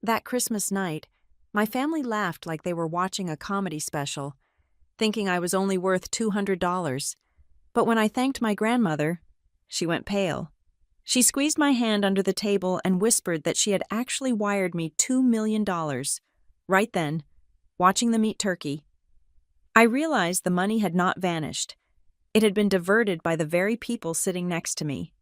That Christmas night, my family laughed like they were watching a comedy special, thinking I was only worth $200. But when I thanked my grandmother, she went pale. She squeezed my hand under the table and whispered that she had actually wired me $2 million. Right then, watching them eat turkey, I realized the money had not vanished. It had been diverted by the very people sitting next to me.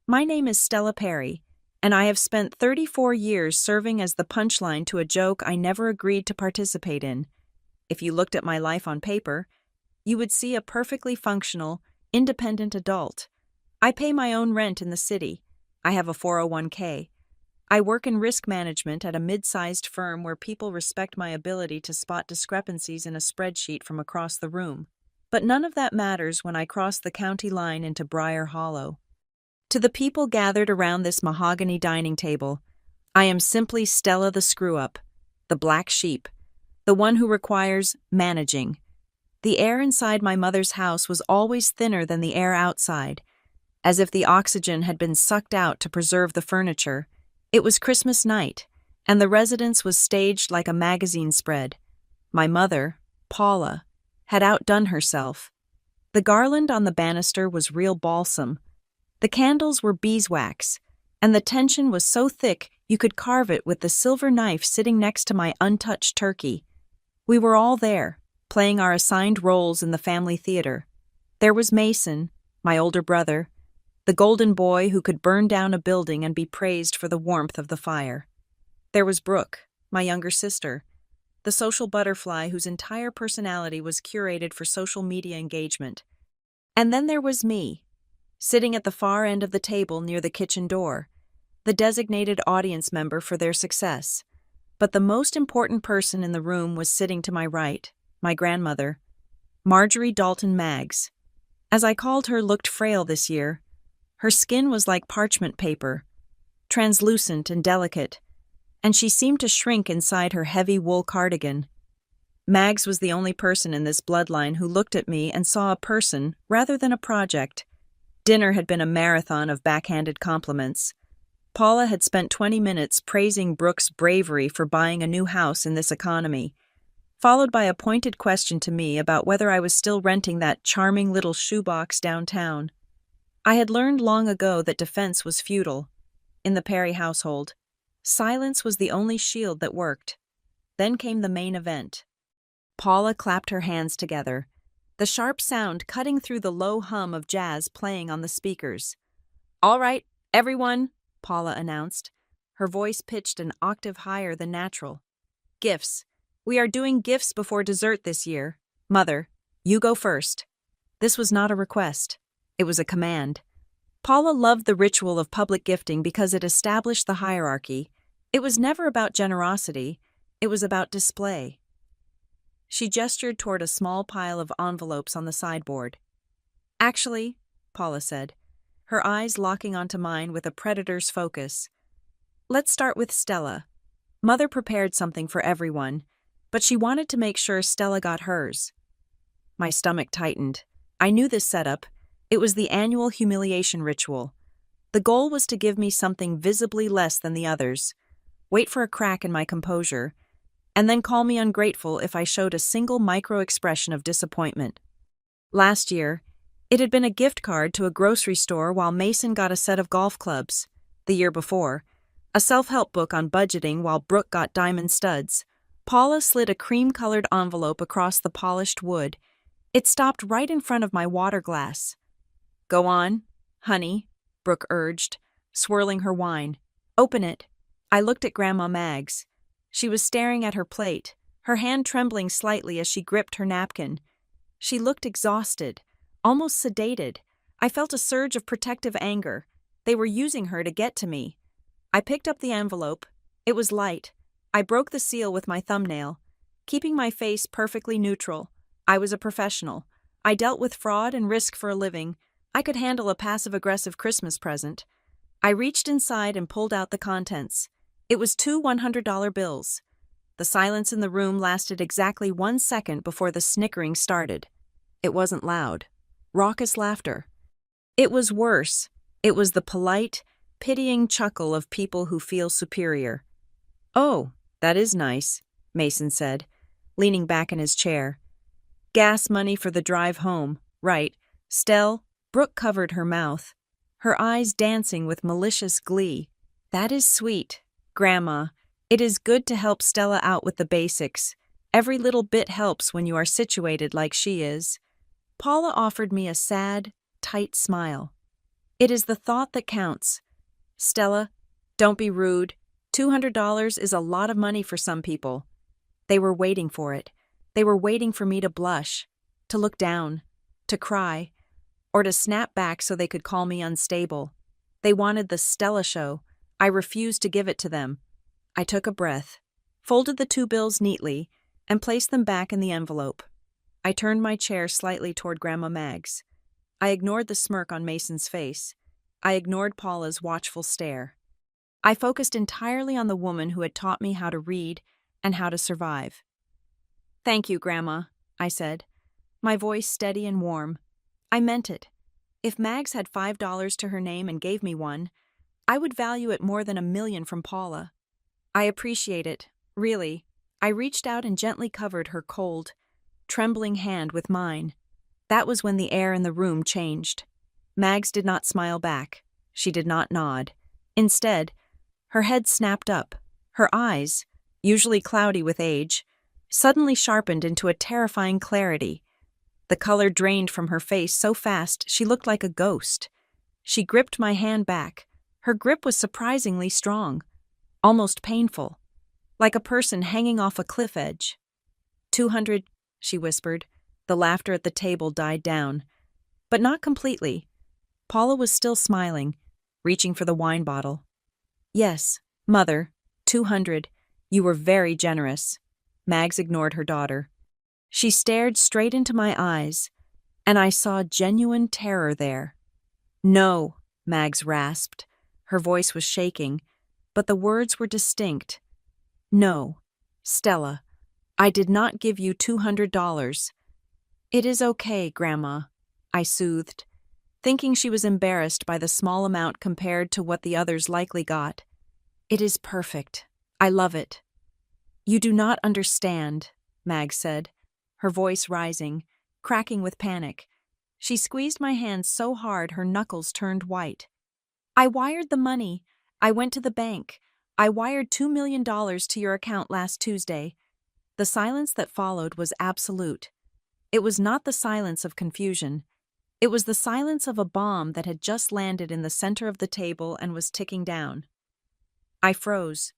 My name is Stella Perry, and I have spent 34 years serving as the punchline to a joke I never agreed to participate in. If you looked at my life on paper, you would see a perfectly functional, independent adult. I pay my own rent in the city. I have a 401k. I work in risk management at a mid-sized firm where people respect my ability to spot discrepancies in a spreadsheet from across the room. But none of that matters when I cross the county line into Briar Hollow. To the people gathered around this mahogany dining table, I am simply Stella the screw-up, the black sheep, the one who requires managing. The air inside my mother's house was always thinner than the air outside, as if the oxygen had been sucked out to preserve the furniture. It was Christmas night, and the residence was staged like a magazine spread. My mother, Paula, had outdone herself. The garland on the banister was real balsam. The candles were beeswax, and the tension was so thick you could carve it with the silver knife sitting next to my untouched turkey. We were all there, playing our assigned roles in the family theater. There was Mason, my older brother, the golden boy who could burn down a building and be praised for the warmth of the fire. There was Brooke, my younger sister, the social butterfly whose entire personality was curated for social media engagement. And then there was me, sitting at the far end of the table near the kitchen door, the designated audience member for their success. But the most important person in the room was sitting to my right, my grandmother, Marjorie Dalton Maggs. As I called her, looked frail this year. Her skin was like parchment paper, translucent and delicate, and she seemed to shrink inside her heavy wool cardigan. Maggs was the only person in this bloodline who looked at me and saw a person rather than a project. Dinner had been a marathon of backhanded compliments. Paula had spent 20 minutes praising Brooke's bravery for buying a new house in this economy, followed by a pointed question to me about whether I was still renting that charming little shoebox downtown. I had learned long ago that defense was futile. In the Perry household, silence was the only shield that worked. Then came the main event. Paula clapped her hands together, the sharp sound cutting through the low hum of jazz playing on the speakers. "All right, everyone," Paula announced, her voice pitched an octave higher than natural. "Gifts. We are doing gifts before dessert this year. Mother, you go first." This was not a request. It was a command. Paula loved the ritual of public gifting because it established the hierarchy. It was never about generosity. It was about display. She gestured toward a small pile of envelopes on the sideboard. "Actually," Paula said, her eyes locking onto mine with a predator's focus, "let's start with Stella. Mother prepared something for everyone, but she wanted to make sure Stella got hers." My stomach tightened. I knew this setup. It was the annual humiliation ritual. The goal was to give me something visibly less than the others, wait for a crack in my composure, and then call me ungrateful if I showed a single micro-expression of disappointment. Last year, it had been a gift card to a grocery store while Mason got a set of golf clubs. The year before, a self-help book on budgeting while Brooke got diamond studs. Paula slid a cream-colored envelope across the polished wood. It stopped right in front of my water glass. "Go on, honey," Brooke urged, swirling her wine. "Open it." I looked at Grandma Maggs. She was staring at her plate, her hand trembling slightly as she gripped her napkin. She looked exhausted, almost sedated. I felt a surge of protective anger. They were using her to get to me. I picked up the envelope. It was light. I broke the seal with my thumbnail, keeping my face perfectly neutral. I was a professional. I dealt with fraud and risk for a living. I could handle a passive-aggressive Christmas present. I reached inside and pulled out the contents. It was 2 $100 bills. The silence in the room lasted exactly 1 second before the snickering started. It wasn't loud. Raucous laughter. It was worse. It was the polite, pitying chuckle of people who feel superior. "Oh, That is nice, Mason said, leaning back in his chair. Gas money for the drive home, right? Stell? Brooke covered her mouth, her eyes dancing with malicious glee. That is sweet, Grandma. It is good to help Stella out with the basics. Every little bit helps when you are situated like she is. Paula offered me a sad, tight smile. It is the thought that counts. Stella, don't be rude. $200 is a lot of money for some people. They were waiting for it. They were waiting for me to blush, to look down, to cry, or to snap back so they could call me unstable. They wanted the Stella show. I refused to give it to them. I took a breath, folded the two bills neatly, and placed them back in the envelope. I turned my chair slightly toward Grandma Maggs. I ignored the smirk on Mason's face. I ignored Paula's watchful stare. I focused entirely on the woman who had taught me how to read and how to survive. Thank you, Grandma, I said, my voice steady and warm. I meant it. If Maggs had $5 to her name and gave me one, I would value it more than $1 million from Paula. I appreciate it, really. I reached out and gently covered her cold, trembling hand with mine. That was when the air in the room changed. Maggs did not smile back. She did not nod. Instead, her head snapped up. Her eyes, usually cloudy with age, suddenly sharpened into a terrifying clarity. The color drained from her face so fast she looked like a ghost. She gripped my hand back. Her grip was surprisingly strong, almost painful, like a person hanging off a cliff edge. 200, she whispered. The laughter at the table died down. But not completely. Paula was still smiling, reaching for the wine bottle. Yes, Mother, 200. You were very generous. Maggs ignored her daughter. She stared straight into my eyes, and I saw genuine terror there. No, Maggs rasped. Her voice was shaking, but the words were distinct. No, Stella, I did not give you $200. It is okay, Grandma, I soothed, thinking she was embarrassed by the small amount compared to what the others likely got. It is perfect. I love it. You do not understand, Maggs said, her voice rising, cracking with panic. She squeezed my hand so hard her knuckles turned white. I wired the money. I went to the bank. I wired $2 million to your account last Tuesday. The silence that followed was absolute. It was not the silence of confusion. It was the silence of a bomb that had just landed in the center of the table and was ticking down. I froze.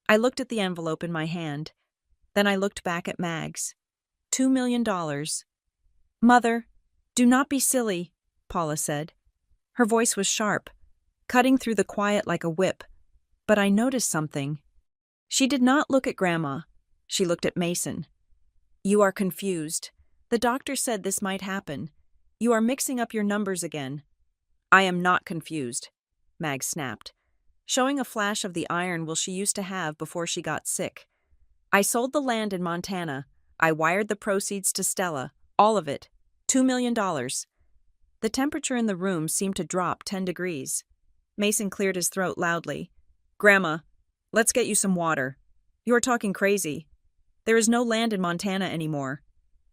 I looked at the envelope in my hand. Then I looked back at Maggs. $2 million. Mother, do not be silly, Paula said. Her voice was sharp, cutting through the quiet like a whip. But I noticed something. She did not look at Grandma. She looked at Mason. You are confused. The doctor said this might happen. You are mixing up your numbers again. I am not confused, Maggs snapped, showing a flash of the iron will she used to have before she got sick. I sold the land in Montana. I wired the proceeds to Stella, all of it, $2 million. The temperature in the room seemed to drop 10 degrees. Mason cleared his throat loudly. Grandma, let's get you some water. You are talking crazy. There is no land in Montana anymore.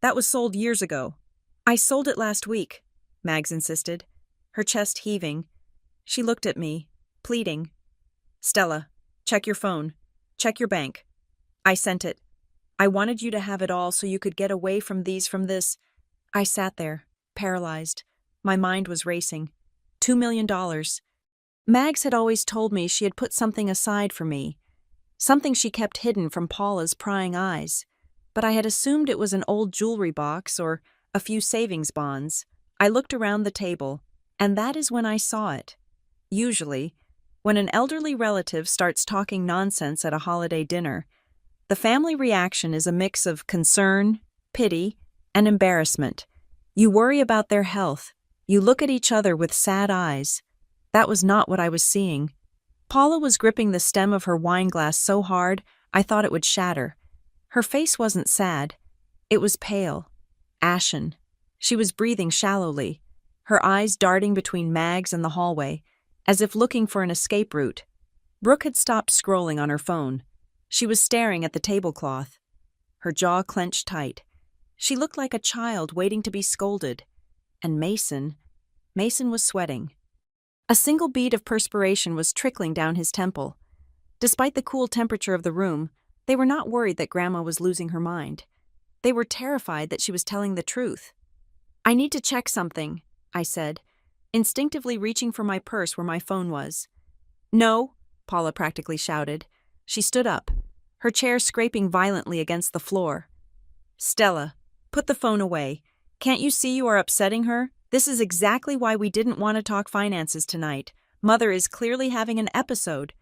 That was sold years ago. I sold it last week, Maggs insisted, her chest heaving. She looked at me, pleading. Stella, check your phone. Check your bank. I sent it. I wanted you to have it all so you could get away from this. I sat there, paralyzed. My mind was racing. $2 million. Maggs had always told me she had put something aside for me, something she kept hidden from Paula's prying eyes, but I had assumed it was an old jewelry box or a few savings bonds. I looked around the table, and that is when I saw it. Usually, when an elderly relative starts talking nonsense at a holiday dinner, the family reaction is a mix of concern, pity, and embarrassment. You worry about their health. You look at each other with sad eyes. That was not what I was seeing. Paula was gripping the stem of her wine glass so hard I thought it would shatter. Her face wasn't sad. It was pale, ashen. She was breathing shallowly, her eyes darting between Maggs and the hallway, as if looking for an escape route. Brooke had stopped scrolling on her phone. She was staring at the tablecloth. Her jaw clenched tight. She looked like a child waiting to be scolded. And Mason was sweating. A single bead of perspiration was trickling down his temple. Despite the cool temperature of the room, they were not worried that Grandma was losing her mind. They were terrified that she was telling the truth. "I need to check something," I said, instinctively reaching for my purse where my phone was. "No," Paula practically shouted. She stood up, her chair scraping violently against the floor. "Stella, put the phone away. Can't you see you are upsetting her? This is exactly why we didn't want to talk finances tonight. Mother is clearly having an episode."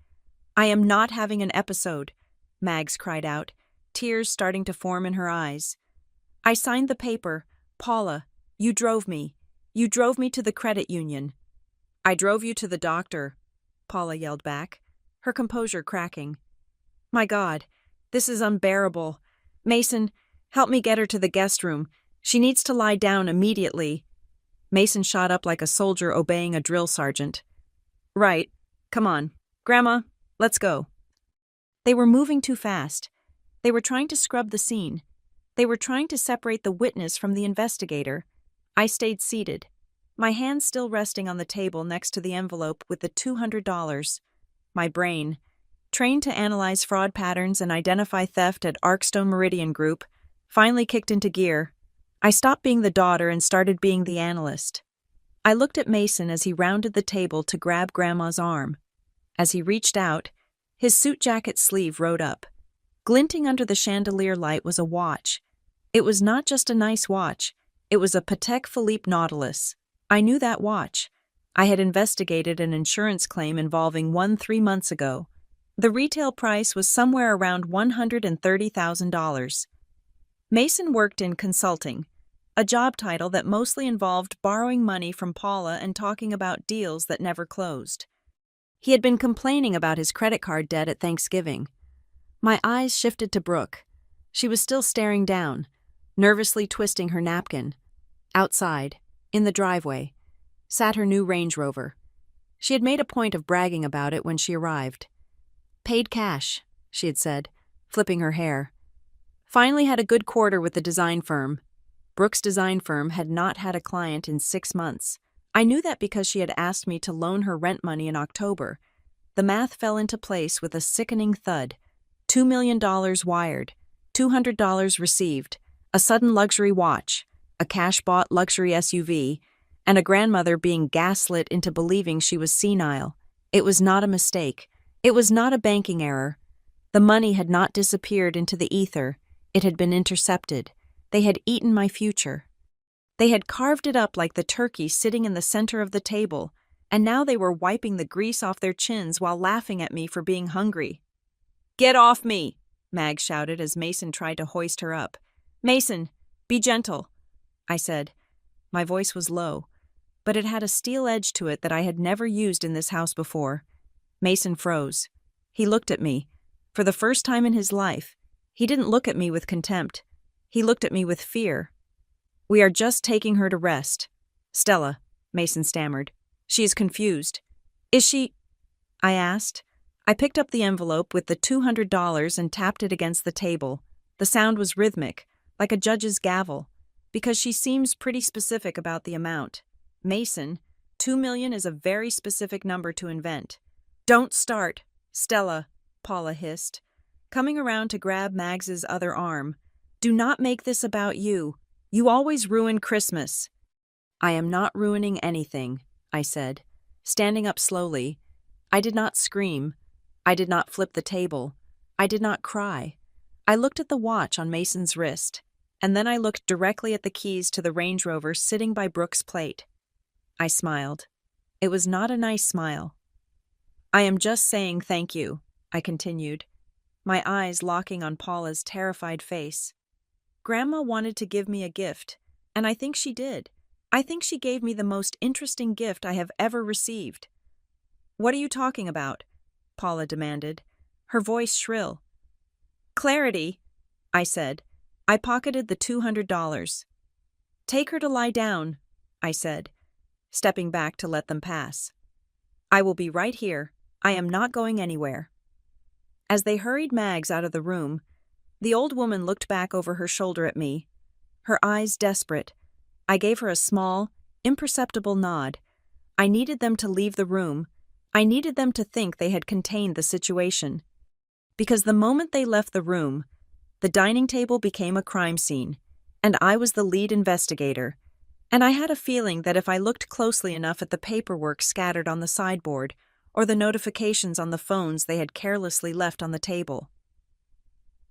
"I am not having an episode," Mags cried out, tears starting to form in her eyes. "I signed the paper. Paula, you drove me. You drove me to the credit union." "I drove you to the doctor," Paula yelled back, her composure cracking. "My God, this is unbearable. Mason, help me get her to the guest room. She needs to lie down immediately." Mason shot up like a soldier obeying a drill sergeant. "Right. Come on. Grandma, let's go." They were moving too fast. They were trying to scrub the scene. They were trying to separate the witness from the investigator. I stayed seated, my hand still resting on the table next to the envelope with the $200. My brain, trained to analyze fraud patterns and identify theft at Arkstone Meridian Group, finally kicked into gear. I stopped being the daughter and started being the analyst. I looked at Mason as he rounded the table to grab Grandma's arm. As he reached out, his suit jacket sleeve rode up. Glinting under the chandelier light was a watch. It was not just a nice watch. It was a Patek Philippe Nautilus. I knew that watch. I had investigated an insurance claim involving one 3 months ago. The retail price was somewhere around $130,000. Mason worked in consulting, a job title that mostly involved borrowing money from Paula and talking about deals that never closed. He had been complaining about his credit card debt at Thanksgiving. My eyes shifted to Brooke. She was still staring down, nervously twisting her napkin. Outside, in the driveway, sat her new Range Rover. She had made a point of bragging about it when she arrived. "Paid cash," she had said, flipping her hair. "Finally had a good quarter with the design firm." Brooke's design firm had not had a client in 6 months. I knew that because she had asked me to loan her rent money in October. The math fell into place with a sickening thud. $2 million wired, $200 received, a sudden luxury watch, a cash-bought luxury SUV, and a grandmother being gaslit into believing she was senile. It was not a mistake. It was not a banking error. The money had not disappeared into the ether. It had been intercepted. They had eaten my future. They had carved it up like the turkey sitting in the center of the table, and now they were wiping the grease off their chins while laughing at me for being hungry. "Get off me!" Mag shouted as Mason tried to hoist her up. "Mason, be gentle," I said. My voice was low, but it had a steel edge to it that I had never used in this house before. Mason froze. He looked at me. For the first time in his life, he didn't look at me with contempt. He looked at me with fear. "We are just taking her to rest." "Stella," Mason stammered. "She is confused." "Is she?" I asked. I picked up the envelope with the $200 and tapped it against the table. The sound was rhythmic, like a judge's gavel, because she seems pretty specific about the amount. "Mason, $2 million is a very specific number to invent." "Don't start, Stella," Paula hissed, coming around to grab Mags's other arm. "Do not make this about you. You always ruin Christmas." "I am not ruining anything," I said, standing up slowly. I did not scream. I did not flip the table. I did not cry. I looked at the watch on Mason's wrist, and then I looked directly at the keys to the Range Rover sitting by Brooke's plate. I smiled. It was not a nice smile. "I am just saying thank you," I continued, my eyes locking on Paula's terrified face. "Grandma wanted to give me a gift, and I think she did. I think she gave me the most interesting gift I have ever received." "What are you talking about?" Paula demanded, her voice shrill. "Clarity," I said. I pocketed the $200. "Take her to lie down," I said, stepping back to let them pass. "I will be right here. I am not going anywhere." As they hurried Mags out of the room, the old woman looked back over her shoulder at me, her eyes desperate. I gave her a small, imperceptible nod. I needed them to leave the room. I needed them to think they had contained the situation. Because the moment they left the room, the dining table became a crime scene, and I was the lead investigator. And I had a feeling that if I looked closely enough at the paperwork scattered on the sideboard, or the notifications on the phones they had carelessly left on the table,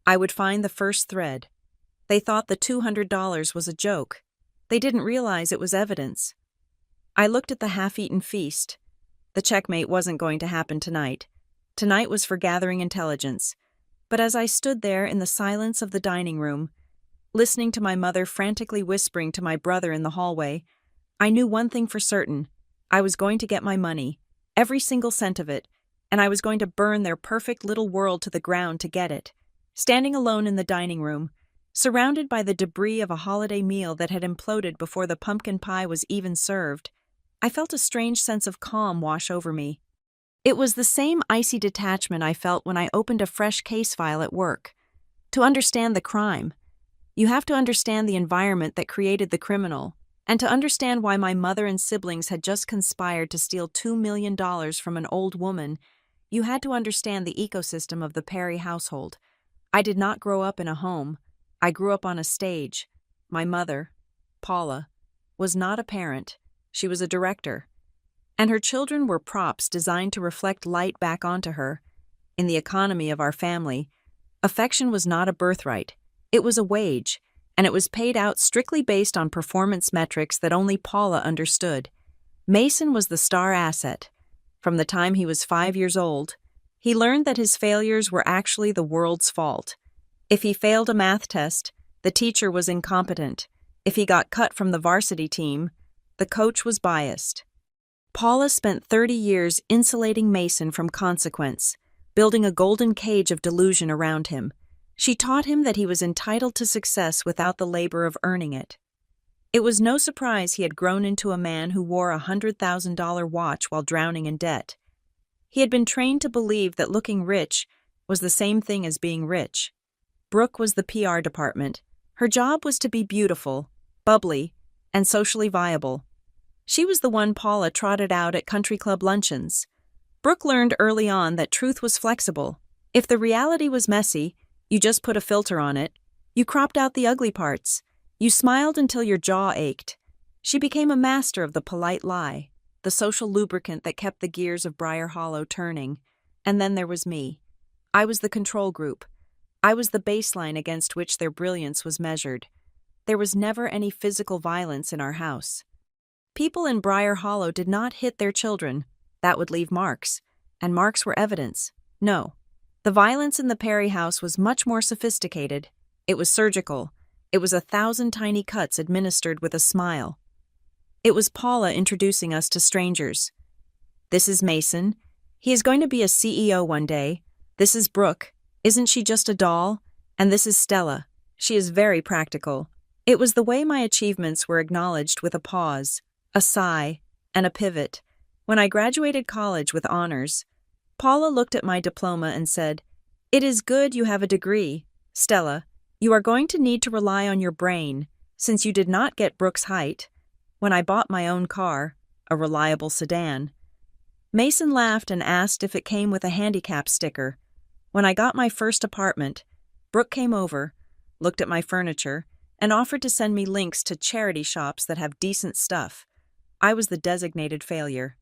I would find the first thread. They thought the $200 was a joke. They didn't realize it was evidence. I looked at the half-eaten feast. The checkmate wasn't going to happen tonight. Tonight was for gathering intelligence. But as I stood there in the silence of the dining room, listening to my mother frantically whispering to my brother in the hallway, I knew one thing for certain. I was going to get my money, every single cent of it, and I was going to burn their perfect little world to the ground to get it. Standing alone in the dining room, surrounded by the debris of a holiday meal that had imploded before the pumpkin pie was even served, I felt a strange sense of calm wash over me. It was the same icy detachment I felt when I opened a fresh case file at work. To understand the crime, you have to understand the environment that created the criminal, and to understand why my mother and siblings had just conspired to steal $2 million from an old woman, you had to understand the ecosystem of the Perry household. I did not grow up in a home. I grew up on a stage. My mother, Paula, was not a parent. She was a director. And her children were props designed to reflect light back onto her. In the economy of our family, affection was not a birthright. It was a wage, and it was paid out strictly based on performance metrics that only Paula understood. Mason was the star asset. From the time he was 5 years old, he learned that his failures were actually the world's fault. If he failed a math test, the teacher was incompetent. If he got cut from the varsity team, the coach was biased. Paula spent 30 years insulating Mason from consequence, building a golden cage of delusion around him. She taught him that he was entitled to success without the labor of earning it. It was no surprise he had grown into a man who wore a $100,000 watch while drowning in debt. He had been trained to believe that looking rich was the same thing as being rich. Brooke was the PR department. Her job was to be beautiful, bubbly, and socially viable. She was the one Paula trotted out at country club luncheons. Brooke learned early on that truth was flexible. If the reality was messy, you just put a filter on it. You cropped out the ugly parts. You smiled until your jaw ached. She became a master of the polite lie, the social lubricant that kept the gears of Briar Hollow turning. And then there was me. I was the control group. I was the baseline against which their brilliance was measured. There was never any physical violence in our house. People in Briar Hollow did not hit their children. That would leave marks. And marks were evidence. No. The violence in the Perry house was much more sophisticated. It was surgical. It was 1,000 tiny cuts administered with a smile. It was Paula introducing us to strangers. This is Mason. He is going to be a CEO one day. This is Brooke. Isn't she just a doll? And this is Stella. She is very practical. It was the way my achievements were acknowledged with a pause, a sigh, and a pivot. When I graduated college with honors, Paula looked at my diploma and said, "It is good you have a degree. Stella, you are going to need to rely on your brain, since you did not get Brooke's height." When I bought my own car, a reliable sedan, Mason laughed and asked if it came with a handicap sticker. When I got my first apartment, Brooke came over, looked at my furniture, and offered to send me links to charity shops that have decent stuff. I was the designated failure.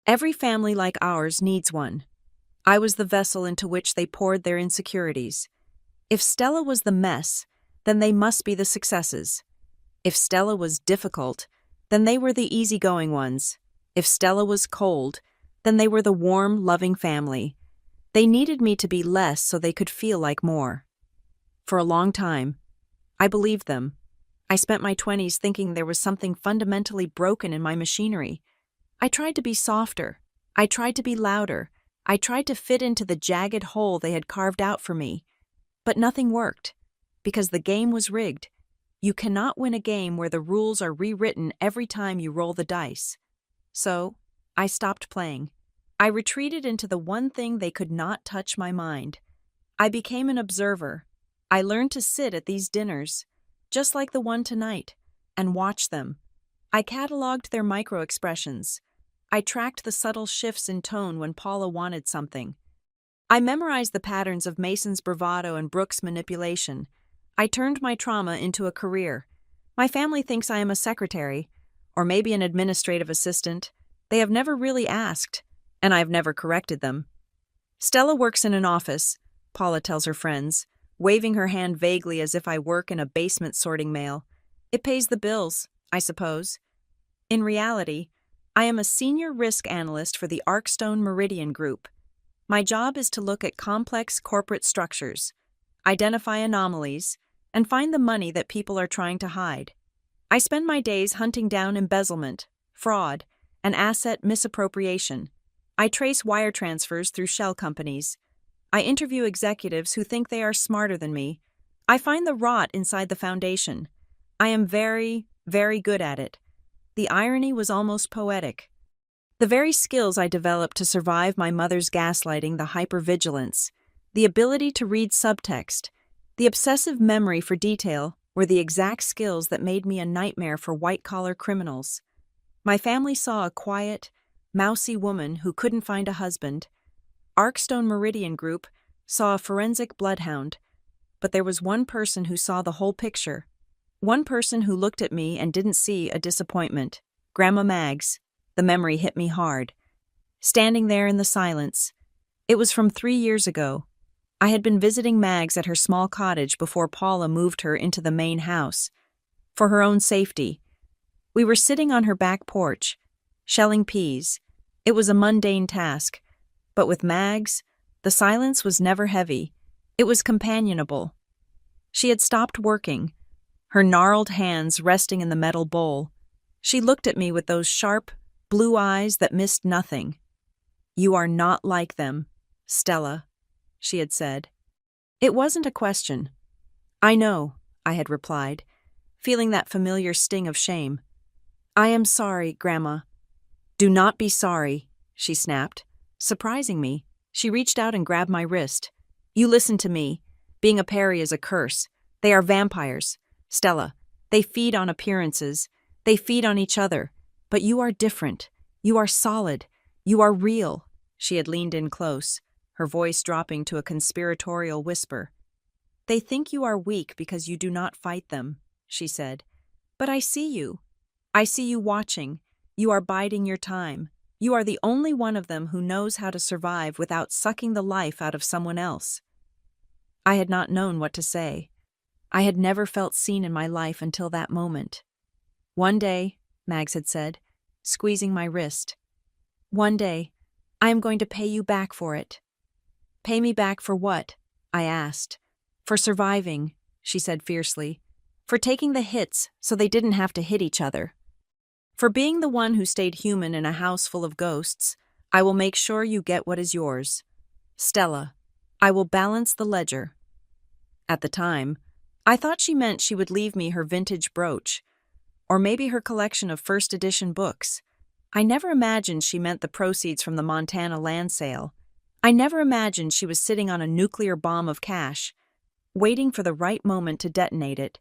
Every family like ours needs one. I was the vessel into which they poured their insecurities. If Stella was the mess, then they must be the successes. If Stella was difficult, then they were the easygoing ones. If Stella was cold, then they were the warm, loving family. They needed me to be less so they could feel like more. For a long time, I believed them. I spent my 20s thinking there was something fundamentally broken in my machinery. I tried to be softer. I tried to be louder. I tried to fit into the jagged hole they had carved out for me. But nothing worked, because the game was rigged. You cannot win a game where the rules are rewritten every time you roll the dice. So, I stopped playing. I retreated into the one thing they could not touch my mind. I became an observer. I learned to sit at these dinners, just like the one tonight, and watch them. I cataloged their micro-expressions. I tracked the subtle shifts in tone when Paula wanted something. I memorized the patterns of Mason's bravado and Brooke's manipulation. I turned my trauma into a career. My family thinks I am a secretary, or maybe an administrative assistant. They have never really asked, and I have never corrected them. Stella works in an office, Paula tells her friends, waving her hand vaguely as if I work in a basement sorting mail. It pays the bills, I suppose. In reality, I am a senior risk analyst for the Arkstone Meridian Group. My job is to look at complex corporate structures, identify anomalies, and find the money that people are trying to hide. I spend my days hunting down embezzlement, fraud, and asset misappropriation. I trace wire transfers through shell companies. I interview executives who think they are smarter than me. I find the rot inside the foundation. I am very, very good at it. The irony was almost poetic. The very skills I developed to survive my mother's gaslighting, the hypervigilance, the ability to read subtext, the obsessive memory for detail, were the exact skills that made me a nightmare for white-collar criminals. My family saw a quiet, mousy woman who couldn't find a husband. Arkstone Meridian Group saw a forensic bloodhound. But there was one person who saw the whole picture. One person who looked at me and didn't see a disappointment. Grandma Maggs. The memory hit me hard. Standing there in the silence. It was from 3 years ago. I had been visiting Maggs at her small cottage before Paula moved her into the main house. For her own safety. We were sitting on her back porch, shelling peas. It was a mundane task. But with Maggs, the silence was never heavy. It was companionable. She had stopped working, her gnarled hands resting in the metal bowl. She looked at me with those sharp, blue eyes that missed nothing. "You are not like them, Stella," she had said. It wasn't a question. "I know," I had replied, feeling that familiar sting of shame. "I am sorry, Grandma." "Do not be sorry," she snapped. Surprising me, she reached out and grabbed my wrist. "You listen to me. Being a Perry is a curse. They are vampires. Stella, they feed on appearances. They feed on each other. But you are different. You are solid. You are real." She had leaned in close, her voice dropping to a conspiratorial whisper. "They think you are weak because you do not fight them," she said. "But I see you. I see you watching. You are biding your time. You are the only one of them who knows how to survive without sucking the life out of someone else." I had not known what to say. I had never felt seen in my life until that moment. "One day," Maggs had said, squeezing my wrist, "one day, I am going to pay you back for it." "Pay me back for what?" I asked. "For surviving," she said fiercely. "For taking the hits so they didn't have to hit each other. For being the one who stayed human in a house full of ghosts. I will make sure you get what is yours. Stella, I will balance the ledger." At the time, I thought she meant she would leave me her vintage brooch, or maybe her collection of first edition books. I never imagined she meant the proceeds from the Montana land sale. I never imagined she was sitting on a nuclear bomb of cash, waiting for the right moment to detonate it.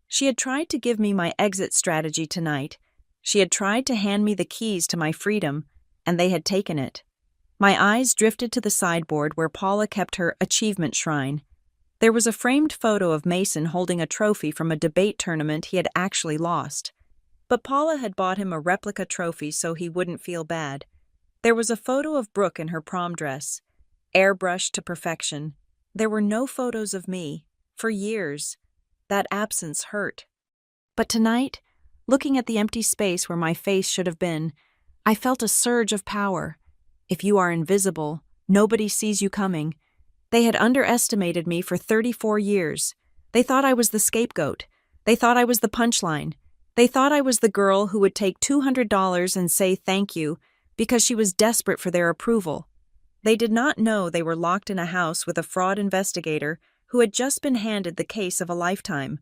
She had tried to give me my exit strategy tonight. She had tried to hand me the keys to my freedom, and they had taken it. My eyes drifted to the sideboard where Paula kept her achievement shrine. There was a framed photo of Mason holding a trophy from a debate tournament he had actually lost. But Paula had bought him a replica trophy so he wouldn't feel bad. There was a photo of Brooke in her prom dress, airbrushed to perfection. There were no photos of me, for years. That absence hurt. But tonight, looking at the empty space where my face should have been, I felt a surge of power. If you are invisible, nobody sees you coming. They had underestimated me for 34 years. They thought I was the scapegoat. They thought I was the punchline. They thought I was the girl who would take $200 and say thank you because she was desperate for their approval. They did not know they were locked in a house with a fraud investigator who had just been handed the case of a lifetime.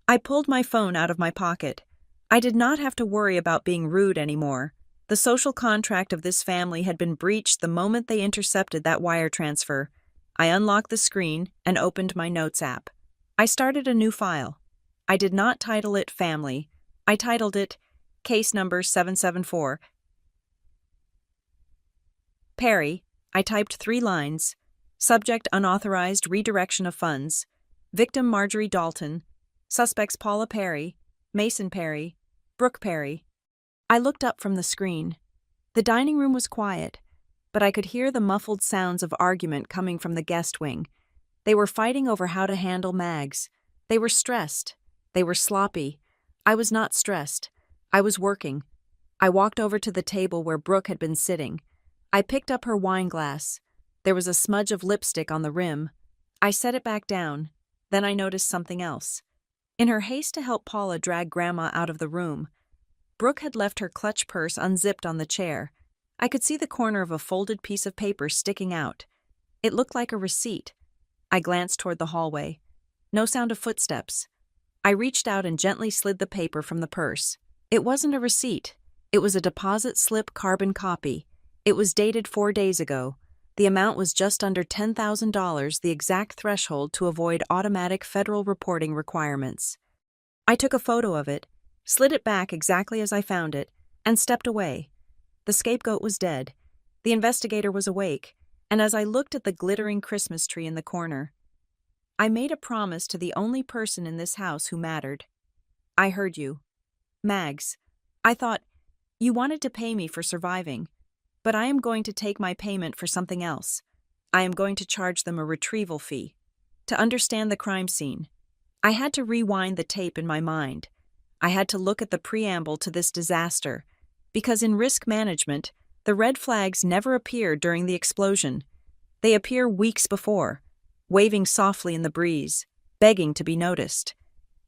I pulled my phone out of my pocket. I did not have to worry about being rude anymore. The social contract of this family had been breached the moment they intercepted that wire transfer. I unlocked the screen and opened my Notes app. I started a new file. I did not title it Family. I titled it Case Number 774. Perry. I typed 3 lines. Subject: unauthorized redirection of funds. Victim: Marjorie Dalton. Suspects: Paula Perry, Mason Perry, Brooke Perry. I looked up from the screen. The dining room was quiet, but I could hear the muffled sounds of argument coming from the guest wing. They were fighting over how to handle Mags. They were stressed. They were sloppy. I was not stressed. I was working. I walked over to the table where Brooke had been sitting. I picked up her wine glass. There was a smudge of lipstick on the rim. I set it back down. Then I noticed something else. In her haste to help Paula drag Grandma out of the room, Brooke had left her clutch purse unzipped on the chair. I could see the corner of a folded piece of paper sticking out. It looked like a receipt. I glanced toward the hallway. No sound of footsteps. I reached out and gently slid the paper from the purse. It wasn't a receipt. It was a deposit slip carbon copy. It was dated 4 days ago. The amount was just under $10,000, the exact threshold to avoid automatic federal reporting requirements. I took a photo of it, slid it back exactly as I found it, and stepped away. The scapegoat was dead. The investigator was awake, and as I looked at the glittering Christmas tree in the corner, I made a promise to the only person in this house who mattered. I heard you. Mags. I thought, you wanted to pay me for surviving. But I am going to take my payment for something else. I am going to charge them a retrieval fee. To understand the crime scene, I had to rewind the tape in my mind. I had to look at the preamble to this disaster, because in risk management, the red flags never appear during the explosion. They appear weeks before, waving softly in the breeze, begging to be noticed.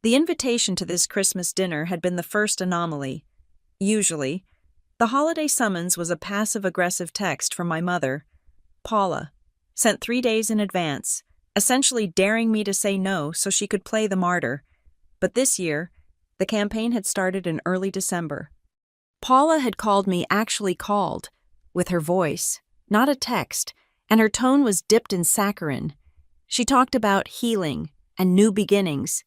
The invitation to this Christmas dinner had been the first anomaly. Usually, the holiday summons was a passive-aggressive text from my mother, Paula, sent 3 days in advance, essentially daring me to say no so she could play the martyr. But this year, the campaign had started in early December. Paula had called me, actually called, with her voice, not a text, and her tone was dipped in saccharin. She talked about healing and new beginnings.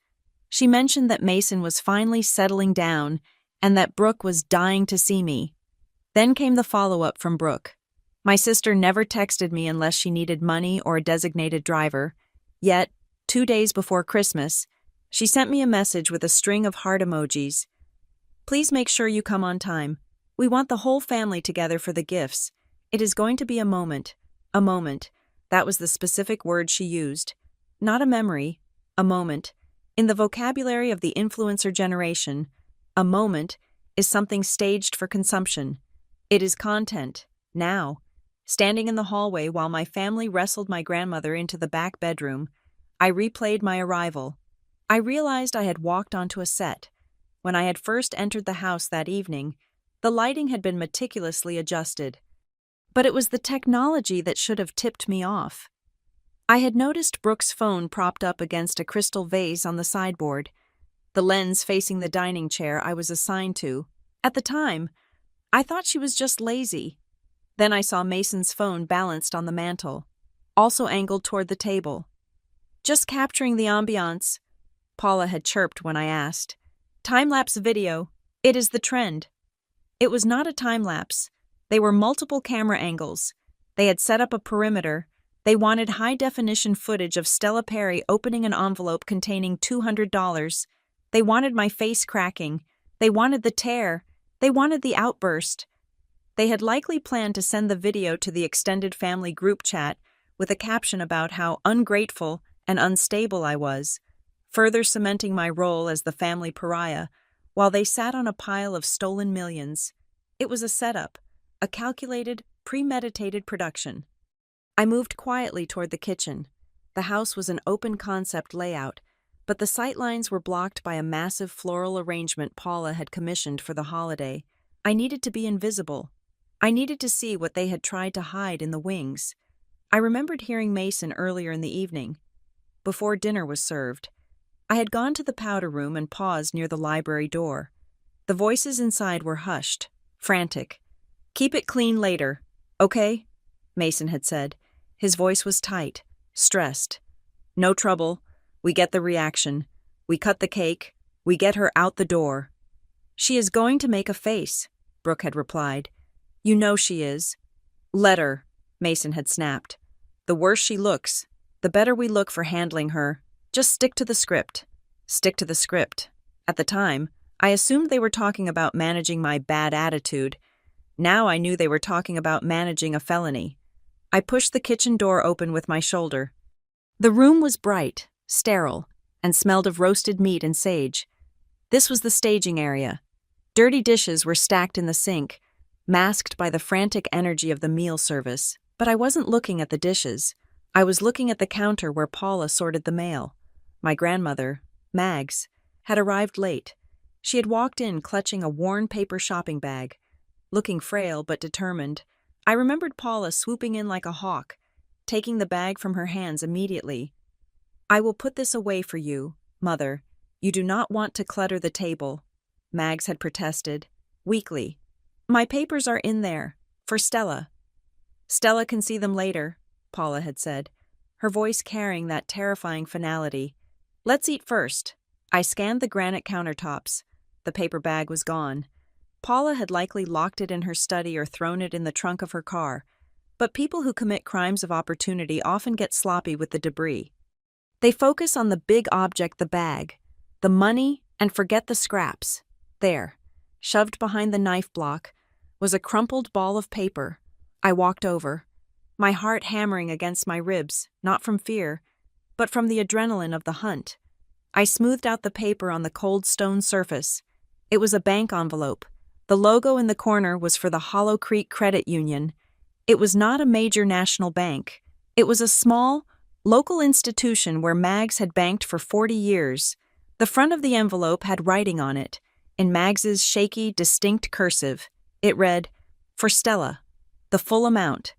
She mentioned that Mason was finally settling down and that Brooke was dying to see me. Then came the follow-up from Brooke. My sister never texted me unless she needed money or a designated driver. Yet, 2 days before Christmas, she sent me a message with a string of heart emojis. Please make sure you come on time. We want the whole family together for the gifts. It is going to be a moment. A moment. That was the specific word she used. Not a memory. A moment. In the vocabulary of the influencer generation, a moment is something staged for consumption. It is content, now. Standing in the hallway while my family wrestled my grandmother into the back bedroom, I replayed my arrival. I realized I had walked onto a set. When I had first entered the house that evening, the lighting had been meticulously adjusted. But it was the technology that should have tipped me off. I had noticed Brooke's phone propped up against a crystal vase on the sideboard, the lens facing the dining chair I was assigned to. At the time, I thought she was just lazy. Then I saw Mason's phone balanced on the mantel, also angled toward the table. Just capturing the ambiance, Paula had chirped when I asked. Time-lapse video. It is the trend. It was not a time-lapse. They were multiple camera angles. They had set up a perimeter. They wanted high-definition footage of Stella Perry opening an envelope containing $200. They wanted my face cracking. They wanted the tear. They wanted the outburst. They had likely planned to send the video to the extended family group chat with a caption about how ungrateful and unstable I was, further cementing my role as the family pariah, while they sat on a pile of stolen millions. It was a setup, a calculated, premeditated production. I moved quietly toward the kitchen. The house was an open-concept layout, but the sightlines were blocked by a massive floral arrangement Paula had commissioned for the holiday. I needed to be invisible. I needed to see what they had tried to hide in the wings. I remembered hearing Mason earlier in the evening, before dinner was served. I had gone to the powder room and paused near the library door. The voices inside were hushed, frantic. "Keep it clean later, okay?" Mason had said. His voice was tight, stressed. No trouble. We get the reaction. We cut the cake. We get her out the door. She is going to make a face, Brooke had replied. You know she is. Let her, Mason had snapped. The worse she looks, the better we look for handling her. Just stick to the script. Stick to the script. At the time, I assumed they were talking about managing my bad attitude. Now I knew they were talking about managing a felony. I pushed the kitchen door open with my shoulder. The room was bright, sterile, and smelled of roasted meat and sage. This was the staging area. Dirty dishes were stacked in the sink, masked by the frantic energy of the meal service. But I wasn't looking at the dishes. I was looking at the counter where Paula sorted the mail. My grandmother, Mags, had arrived late. She had walked in clutching a worn paper shopping bag. Looking frail but determined, I remembered Paula swooping in like a hawk, taking the bag from her hands immediately. I will put this away for you, Mother. You do not want to clutter the table, Mags had protested, weakly. My papers are in there, for Stella. Stella can see them later, Paula had said, her voice carrying that terrifying finality. Let's eat first. I scanned the granite countertops. The paper bag was gone. Paula had likely locked it in her study or thrown it in the trunk of her car, but people who commit crimes of opportunity often get sloppy with the debris. They focus on the big object, the bag, the money, and forget the scraps. There, shoved behind the knife block, was a crumpled ball of paper. I walked over, my heart hammering against my ribs, not from fear, but from the adrenaline of the hunt. I smoothed out the paper on the cold stone surface. It was a bank envelope. The logo in the corner was for the Hollow Creek Credit Union. It was not a major national bank. It was a small, local institution where Mags had banked for 40 years. The front of the envelope had writing on it, in Mags's shaky, distinct cursive. It read, "For Stella," the full amount.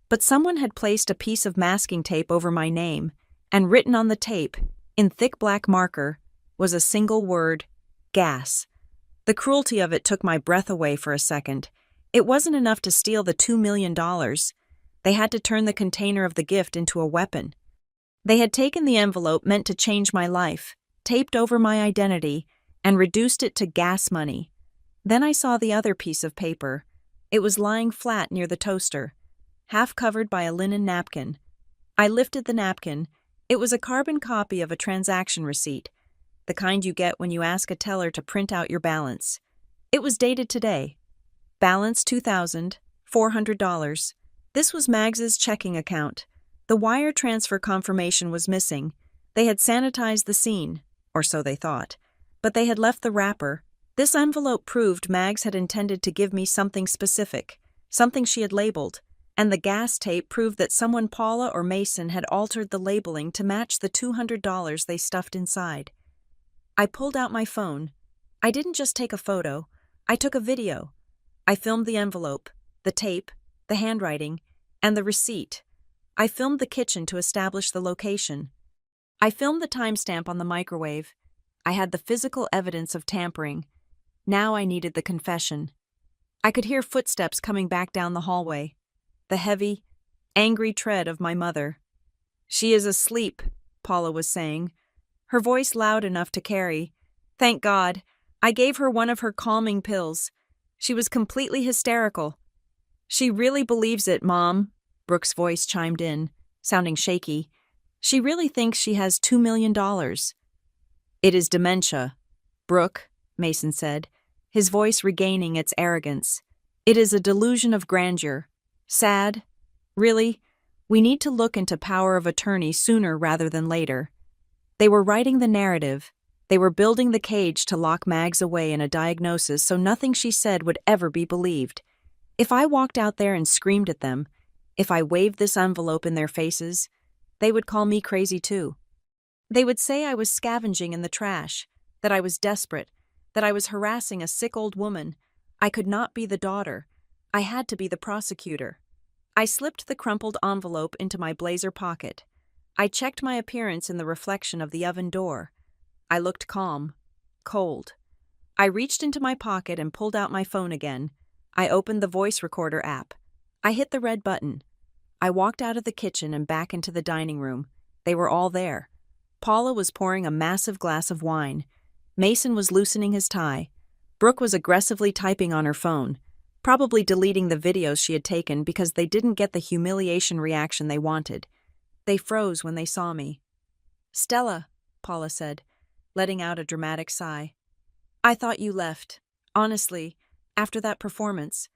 But someone had placed a piece of masking tape over my name, and written on the tape, in thick black marker, was a single word, gas. The cruelty of it took my breath away for a second. It wasn't enough to steal the $2 million. They had to turn the container of the gift into a weapon. They had taken the envelope meant to change my life, taped over my identity, and reduced it to gas money. Then I saw the other piece of paper. It was lying flat near the toaster, half covered by a linen napkin. I lifted the napkin. It was a carbon copy of a transaction receipt, the kind you get when you ask a teller to print out your balance. It was dated today. Balance $2,400. This was Mags's checking account. The wire transfer confirmation was missing. They had sanitized the scene, or so they thought, but they had left the wrapper. This envelope proved Mags had intended to give me something specific, something she had labeled, and the gas tape proved that someone, Paula or Mason, had altered the labeling to match the $200 they stuffed inside. I pulled out my phone. I didn't just take a photo. I took a video. I filmed the envelope, the tape, the handwriting, and the receipt. I filmed the kitchen to establish the location. I filmed the timestamp on the microwave. I had the physical evidence of tampering. Now I needed the confession. I could hear footsteps coming back down the hallway. The heavy, angry tread of my mother. "She is asleep," Paula was saying, her voice loud enough to carry. "Thank God. I gave her one of her calming pills. She was completely hysterical." "She really believes it, Mom," Brooke's voice chimed in, sounding shaky. "She really thinks she has $2 million. "It is dementia, Brooke," Mason said, his voice regaining its arrogance. "It is a delusion of grandeur. Sad. Really, we need to look into power of attorney sooner rather than later." They were writing the narrative. They were building the cage to lock Mags away in a diagnosis so nothing she said would ever be believed. If I walked out there and screamed at them, if I waved this envelope in their faces, they would call me crazy too. They would say I was scavenging in the trash, that I was desperate, that I was harassing a sick old woman. I could not be the daughter. I had to be the prosecutor. I slipped the crumpled envelope into my blazer pocket. I checked my appearance in the reflection of the oven door. I looked calm, cold. I reached into my pocket and pulled out my phone again. I opened the voice recorder app. I hit the red button. I walked out of the kitchen and back into the dining room. They were all there. Paula was pouring a massive glass of wine. Mason was loosening his tie. Brooke was aggressively typing on her phone, probably deleting the videos she had taken because they didn't get the humiliation reaction they wanted. They froze when they saw me. "Stella," Paula said, letting out a dramatic sigh. "I thought you left. Honestly, after that performance."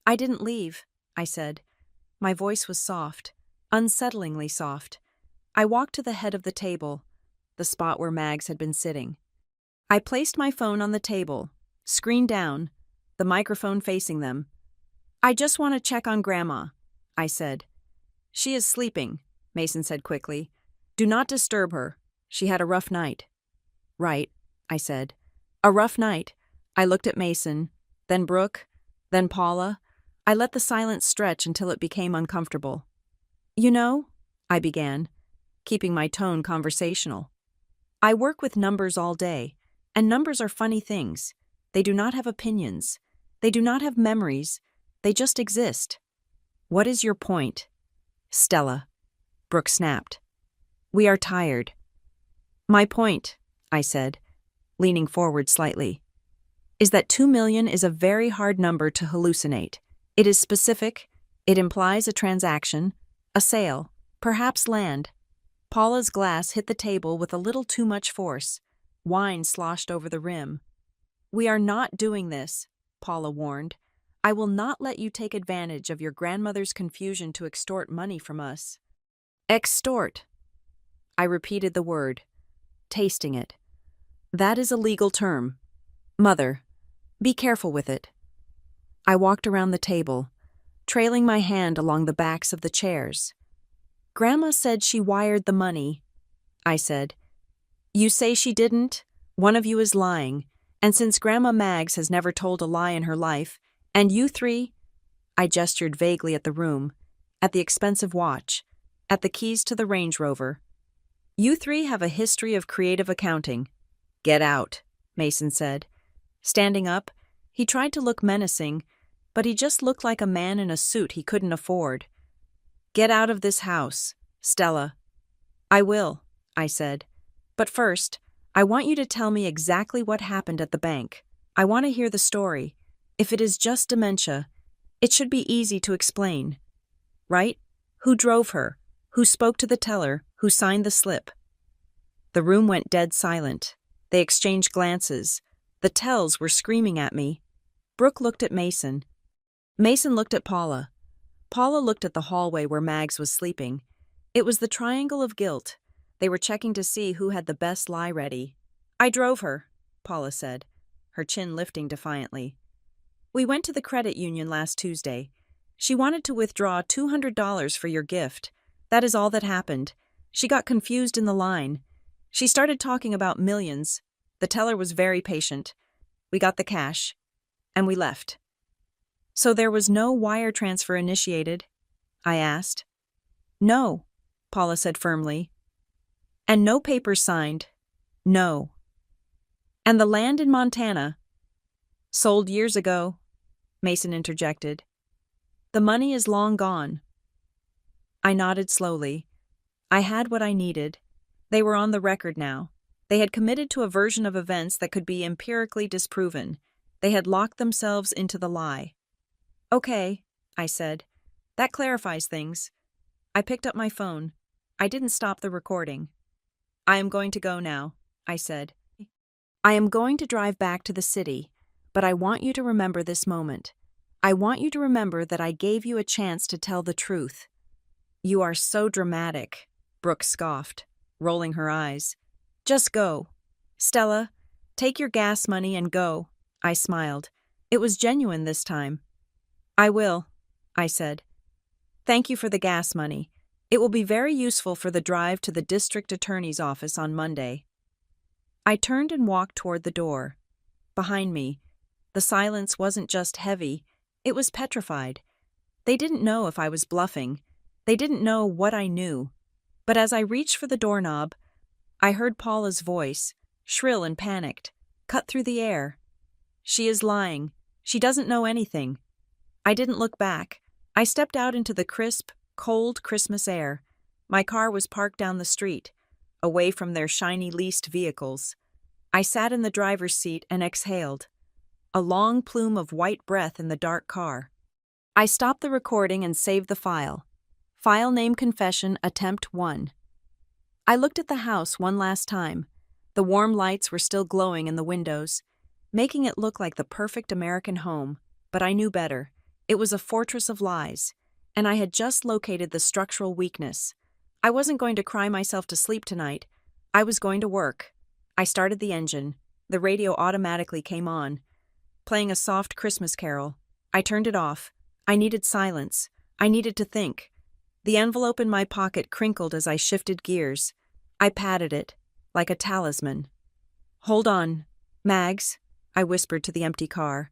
"I didn't leave," I said. My voice was soft, unsettlingly soft. I walked to the head of the table, the spot where Mags had been sitting. I placed my phone on the table, screen down, the microphone facing them. "I just want to check on Grandma," I said. "She is sleeping," Mason said quickly. "Do not disturb her. She had a rough night." "Right," I said. "A rough night." I looked at Mason, then Brooke, then Paula. I let the silence stretch until it became uncomfortable. "You know," I began, keeping my tone conversational. "I work with numbers all day, and numbers are funny things. They do not have opinions. They do not have memories. They just exist." "What is your point?" "Stella," Brooke snapped. "We are tired." "My point," I said, leaning forward slightly, "is that 2 million is a very hard number to hallucinate. It is specific. It implies a transaction, a sale, perhaps land." Paula's glass hit the table with a little too much force. Wine sloshed over the rim. "We are not doing this," Paula warned. "I will not let you take advantage of your grandmother's confusion to extort money from us." "Extort." I repeated the word, tasting it. "That is a legal term. Mother, be careful with it." I walked around the table, trailing my hand along the backs of the chairs. "Grandma said she wired the money," I said. "You say she didn't? One of you is lying, and since Grandma Mags has never told a lie in her life, and you three—" I gestured vaguely at the room, at the expensive watch, at the keys to the Range Rover. "You three have a history of creative accounting." "Get out," Mason said. Standing up, he tried to look menacing, but he just looked like a man in a suit he couldn't afford. "Get out of this house, Stella." "I will," I said. "But first, I want you to tell me exactly what happened at the bank. I want to hear the story. If it is just dementia, it should be easy to explain. Right? Who drove her? Who spoke to the teller? Who signed the slip?" The room went dead silent. They exchanged glances. The tells were screaming at me. Brooke looked at Mason. Mason looked at Paula. Paula looked at the hallway where Mags was sleeping. It was the triangle of guilt. They were checking to see who had the best lie ready. "I drove her," Paula said, her chin lifting defiantly. "We went to the credit union last Tuesday. She wanted to withdraw $200 for your gift. That is all that happened. She got confused in the line. She started talking about millions. The teller was very patient. We got the cash, and we left." "So there was no wire transfer initiated?" I asked. "No," Paula said firmly. "And no papers signed?" "No." "And the land in Montana?" "Sold years ago," Mason interjected. "The money is long gone." I nodded slowly. I had what I needed. They were on the record now. They had committed to a version of events that could be empirically disproven. They had locked themselves into the lie. "Okay," I said. "That clarifies things." I picked up my phone. I didn't stop the recording. "I am going to go now," I said. "I am going to drive back to the city, but I want you to remember this moment. I want you to remember that I gave you a chance to tell the truth." "You are so dramatic," Brooke scoffed, rolling her eyes. "Just go. Stella, take your gas money and go." I smiled. It was genuine this time. "I will," I said. "Thank you for the gas money. It will be very useful for the drive to the district attorney's office on Monday." I turned and walked toward the door. Behind me, the silence wasn't just heavy, it was petrified. They didn't know if I was bluffing. They didn't know what I knew. But as I reached for the doorknob, I heard Paula's voice, shrill and panicked, cut through the air. "She is lying. She doesn't know anything." I didn't look back. I stepped out into the crisp, Cold Christmas air. My car was parked down the street, away from their shiny leased vehicles. I sat in the driver's seat and exhaled, a long plume of white breath in the dark car. I stopped the recording and saved the file. File name confession attempt 1. I looked at the house one last time. The warm lights were still glowing in the windows, making it look like the perfect American home, but I knew better. It was a fortress of lies, and I had just located the structural weakness. I wasn't going to cry myself to sleep tonight. I was going to work. I started the engine. The radio automatically came on, playing a soft Christmas carol. I turned it off. I needed silence. I needed to think. The envelope in my pocket crinkled as I shifted gears. I patted it, like a talisman. "Hold on, Mags," I whispered to the empty car.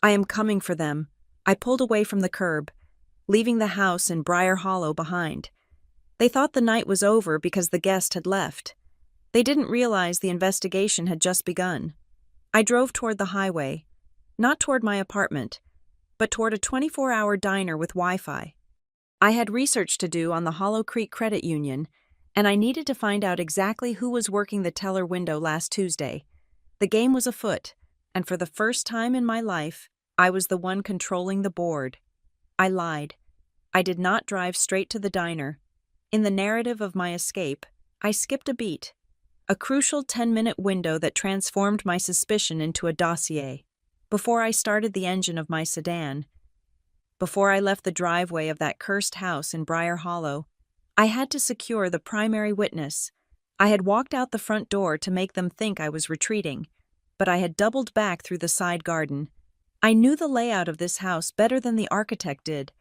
"I am coming for them." I pulled away from the curb, leaving the house in Briar Hollow behind. They thought the night was over because the guest had left. They didn't realize the investigation had just begun. I drove toward the highway, not toward my apartment, but toward a 24-hour diner with Wi-Fi. I had research to do on the Hollow Creek Credit Union, and I needed to find out exactly who was working the teller window last Tuesday. The game was afoot, and for the first time in my life, I was the one controlling the board. I lied. I did not drive straight to the diner. In the narrative of my escape, I skipped a beat, a crucial 10-minute window that transformed my suspicion into a dossier. Before I started the engine of my sedan, before I left the driveway of that cursed house in Briar Hollow, I had to secure the primary witness. I had walked out the front door to make them think I was retreating, but I had doubled back through the side garden. I knew the layout of this house better than the architect did.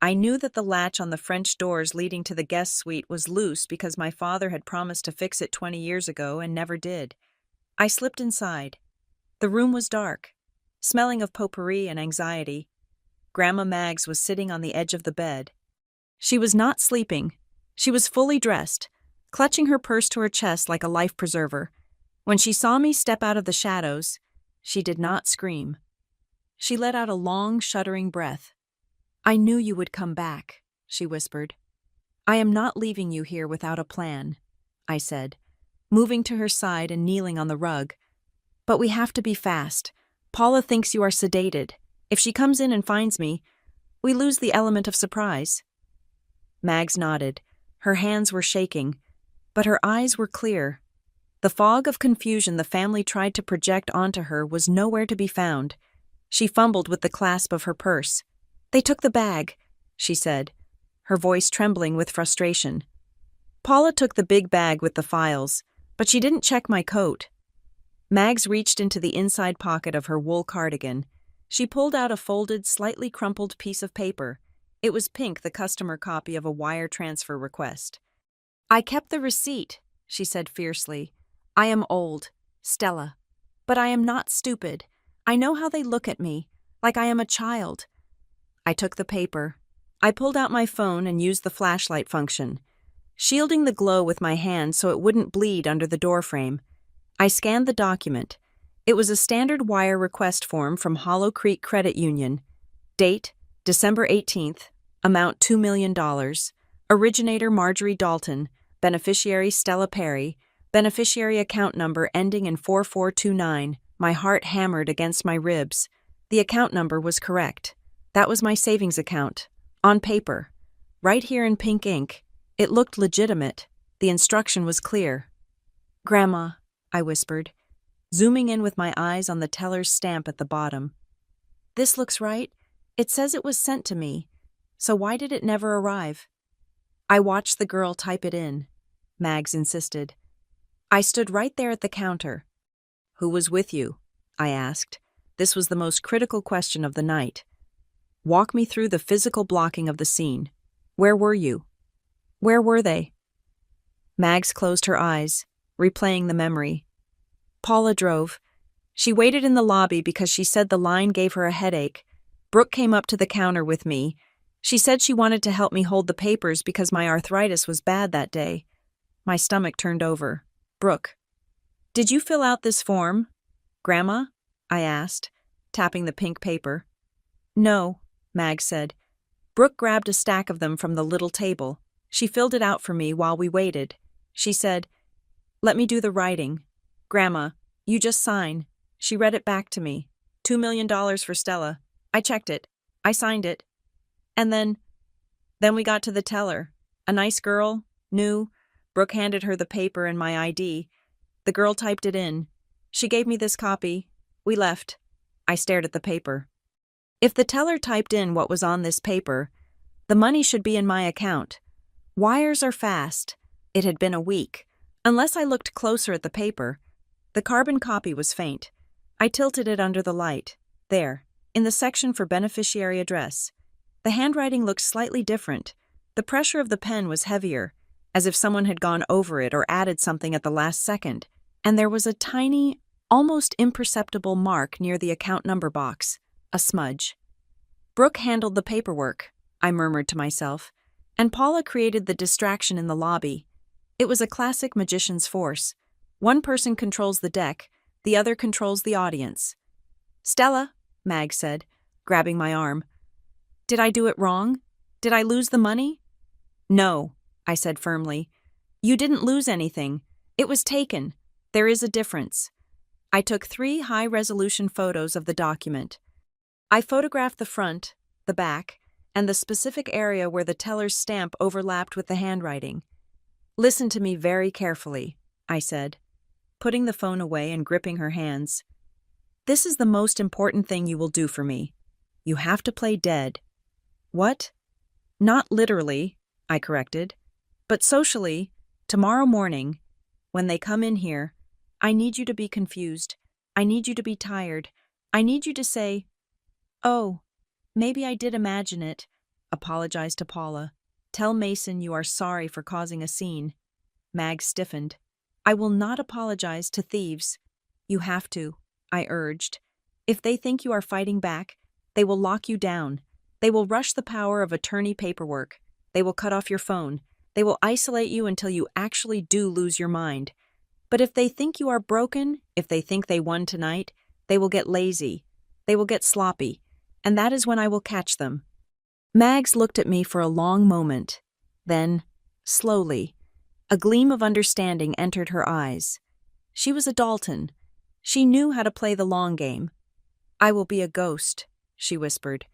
I knew that the latch on the French doors leading to the guest suite was loose because my father had promised to fix it 20 years ago and never did. I slipped inside. The room was dark, smelling of potpourri and anxiety. Grandma Mags was sitting on the edge of the bed. She was not sleeping. She was fully dressed, clutching her purse to her chest like a life preserver. When she saw me step out of the shadows, she did not scream. She let out a long, shuddering breath. "I knew you would come back," she whispered. "I am not leaving you here without a plan," I said, moving to her side and kneeling on the rug. "But we have to be fast. Paula thinks you are sedated. If she comes in and finds me, we lose the element of surprise." Mags nodded. Her hands were shaking, but her eyes were clear. The fog of confusion the family tried to project onto her was nowhere to be found. She fumbled with the clasp of her purse. "They took the bag," she said, her voice trembling with frustration. "Paula took the big bag with the files, but she didn't check my coat." Mags reached into the inside pocket of her wool cardigan. She pulled out a folded, slightly crumpled piece of paper. It was pink, the customer copy of a wire transfer request. "I kept the receipt," she said fiercely. "I am old, Stella. But I am not stupid. I know how they look at me, like I am a child." I took the paper. I pulled out my phone and used the flashlight function, shielding the glow with my hand so it wouldn't bleed under the doorframe. I scanned the document. It was a standard wire request form from Hollow Creek Credit Union. Date, December 18th. Amount $2 million. Originator Marjorie Dalton. Beneficiary Stella Perry. Beneficiary account number ending in 4429. My heart hammered against my ribs. The account number was correct. That was my savings account. On paper. Right here in pink ink. It looked legitimate. The instruction was clear. "Grandma," I whispered, zooming in with my eyes on the teller's stamp at the bottom. "This looks right. It says it was sent to me. So why did it never arrive?" "I watched the girl type it in," Mags insisted. I stood right there at the counter. "Who was with you?" I asked. This was the most critical question of the night. "Walk me through the physical blocking of the scene. Where were you? Where were they?" Mags closed her eyes, replaying the memory. "Paula drove. She waited in the lobby because she said the line gave her a headache. Brooke came up to the counter with me. She said she wanted to help me hold the papers because my arthritis was bad that day." My stomach turned over. "Brooke. Did you fill out this form, Grandma?" I asked, tapping the pink paper. "No," Mag said. Brooke grabbed a stack of them from the little table. She filled it out for me while we waited. She said, "Let me do the writing. Grandma, you just sign." She read it back to me. $2 million for Stella. I checked it. I signed it. And then we got to the teller. A nice girl, new. Brooke handed her the paper and my ID. The girl typed it in. She gave me this copy. We left. I stared at the paper. If the teller typed in what was on this paper, the money should be in my account. Wires are fast. It had been a week. Unless I looked closer at the paper, the carbon copy was faint. I tilted it under the light. There, in the section for beneficiary address. The handwriting looked slightly different. The pressure of the pen was heavier, as if someone had gone over it or added something at the last second, and there was a tiny, almost imperceptible mark near the account number box, a smudge. Brooke handled the paperwork, I murmured to myself, and Paula created the distraction in the lobby. It was a classic magician's force. One person controls the deck, the other controls the audience. "Stella," Mag said, grabbing my arm. "Did I do it wrong? Did I lose the money?" "No," I said firmly. "You didn't lose anything. It was taken. There is a difference." I took 3 high-resolution photos of the document. I photographed the front, the back, and the specific area where the teller's stamp overlapped with the handwriting. "Listen to me very carefully," I said, putting the phone away and gripping her hands. "This is the most important thing you will do for me. You have to play dead." "What?" "Not literally," I corrected, "but socially, tomorrow morning, when they come in here, I need you to be confused. I need you to be tired. I need you to say, 'Oh, maybe I did imagine it.' Apologize to Paula. Tell Mason you are sorry for causing a scene." Mag stiffened. "I will not apologize to thieves." "You have to," I urged. "If they think you are fighting back, they will lock you down. They will rush the power of attorney paperwork. They will cut off your phone. They will isolate you until you actually do lose your mind. But if they think you are broken, if they think they won tonight, they will get lazy. They will get sloppy. And that is when I will catch them." Mags looked at me for a long moment. Then, slowly, a gleam of understanding entered her eyes. She was a Dalton. She knew how to play the long game. "I will be a ghost," she whispered.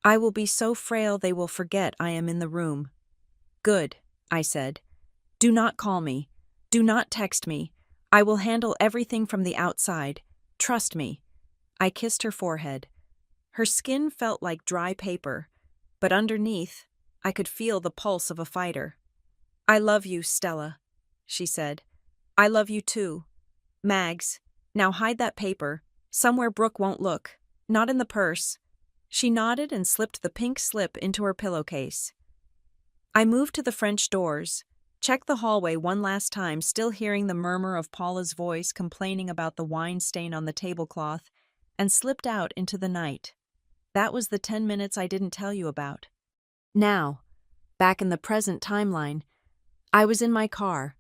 "I will be so frail they will forget I am in the room." "Good," I said. "Do not call me. Do not text me. I will handle everything from the outside. Trust me." I kissed her forehead. Her skin felt like dry paper, but underneath, I could feel the pulse of a fighter. "I love you, Stella," she said. "I love you too. Mags, now hide that paper, somewhere Brooke won't look, not in the purse." She nodded and slipped the pink slip into her pillowcase. I moved to the French doors, checked the hallway one last time, still hearing the murmur of Paula's voice complaining about the wine stain on the tablecloth, and slipped out into the night. That was the 10 minutes I didn't tell you about. Now, back in the present timeline, I was in my car,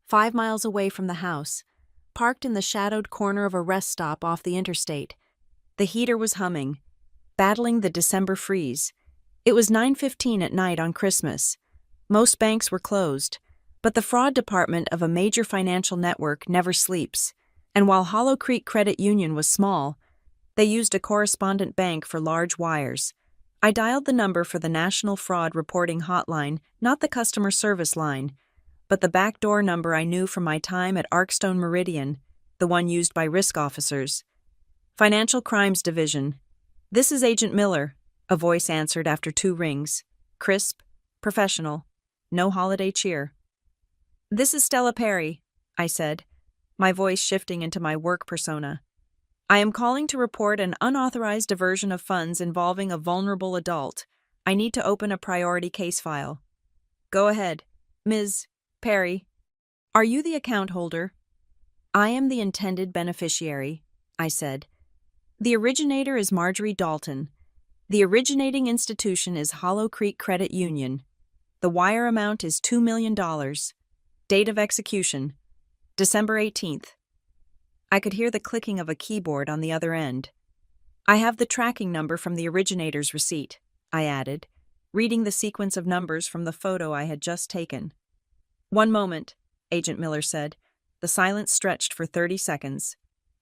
5 miles away from the house, parked in the shadowed corner of a rest stop off the interstate. The heater was humming, battling the December freeze. It was 9:15 at night on Christmas. Most banks were closed, but the fraud department of a major financial network never sleeps, and while Hollow Creek Credit Union was small, they used a correspondent bank for large wires. I dialed the number for the National Fraud Reporting Hotline, not the customer service line, but the backdoor number I knew from my time at Arkstone Meridian, the one used by risk officers. "Financial Crimes Division. This is Agent Miller," a voice answered after 2 rings. Crisp, professional, no holiday cheer. "This is Stella Perry," I said, my voice shifting into my work persona. "I am calling to report an unauthorized diversion of funds involving a vulnerable adult. I need to open a priority case file." "Go ahead, Ms. Perry. Are you the account holder?" "I am the intended beneficiary," I said. "The originator is Marjorie Dalton. The originating institution is Hollow Creek Credit Union. The wire amount is $2 million. Date of execution, December 18th. I could hear the clicking of a keyboard on the other end. "I have the tracking number from the originator's receipt," I added. reading the sequence of numbers from the photo I had just taken. "One moment," Agent Miller said. The silence stretched for 30 seconds.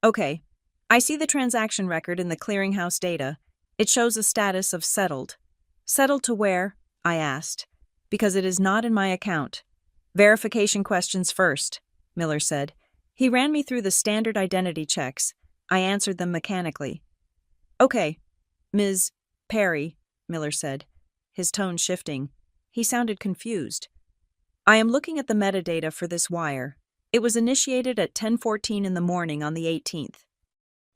"Okay. I see the transaction record in the clearinghouse data. It shows a status of settled." "Settled to where?" I asked. "Because it is not in my account." "Verification questions first," Miller said. He ran me through the standard identity checks. I answered them mechanically. "Okay, Ms. Perry," Miller said, his tone shifting. He sounded confused. "I am looking at the metadata for this wire. It was initiated at 10:14 in the morning on the 18th.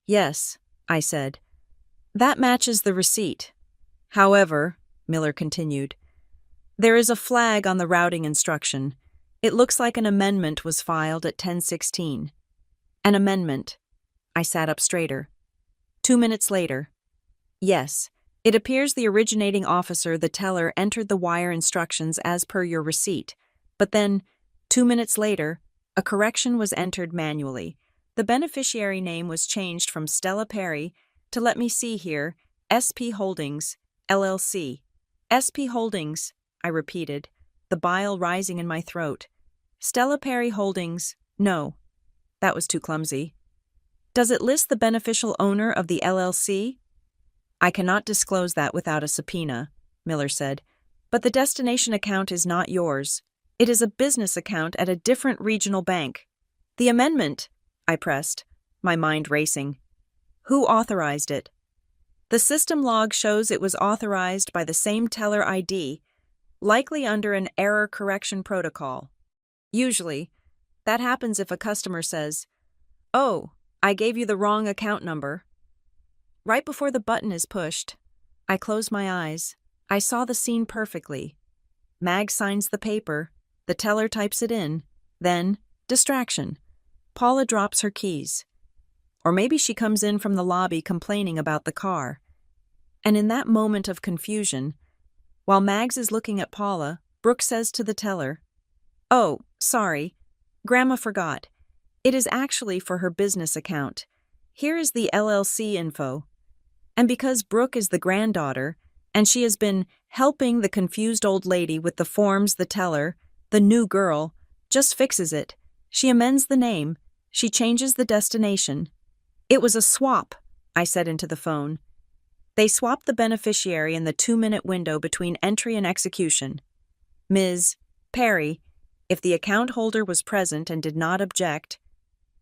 "Yes," I said. "That matches the receipt. However," Miller continued, "there is a flag on the routing instruction. It looks like an amendment was filed at 10:16. "An amendment." I sat up straighter. 2 minutes later. "Yes, it appears the originating officer, the teller, entered the wire instructions as per your receipt. But then, 2 minutes later, a correction was entered manually. The beneficiary name was changed from Stella Perry to, let me see here, SP Holdings, LLC. SP Holdings," I repeated, the bile rising in my throat. "Stella Perry Holdings, no. That was too clumsy. Does it list the beneficial owner of the LLC?" "I cannot disclose that without a subpoena," Miller said. "But the destination account is not yours. It is a business account at a different regional bank." "The amendment," I pressed, my mind racing. "Who authorized it?" "The system log shows it was authorized by the same teller ID, likely under an error correction protocol. Usually, that happens if a customer says, 'Oh, I gave you the wrong account number.'" Right before the button is pushed, I closed my eyes. I saw the scene perfectly. Mag signs the paper, the teller types it in, then, distraction. Paula drops her keys. Or maybe she comes in from the lobby complaining about the car. And in that moment of confusion, while Mags is looking at Paula, Brooke says to the teller, "Oh, sorry, Grandma forgot. It is actually for her business account. Here is the LLC info." And because Brooke is the granddaughter, and she has been helping the confused old lady with the forms, the teller, the new girl, just fixes it. She amends the name. She changes the destination. "It was a swap," I said into the phone. They swapped the beneficiary in the 2-minute window between entry and execution. Ms. Perry, if the account holder was present and did not object,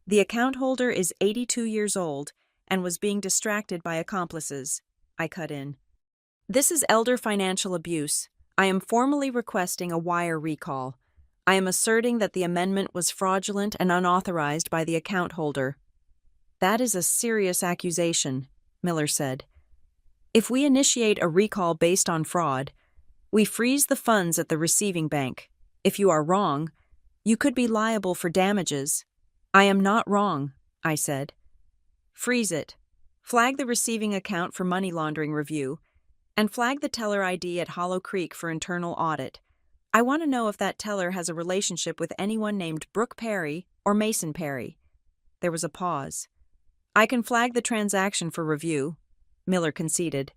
"The account holder is 82 years old and was being distracted by accomplices," I cut in. "This is elder financial abuse. I am formally requesting a wire recall. I am asserting that the amendment was fraudulent and unauthorized by the account holder." "That is a serious accusation," Miller said. "If we initiate a recall based on fraud, we freeze the funds at the receiving bank. If you are wrong, you could be liable for damages." "I am not wrong," I said. "Freeze it. Flag the receiving account for money laundering review, and flag the teller ID at Hollow Creek for internal audit. I want to know if that teller has a relationship with anyone named Brooke Perry or Mason Perry." There was a pause. "I can flag the transaction for review," Miller conceded,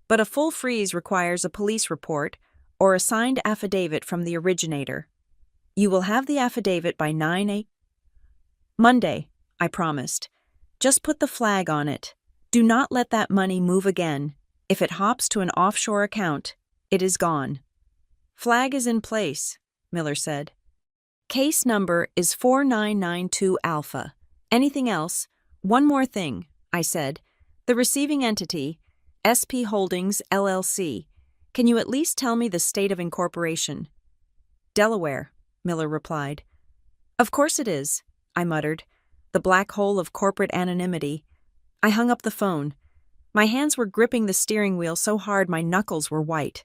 "but a full freeze requires a police report or a signed affidavit from the originator. You will have the affidavit by 9 Monday, I promised. Just put the flag on it. Do not let that money move again. If it hops to an offshore account, it is gone." "Flag is in place," Miller said. "Case number is 4992 Alpha. Anything else?" "One more thing," I said. "The receiving entity, SP Holdings, LLC. Can you at least tell me the state of incorporation?" "Delaware," Miller replied. "Of course it is," I muttered, the black hole of corporate anonymity. I hung up the phone. My hands were gripping the steering wheel so hard my knuckles were white.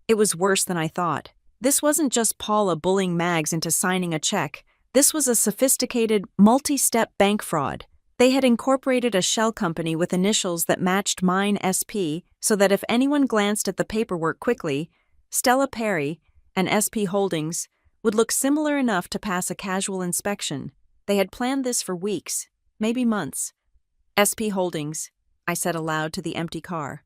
It was worse than I thought. This wasn't just Paula bullying Mags into signing a check. This was a sophisticated, multi-step bank fraud. They had incorporated a shell company with initials that matched mine, SP, so that if anyone glanced at the paperwork quickly, Stella Perry and SP Holdings would look similar enough to pass a casual inspection. They had planned this for weeks, maybe months. "SP Holdings," I said aloud to the empty car.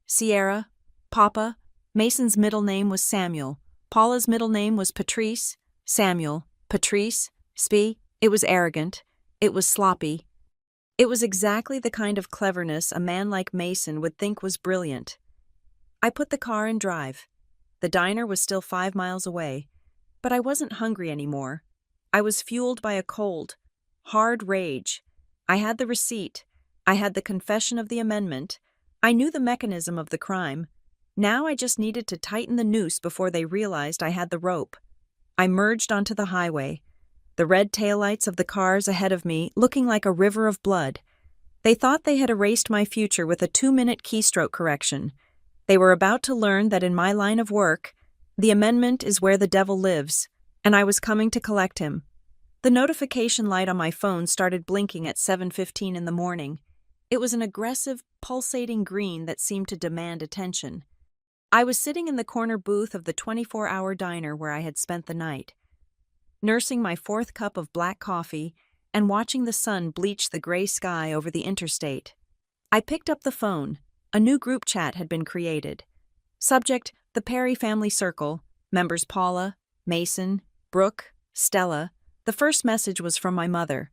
"Sierra, Papa, Mason's middle name was Samuel. Paula's middle name was Patrice. Samuel, Patrice, Spee. It was arrogant. It was sloppy. It was exactly the kind of cleverness a man like Mason would think was brilliant. I put the car in drive. The diner was still 5 miles away, but I wasn't hungry anymore. I was fueled by a cold, hard rage. I had the receipt. I had the confession of the amendment. I knew the mechanism of the crime. Now I just needed to tighten the noose before they realized I had the rope. I merged onto the highway, the red taillights of the cars ahead of me looking like a river of blood. They thought they had erased my future with a 2-minute keystroke correction. They were about to learn that in my line of work, the amendment is where the devil lives, and I was coming to collect him. The notification light on my phone started blinking at 7:15 in the morning. It was an aggressive, pulsating green that seemed to demand attention. I was sitting in the corner booth of the 24-hour diner where I had spent the night, nursing my 4th cup of black coffee and watching the sun bleach the gray sky over the interstate. I picked up the phone. A new group chat had been created. Subject, the Perry family circle, members Paula, Mason, Brooke, Stella. The first message was from my mother.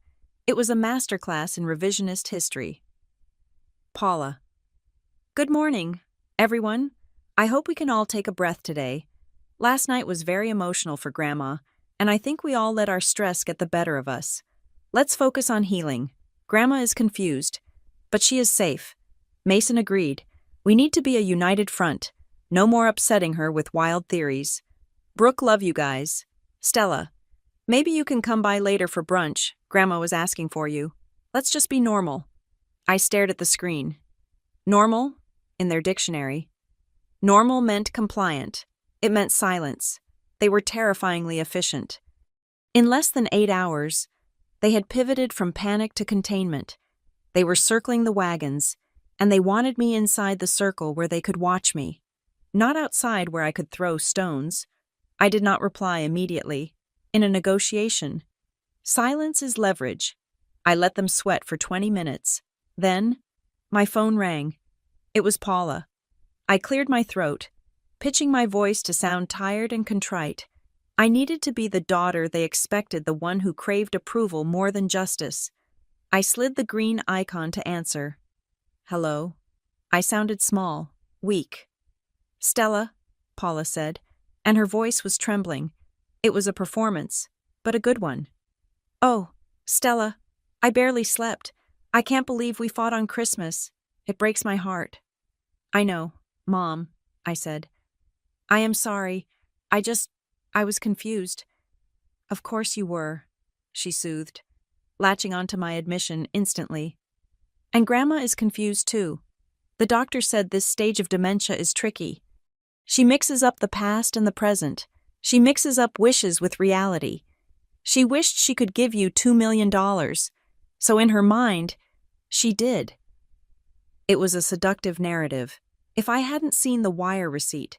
It was a masterclass in revisionist history. Paula. Good morning, everyone. I hope we can all take a breath today. Last night was very emotional for Grandma, and I think we all let our stress get the better of us. Let's focus on healing. Grandma is confused, but she is safe. Mason agreed. We need to be a united front. No more upsetting her with wild theories. Brooke, love you guys. Stella. Maybe you can come by later for brunch. Grandma was asking for you. Let's just be normal. I stared at the screen. Normal? In their dictionary. Normal meant compliant. It meant silence. They were terrifyingly efficient. In less than 8 hours, they had pivoted from panic to containment. They were circling the wagons, and they wanted me inside the circle where they could watch me, not outside where I could throw stones. I did not reply immediately. In a negotiation, silence is leverage. I let them sweat for 20 minutes. Then, my phone rang. It was Paula. I cleared my throat, pitching my voice to sound tired and contrite. I needed to be the daughter they expected, the one who craved approval more than justice. I slid the green icon to answer. Hello. I sounded small, weak. Stella, Paula said, and her voice was trembling. It was a performance, but a good one. Oh, Stella, I barely slept. I can't believe we fought on Christmas. It breaks my heart. I know, Mom, I said. I am sorry. I was confused. Of course you were, she soothed, latching onto my admission instantly. And Grandma is confused too. The doctor said this stage of dementia is tricky. She mixes up the past and the present. She mixes up wishes with reality. She wished she could give you $2 million. So in her mind, she did. It was a seductive narrative. If I hadn't seen the wire receipt,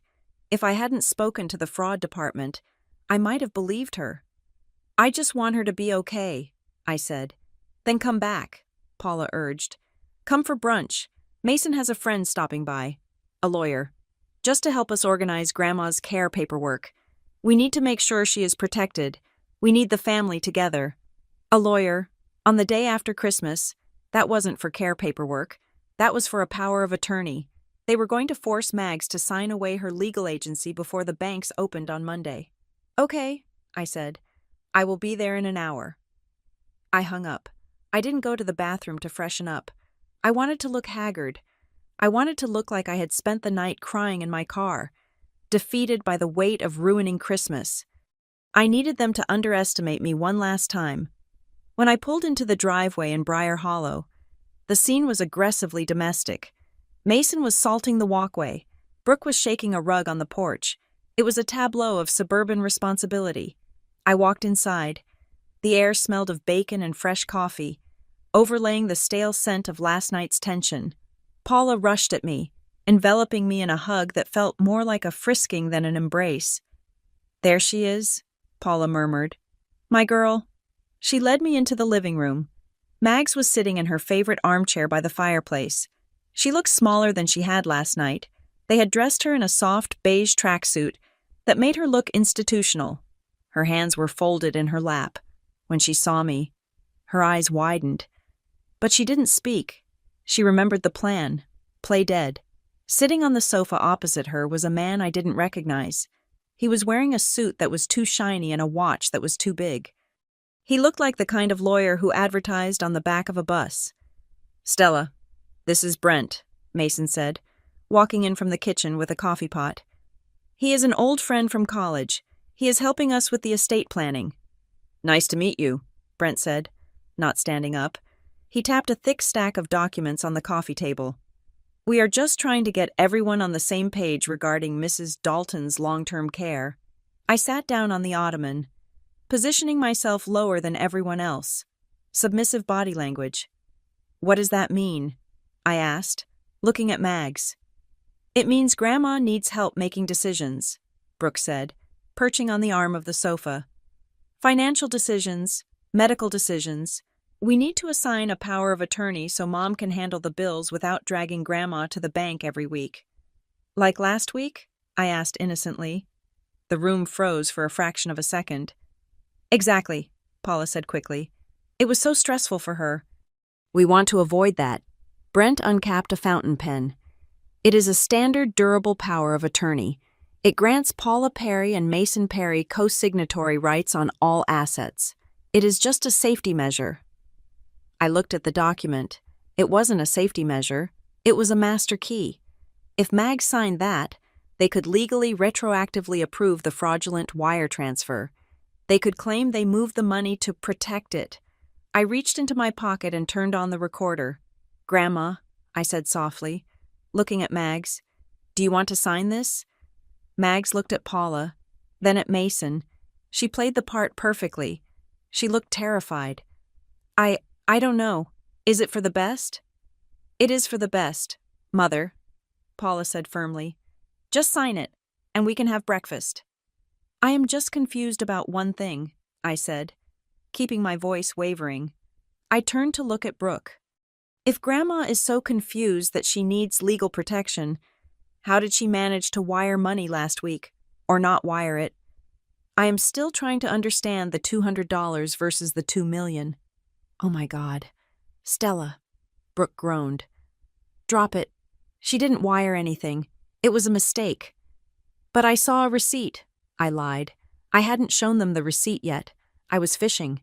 if I hadn't spoken to the fraud department, I might have believed her. I just want her to be okay, I said. Then come back, Paula urged. Come for brunch. Mason has a friend stopping by, a lawyer, just to help us organize Grandma's care paperwork. We need to make sure she is protected. We need the family together. A lawyer, on the day after Christmas. That wasn't for care paperwork. That was for a power of attorney. They were going to force Mags to sign away her legal agency before the banks opened on Monday. Okay, I said. I will be there in an hour. I hung up. I didn't go to the bathroom to freshen up. I wanted to look haggard. I wanted to look like I had spent the night crying in my car, defeated by the weight of ruining Christmas. I needed them to underestimate me one last time. When I pulled into the driveway in Briar Hollow, the scene was aggressively domestic. Mason was salting the walkway. Brooke was shaking a rug on the porch. It was a tableau of suburban responsibility. I walked inside. The air smelled of bacon and fresh coffee, overlaying the stale scent of last night's tension. Paula rushed at me, enveloping me in a hug that felt more like a frisking than an embrace. There she is, Paula murmured. My girl. She led me into the living room. Mags was sitting in her favorite armchair by the fireplace. She looked smaller than she had last night. They had dressed her in a soft beige tracksuit that made her look institutional. Her hands were folded in her lap. When she saw me, her eyes widened. But she didn't speak. She remembered the plan. Play dead. Sitting on the sofa opposite her was a man I didn't recognize. He was wearing a suit that was too shiny and a watch that was too big. He looked like the kind of lawyer who advertised on the back of a bus. "Stella, this is Brent," Mason said, walking in from the kitchen with a coffee pot. "He is an old friend from college. He is helping us with the estate planning." "Nice to meet you," Brent said, not standing up. He tapped a thick stack of documents on the coffee table. "We are just trying to get everyone on the same page regarding Mrs. Dalton's long-term care." I sat down on the ottoman, positioning myself lower than everyone else. Submissive body language. "What does that mean?" I asked, looking at Mags. "It means Grandma needs help making decisions," Brooke said, perching on the arm of the sofa. "Financial decisions, medical decisions. We need to assign a power of attorney so Mom can handle the bills without dragging Grandma to the bank every week." "Like last week?" I asked innocently. The room froze for a fraction of a second. "Exactly," Paula said quickly. "It was so stressful for her." "We want to avoid that." Brent uncapped a fountain pen. "It is a standard durable power of attorney. It grants Paula Perry and Mason Perry co-signatory rights on all assets. It is just a safety measure." I looked at the document. It wasn't a safety measure. It was a master key. If Mag signed that, they could legally retroactively approve the fraudulent wire transfer. They could claim they moved the money to protect it. I reached into my pocket and turned on the recorder. "Grandma," I said softly, looking at Mags, "do you want to sign this?" Mags looked at Paula, then at Mason. She played the part perfectly. She looked terrified. I don't know. Is it for the best?" "It is for the best, Mother," Paula said firmly. "Just sign it, and we can have breakfast." "I am just confused about one thing," I said, keeping my voice wavering. I turned to look at Brooke. If Grandma is so confused that she needs legal protection, how did she manage to wire money last week, or not wire it? I am still trying to understand the $200 versus the $2 million. "Oh my God. Stella," Brooke groaned. "Drop it. She didn't wire anything. It was a mistake." "But I saw a receipt," I lied. I hadn't shown them the receipt yet. I was fishing.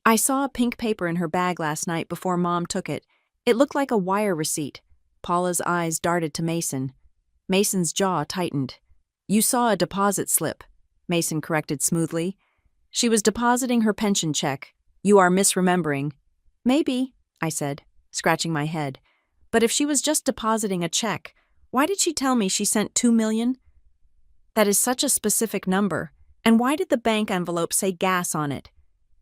"I saw a pink paper in her bag last night before Mom took it. It looked like a wire receipt." Paula's eyes darted to Mason. Mason's jaw tightened. "You saw a deposit slip," Mason corrected smoothly. "She was depositing her pension check. You are misremembering." "Maybe," I said, scratching my head. "But if she was just depositing a check, why did she tell me she sent $2 million? That is such a specific number. And why did the bank envelope say gas on it?"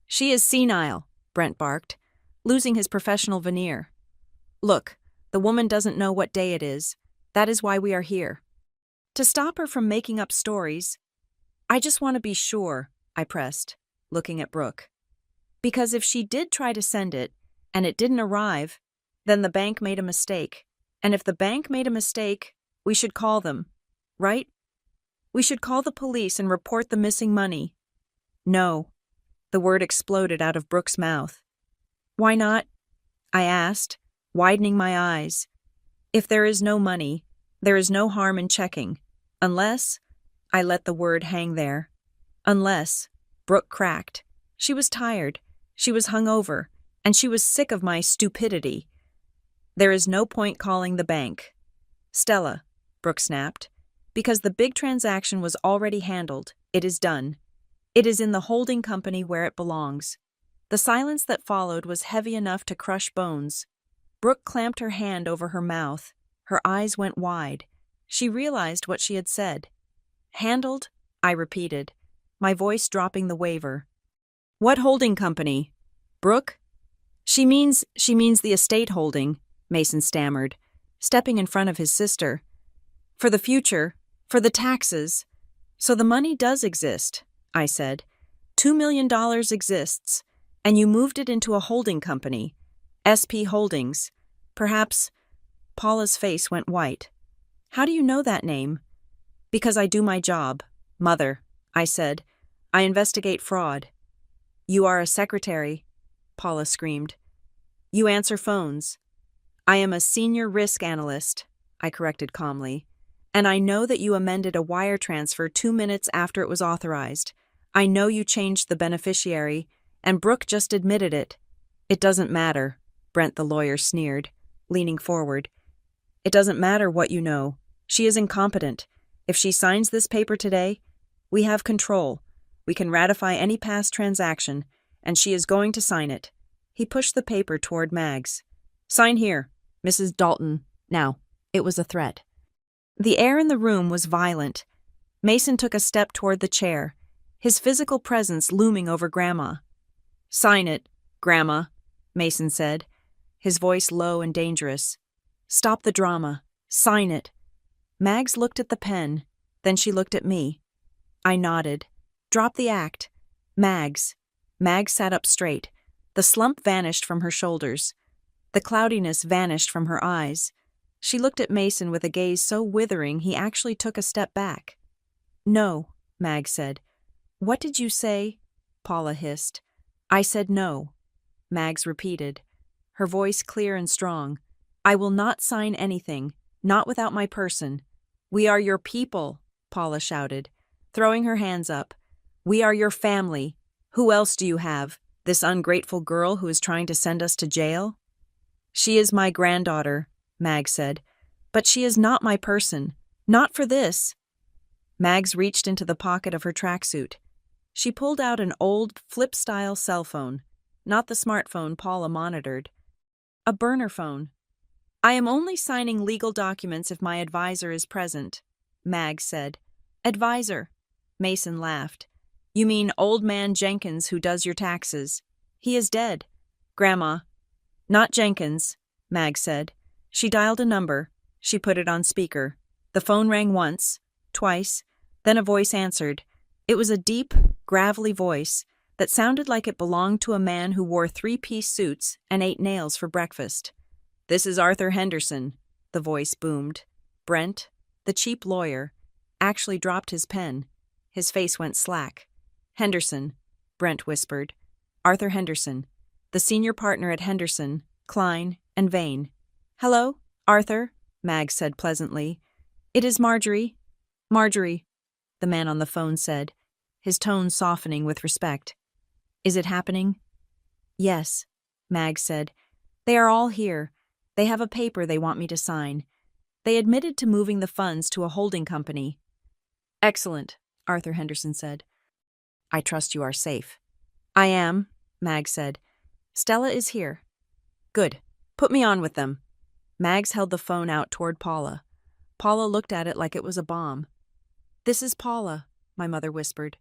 "She is senile," Brent barked, losing his professional veneer. "Look, the woman doesn't know what day it is. That is why we are here. To stop her from making up stories." "I just want to be sure," I pressed, looking at Brooke. "Because if she did try to send it, and it didn't arrive, then the bank made a mistake. And if the bank made a mistake, we should call them, right? We should call the police and report the missing money." "No." The word exploded out of Brooke's mouth. "Why not?" I asked, widening my eyes. "If there is no money, there is no harm in checking. Unless," I let the word hang there. "Unless," Brooke cracked. She was tired, she was hungover, and she was sick of my stupidity. "There is no point calling the bank." "Stella," Brooke snapped, "because the big transaction was already handled. It is done. It is in the holding company where it belongs." The silence that followed was heavy enough to crush bones. Brooke clamped her hand over her mouth. Her eyes went wide. She realized what she had said. "Handled?" I repeated, my voice dropping the waver. "What holding company? Brooke?" She means the estate holding," Mason stammered, stepping in front of his sister. "For the future, for the taxes." "So the money does exist," I said. $2 million exists, and you moved it into a holding company, SP Holdings. Perhaps—" Paula's face went white. How do you know that name? Because I do my job, Mother, I said. I investigate fraud. You are a secretary, Paula screamed. You answer phones. I am a senior risk analyst, I corrected calmly. And I know that you amended a wire transfer 2 minutes after it was authorized. I know you changed the beneficiary, and Brooke just admitted it. It doesn't matter, Brent the lawyer sneered, leaning forward. It doesn't matter what you know. She is incompetent. If she signs this paper today, we have control. We can ratify any past transaction, and she is going to sign it. He pushed the paper toward Mags. Sign here, Mrs. Dalton. Now. It was a threat. The air in the room was violent. Mason took a step toward the chair, his physical presence looming over Grandma. Sign it, Grandma, Mason said, his voice low and dangerous. Stop the drama. Sign it. Mags looked at the pen, then she looked at me. I nodded. Drop the act. Mags. Mags sat up straight. The slump vanished from her shoulders. The cloudiness vanished from her eyes. She looked at Mason with a gaze so withering he actually took a step back. No, Mags said. What did you say? Paula hissed. I said no. Mags repeated, her voice clear and strong. I will not sign anything, not without my person. We are your people, Paula shouted, throwing her hands up. We are your family. Who else do you have? This ungrateful girl who is trying to send us to jail? She is my granddaughter, Mags said, but she is not my person. Not for this. Mags reached into the pocket of her tracksuit. She pulled out an old, flip-style cell phone, not the smartphone Paula monitored. A burner phone. I am only signing legal documents if my advisor is present, Mags said. Advisor. Mason laughed. You mean old man Jenkins who does your taxes. He is dead. Grandma. Not Jenkins, Mags said. She dialed a number. She put it on speaker. The phone rang once, twice, then a voice answered. It was a deep, gravelly voice that sounded like it belonged to a man who wore 3-piece suits and ate nails for breakfast. This is Arthur Henderson, the voice boomed. Brent, the cheap lawyer, actually dropped his pen. His face went slack. Henderson, Brent whispered. Arthur Henderson, the senior partner at Henderson, Klein, and Vane. Hello, Arthur, Mags said pleasantly. It is Marjorie. Marjorie, the man on the phone said, his tone softening with respect. Is it happening? Yes, Mags said. They are all here. They have a paper they want me to sign. They admitted to moving the funds to a holding company. Excellent, Arthur Henderson said. I trust you are safe. I am, Mags said. Stella is here. Good. Put me on with them. Mags held the phone out toward Paula. Paula looked at it like it was a bomb. This is Paula, my mother whispered.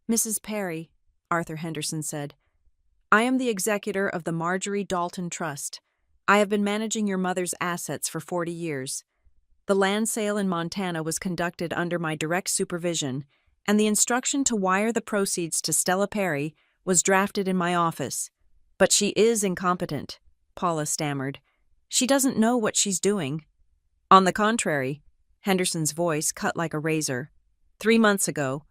Mrs. Perry, Arthur Henderson said. I am the executor of the Marjorie Dalton Trust. I have been managing your mother's assets for 40 years. The land sale in Montana was conducted under my direct supervision, and the instruction to wire the proceeds to Stella Perry was drafted in my office. But she is incompetent, Paula stammered. She doesn't know what she's doing. On the contrary, Henderson's voice cut like a razor. 3 months ago,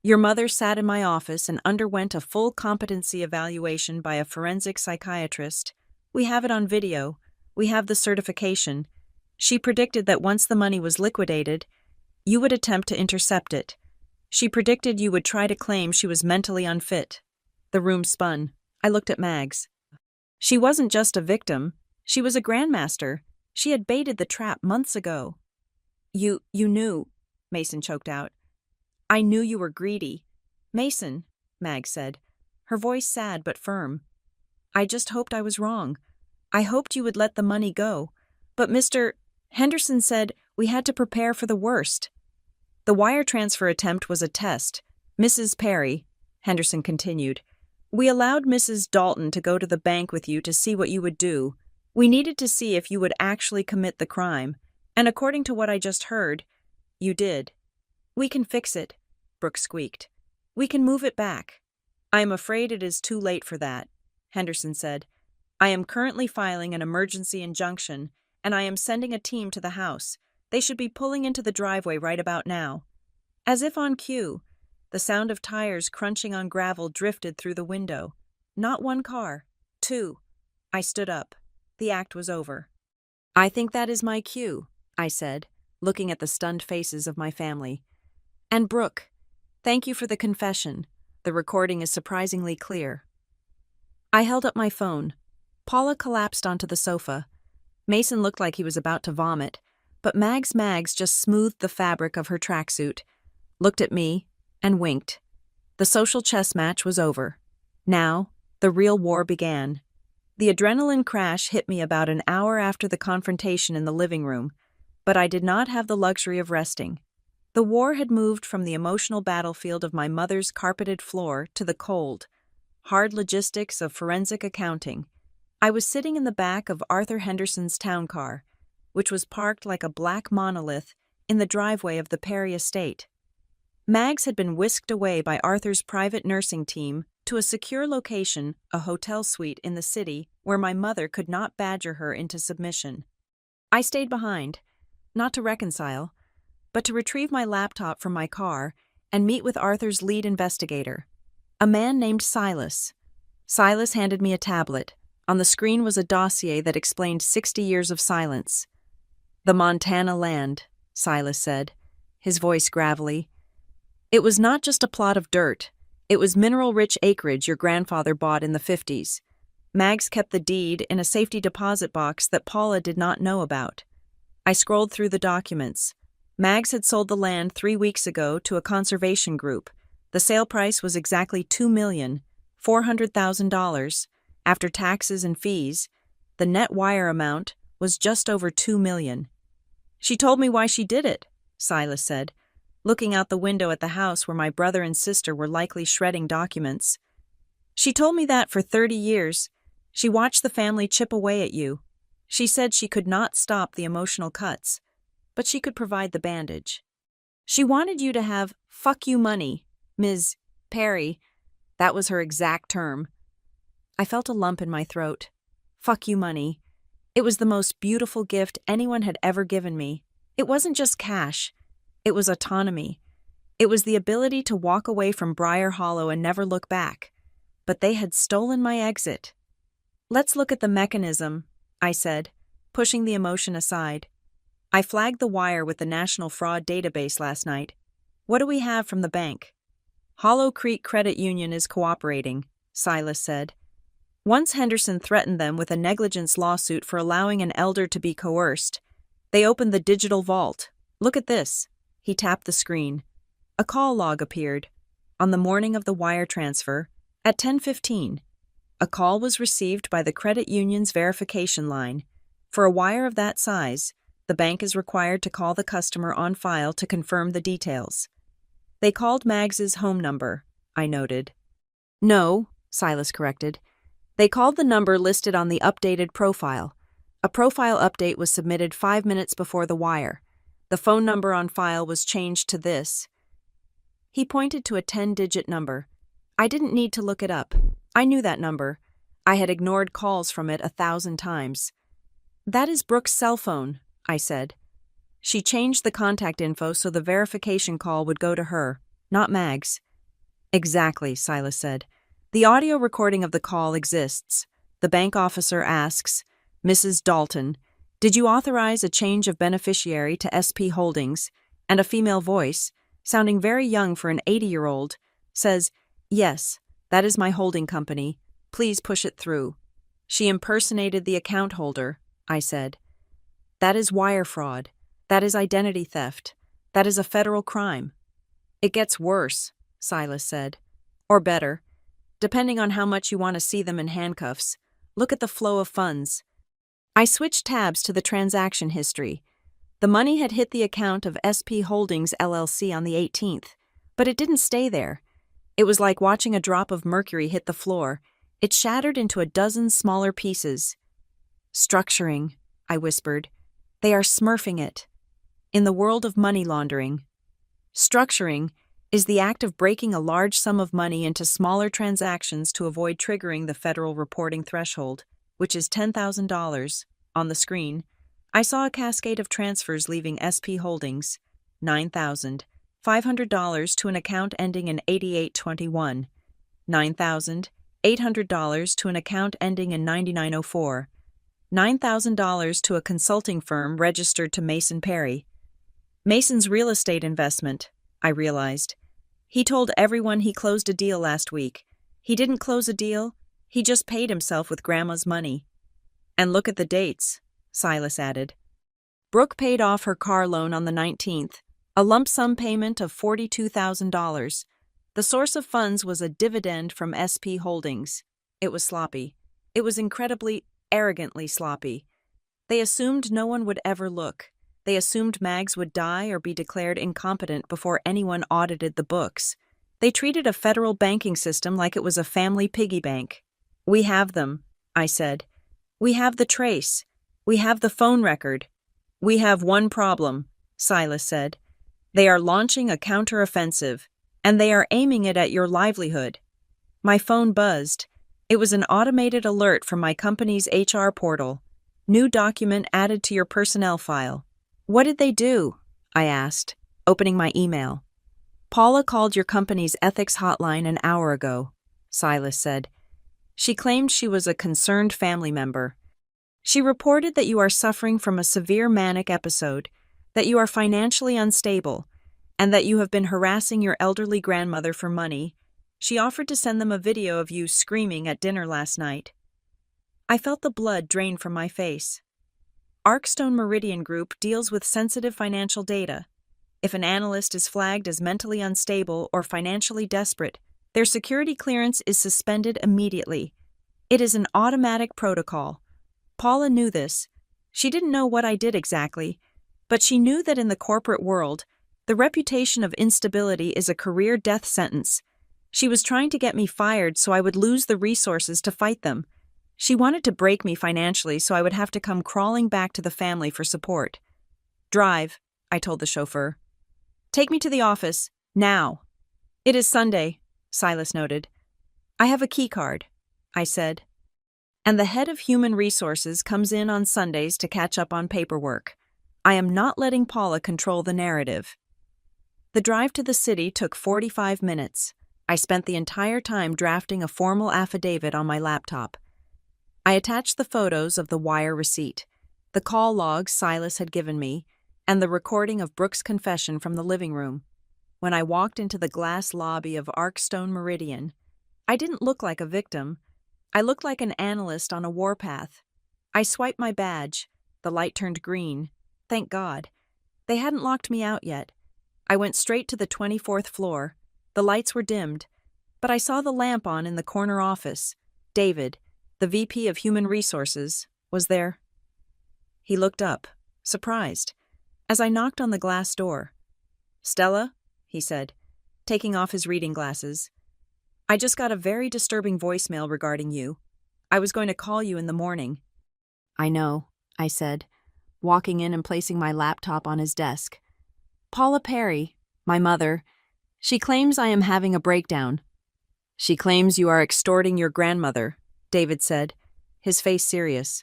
your mother sat in my office and underwent a full competency evaluation by a forensic psychiatrist. We have it on video. We have the certification. She predicted that once the money was liquidated, you would attempt to intercept it. She predicted you would try to claim she was mentally unfit. The room spun. I looked at Mags. She wasn't just a victim. She was a grandmaster. She had baited the trap months ago. You knew, Mason choked out. I knew you were greedy. Mason, Mags said, her voice sad but firm. I just hoped I was wrong. I hoped you would let the money go. But Mr. Henderson said we had to prepare for the worst. The wire transfer attempt was a test. Mrs. Perry, Henderson continued, we allowed Mrs. Dalton to go to the bank with you to see what you would do. We needed to see if you would actually commit the crime. And according to what I just heard, you did. We can fix it, Brooke squeaked. We can move it back. I am afraid it is too late for that, Henderson said. I am currently filing an emergency injunction, and I am sending a team to the house. They should be pulling into the driveway right about now. As if on cue, the sound of tires crunching on gravel drifted through the window. Not one car, two. I stood up. The act was over. I think that is my cue, I said, looking at the stunned faces of my family. And Brooke, thank you for the confession. The recording is surprisingly clear. I held up my phone. Paula collapsed onto the sofa. Mason looked like he was about to vomit, but Mags just smoothed the fabric of her tracksuit, looked at me, and winked. The social chess match was over. Now, the real war began. The adrenaline crash hit me about an hour after the confrontation in the living room, but I did not have the luxury of resting. The war had moved from the emotional battlefield of my mother's carpeted floor to the cold, hard logistics of forensic accounting. I was sitting in the back of Arthur Henderson's town car, which was parked like a black monolith in the driveway of the Perry estate. Mags had been whisked away by Arthur's private nursing team to a secure location, a hotel suite in the city where my mother could not badger her into submission. I stayed behind, not to reconcile, but to retrieve my laptop from my car and meet with Arthur's lead investigator, a man named Silas. Silas handed me a tablet. On the screen was a dossier that explained 60 years of silence. The Montana land, Silas said, his voice gravelly. It was not just a plot of dirt. It was mineral-rich acreage your grandfather bought in the 50s. Mags kept the deed in a safety deposit box that Paula did not know about. I scrolled through the documents. Mags had sold the land 3 weeks ago to a conservation group. The sale price was exactly $2,400,000. After taxes and fees, the net wire amount was just over $2 million. She told me why she did it, Silas said, looking out the window at the house where my brother and sister were likely shredding documents. She told me that for 30 years, she watched the family chip away at you. She said she could not stop the emotional cuts, but she could provide the bandage. She wanted you to have "fuck you money," Ms. Perry. That was her exact term. I felt a lump in my throat. Fuck you money. It was the most beautiful gift anyone had ever given me. It wasn't just cash. It was autonomy. It was the ability to walk away from Briar Hollow and never look back. But they had stolen my exit. Let's look at the mechanism, I said, pushing the emotion aside. I flagged the wire with the National Fraud Database last night. What do we have from the bank? Hollow Creek Credit Union is cooperating, Silas said. Once Henderson threatened them with a negligence lawsuit for allowing an elder to be coerced. They opened the digital vault. Look at this. He tapped the screen. A call log appeared. On the morning of the wire transfer, at 10:15, a call was received by the credit union's verification line. For a wire of that size, the bank is required to call the customer on file to confirm the details. They called Mags's home number, I noted. No, Silas corrected. They called the number listed on the updated profile. A profile update was submitted 5 minutes before the wire. The phone number on file was changed to this. He pointed to a 10-digit number. I didn't need to look it up. I knew that number. I had ignored calls from it 1,000 times. That is Brooke's cell phone, I said. She changed the contact info so the verification call would go to her, not Mags. Exactly, Silas said. The audio recording of the call exists. The bank officer asks, Mrs. Dalton, did you authorize a change of beneficiary to SP Holdings? And a female voice, sounding very young for an 80-year-old, says, Yes, that is my holding company. Please push it through. She impersonated the account holder, I said. That is wire fraud. That is identity theft. That is a federal crime. It gets worse, Silas said. Or better. Depending on how much you want to see them in handcuffs. Look at the flow of funds. I switched tabs to the transaction history. The money had hit the account of SP Holdings LLC on the 18th, but it didn't stay there. It was like watching a drop of mercury hit the floor. It shattered into a dozen smaller pieces. Structuring, I whispered. They are smurfing it. In the world of money laundering, structuring is the act of breaking a large sum of money into smaller transactions to avoid triggering the federal reporting threshold, which is $10,000. On the screen, I saw a cascade of transfers leaving SP Holdings, $9,500 to an account ending in 8821, $9,800 to an account ending in 9904, $9,000 to a consulting firm registered to Mason Perry. Mason's real estate investment, I realized. He told everyone he closed a deal last week. He didn't close a deal, he just paid himself with Grandma's money. And look at the dates, Silas added. Brooke paid off her car loan on the 19th, a lump sum payment of $42,000. The source of funds was a dividend from SP Holdings. It was sloppy. It was incredibly, arrogantly sloppy. They assumed no one would ever look. They assumed Mags would die or be declared incompetent before anyone audited the books. They treated a federal banking system like it was a family piggy bank. We have them, I said. We have the trace. We have the phone record. We have one problem, Silas said. They are launching a counteroffensive, and they are aiming it at your livelihood. My phone buzzed. It was an automated alert from my company's HR portal. New document added to your personnel file. What did they do? I asked, opening my email. Paula called your company's ethics hotline an hour ago, Silas said. She claimed she was a concerned family member. She reported that you are suffering from a severe manic episode, that you are financially unstable, and that you have been harassing your elderly grandmother for money. She offered to send them a video of you screaming at dinner last night. I felt the blood drain from my face. Arkstone Meridian Group deals with sensitive financial data. If an analyst is flagged as mentally unstable or financially desperate, their security clearance is suspended immediately. It is an automatic protocol. Paula knew this. She didn't know what I did exactly, but she knew that in the corporate world, the reputation of instability is a career death sentence. She was trying to get me fired so I would lose the resources to fight them. She wanted to break me financially so I would have to come crawling back to the family for support. Drive, I told the chauffeur. Take me to the office, now. It is Sunday, Silas noted. I have a key card, I said. And the head of human resources comes in on Sundays to catch up on paperwork. I am not letting Paula control the narrative. The drive to the city took 45 minutes. I spent the entire time drafting a formal affidavit on my laptop. I attached the photos of the wire receipt, the call logs Silas had given me, and the recording of Brooke's confession from the living room. When I walked into the glass lobby of Arkstone Meridian, I didn't look like a victim. I looked like an analyst on a warpath. I swiped my badge. The light turned green. Thank God. They hadn't locked me out yet. I went straight to the 24th floor. The lights were dimmed, but I saw the lamp on in the corner office. David, the VP of Human Resources, was there. He looked up, surprised, as I knocked on the glass door. Stella, he said, taking off his reading glasses. I just got a very disturbing voicemail regarding you. I was going to call you in the morning. I know, I said, walking in and placing my laptop on his desk. Paula Perry, my mother, she claims I am having a breakdown. She claims you are extorting your grandmother, David said, his face serious.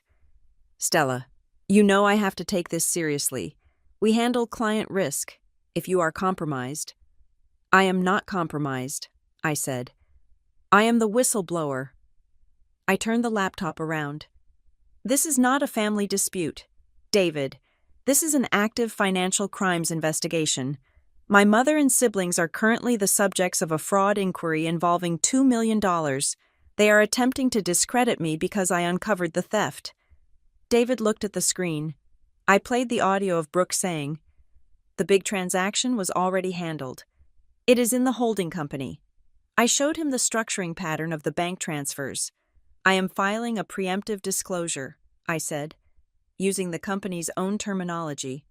Stella, you know I have to take this seriously. We handle client risk. If you are compromised. I am not compromised, I said. I am the whistleblower. I turned the laptop around. This is not a family dispute. David, this is an active financial crimes investigation. My mother and siblings are currently the subjects of a fraud inquiry involving $2 million. They are attempting to discredit me because I uncovered the theft. David looked at the screen. I played the audio of Brooke saying, the big transaction was already handled. It is in the holding company. I showed him the structuring pattern of the bank transfers. I am filing a preemptive disclosure, I said, using the company's own terminology.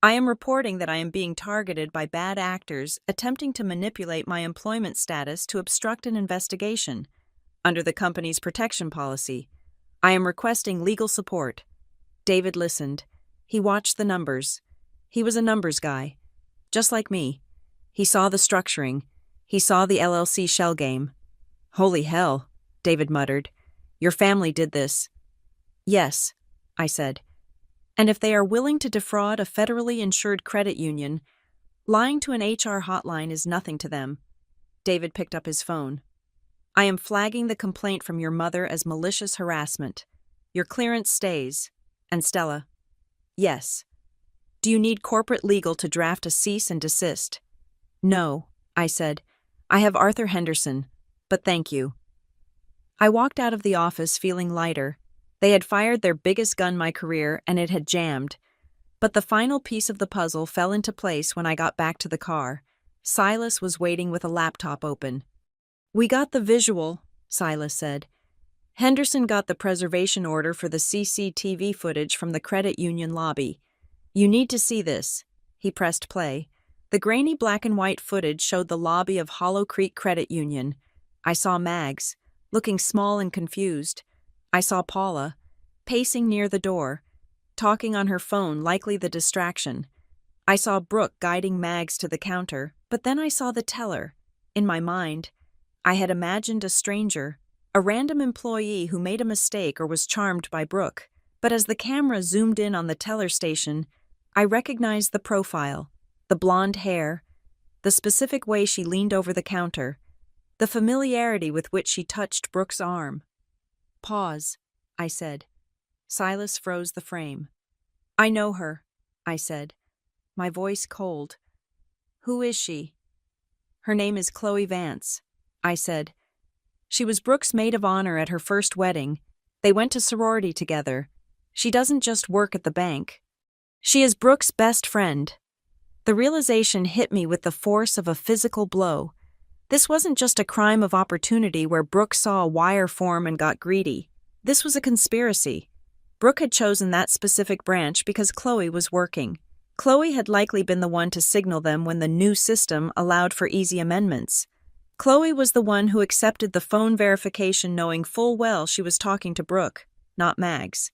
I am reporting that I am being targeted by bad actors attempting to manipulate my employment status to obstruct an investigation. Under the company's protection policy, I am requesting legal support. David listened. He watched the numbers. He was a numbers guy, just like me. He saw the structuring. He saw the LLC shell game. Holy hell, David muttered. Your family did this. Yes, I said. And if they are willing to defraud a federally insured credit union, lying to an HR hotline is nothing to them. David picked up his phone. I am flagging the complaint from your mother as malicious harassment. Your clearance stays. And Stella. Yes. Do you need corporate legal to draft a cease and desist? No, I said. I have Arthur Henderson, but thank you. I walked out of the office feeling lighter. They had fired their biggest gun my career and it had jammed. But the final piece of the puzzle fell into place when I got back to the car. Silas was waiting with a laptop open. We got the visual, Silas said. Henderson got the preservation order for the CCTV footage from the credit union lobby. You need to see this. He pressed play. The grainy black and white footage showed the lobby of Hollow Creek Credit Union. I saw Mags, looking small and confused. I saw Paula, pacing near the door, talking on her phone, likely the distraction. I saw Brooke guiding Mags to the counter, but then I saw the teller. In my mind, I had imagined a stranger, a random employee who made a mistake or was charmed by Brooke. But as the camera zoomed in on the teller station, I recognized the profile, the blonde hair, the specific way she leaned over the counter, the familiarity with which she touched Brooke's arm. Pause, I said. Silas froze the frame. I know her, I said, my voice cold. Who is she? Her name is Chloe Vance, I said. She was Brooke's maid of honor at her first wedding. They went to sorority together. She doesn't just work at the bank. She is Brooke's best friend. The realization hit me with the force of a physical blow. This wasn't just a crime of opportunity where Brooke saw a wire form and got greedy. This was a conspiracy. Brooke had chosen that specific branch because Chloe was working. Chloe had likely been the one to signal them when the new system allowed for easy amendments. Chloe was the one who accepted the phone verification knowing full well she was talking to Brooke, not Mags.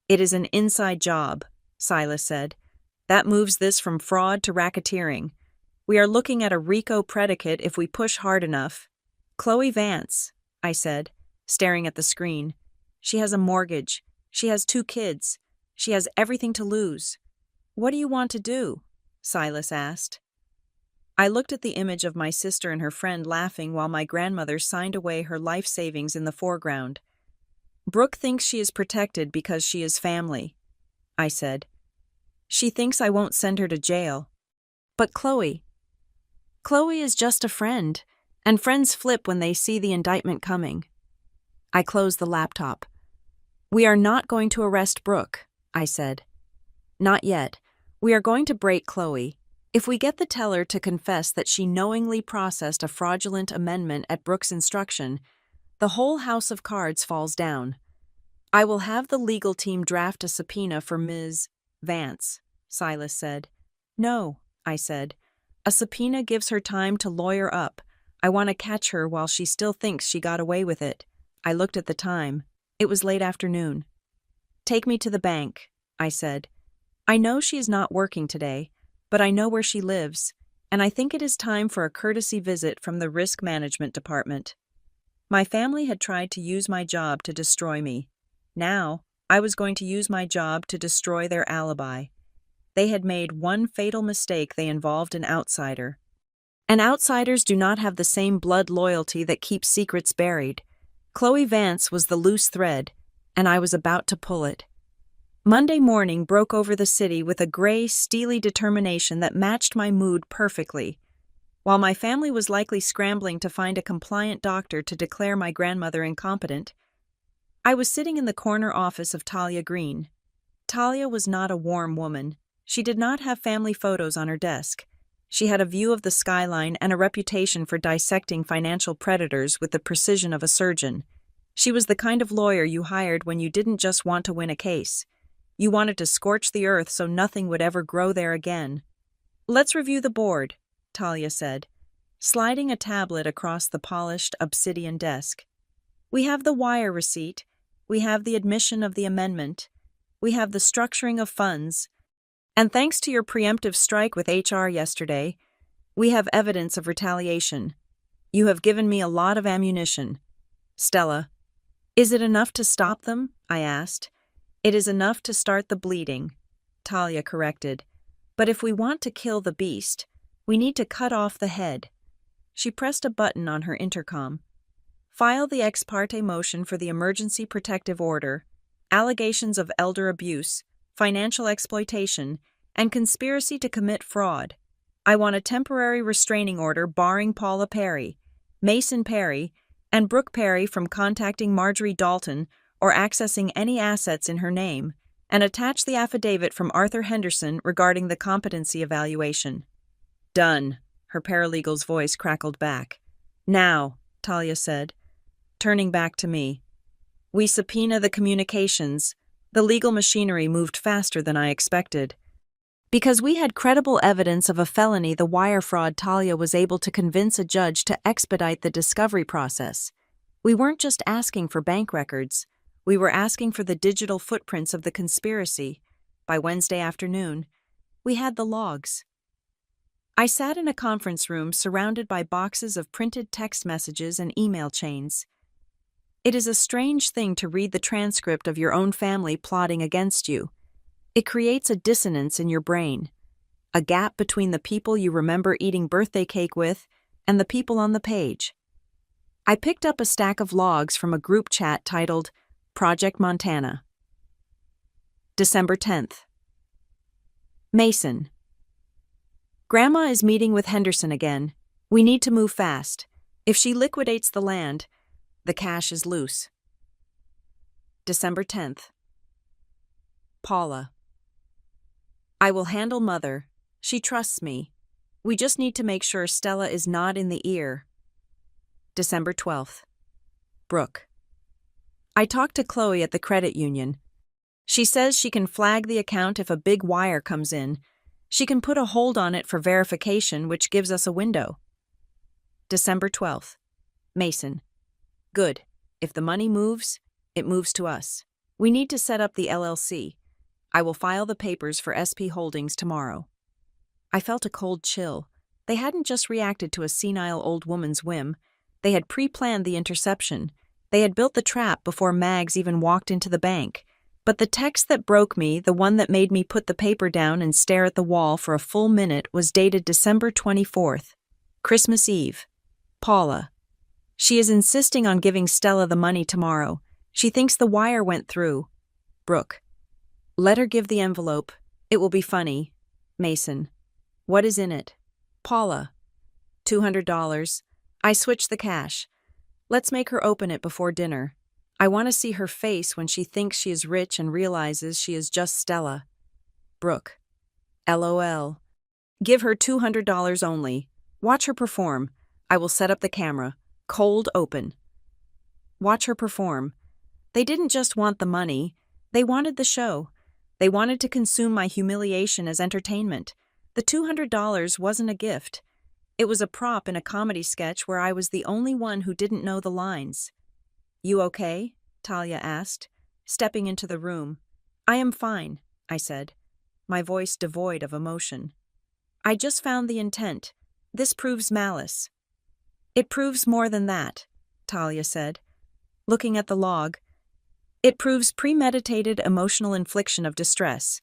It is an inside job, Silas said. That moves this from fraud to racketeering. We are looking at a RICO predicate if we push hard enough. Chloe Vance, I said, staring at the screen. She has a mortgage. She has 2 kids. She has everything to lose. What do you want to do? Silas asked. I looked at the image of my sister and her friend laughing while my grandmother signed away her life savings in the foreground. Brooke thinks she is protected because she is family, I said. She thinks I won't send her to jail. But Chloe is just a friend, and friends flip when they see the indictment coming. I closed the laptop. We are not going to arrest Brooke, I said. Not yet. We are going to break Chloe. If we get the teller to confess that she knowingly processed a fraudulent amendment at Brooke's instruction, the whole house of cards falls down. I will have the legal team draft a subpoena for Ms. Vance, Silas said. No, I said. A subpoena gives her time to lawyer up. I want to catch her while she still thinks she got away with it. I looked at the time. It was late afternoon. Take me to the bank, I said. I know she is not working today, but I know where she lives, and I think it is time for a courtesy visit from the risk management department. My family had tried to use my job to destroy me. Now, I was going to use my job to destroy their alibi. They had made one fatal mistake. They involved an outsider. And outsiders do not have the same blood loyalty that keeps secrets buried. Chloe Vance was the loose thread, and I was about to pull it. Monday morning broke over the city with a gray, steely determination that matched my mood perfectly. While my family was likely scrambling to find a compliant doctor to declare my grandmother incompetent, I was sitting in the corner office of Talia Green. Talia was not a warm woman. She did not have family photos on her desk. She had a view of the skyline and a reputation for dissecting financial predators with the precision of a surgeon. She was the kind of lawyer you hired when you didn't just want to win a case. You wanted to scorch the earth so nothing would ever grow there again. Let's review the board, Talia said, sliding a tablet across the polished obsidian desk. We have the wire receipt. We have the admission of the amendment. We have the structuring of funds. And thanks to your preemptive strike with HR yesterday, we have evidence of retaliation. You have given me a lot of ammunition. Stella, is it enough to stop them? I asked. It is enough to start the bleeding, Talia corrected. But if we want to kill the beast, we need to cut off the head. She pressed a button on her intercom. File the ex parte motion for the emergency protective order, allegations of elder abuse, financial exploitation, and conspiracy to commit fraud. I want a temporary restraining order barring Paula Perry, Mason Perry, and Brooke Perry from contacting Marjorie Dalton or accessing any assets in her name, and attach the affidavit from Arthur Henderson regarding the competency evaluation. Done, her paralegal's voice crackled back. Now, Talia said, turning back to me. We subpoena the communications. The legal machinery moved faster than I expected. Because we had credible evidence of a felony the wire fraud, Talia was able to convince a judge to expedite the discovery process. We weren't just asking for bank records. We were asking for the digital footprints of the conspiracy. By Wednesday afternoon, we had the logs. I sat in a conference room surrounded by boxes of printed text messages and email chains. It is a strange thing to read the transcript of your own family plotting against you. It creates a dissonance in your brain, a gap between the people you remember eating birthday cake with and the people on the page. I picked up a stack of logs from a group chat titled Project Montana. December 10th. Mason. Grandma is meeting with Henderson again. We need to move fast. If she liquidates the land, the cash is loose. December 10th. Paula. I will handle Mother. She trusts me. We just need to make sure Stella is not in the ear. December 12th. Brooke. I talked to Chloe at the credit union. She says she can flag the account if a big wire comes in. She can put a hold on it for verification, which gives us a window. December 12th. Mason. Good. If the money moves, it moves to us. We need to set up the LLC. I will file the papers for SP Holdings tomorrow. I felt a cold chill. They hadn't just reacted to a senile old woman's whim. They had pre-planned the interception. They had built the trap before Mags even walked into the bank. But the text that broke me, the one that made me put the paper down and stare at the wall for a full minute, was dated December 24th, Christmas Eve. Paula. She is insisting on giving Stella the money tomorrow. She thinks the wire went through. Brooke. Let her give the envelope. It will be funny. Mason. What is in it? Paula. $200. I switched the cash. Let's make her open it before dinner. I want to see her face when she thinks she is rich and realizes she is just Stella. Brooke. LOL. Give her $200 only. Watch her perform. I will set up the camera. Cold open. Watch her perform. They didn't just want the money. They wanted the show. They wanted to consume my humiliation as entertainment. The $200 wasn't a gift. It was a prop in a comedy sketch where I was the only one who didn't know the lines. You okay? Talia asked, stepping into the room. I am fine, I said, my voice devoid of emotion. I just found the intent. This proves malice. It proves more than that, Talia said, looking at the log. It proves premeditated emotional infliction of distress.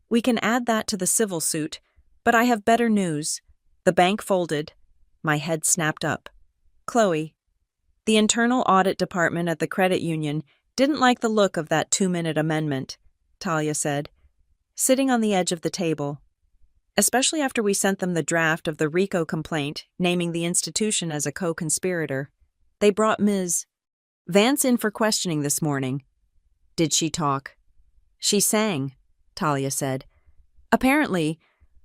We can add that to the civil suit, but I have better news. The bank folded. My head snapped up. Chloe. The internal audit department at the credit union didn't like the look of that 2-minute amendment, Talia said, sitting on the edge of the table. Especially after we sent them the draft of the RICO complaint naming the institution as a co-conspirator. They brought Ms. Vance in for questioning this morning. Did she talk? She sang, Talia said. Apparently,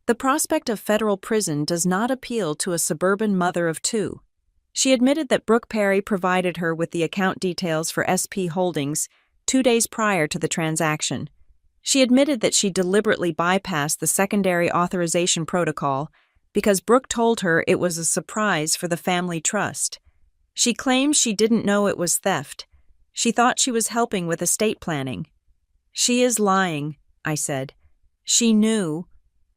the prospect of federal prison does not appeal to a suburban mother of two. She admitted that Brooke Perry provided her with the account details for SP Holdings 2 days prior to the transaction. She admitted that she deliberately bypassed the secondary authorization protocol because Brooke told her it was a surprise for the family trust. She claims she didn't know it was theft. She thought she was helping with estate planning. She is lying, I said. She knew.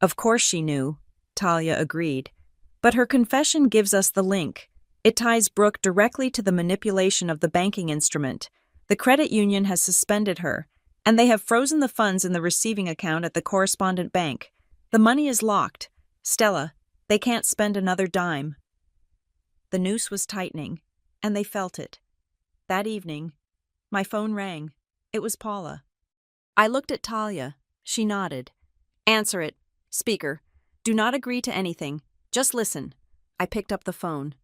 Of course she knew, Talia agreed. But her confession gives us the link. It ties Brooke directly to the manipulation of the banking instrument. The credit union has suspended her. And they have frozen the funds in the receiving account at the correspondent bank. The money is locked. Stella, they can't spend another dime. The noose was tightening, and they felt it. That evening, my phone rang. It was Paula. I looked at Talia. She nodded. Answer it. Speaker. Do not agree to anything. Just listen. I picked up the phone.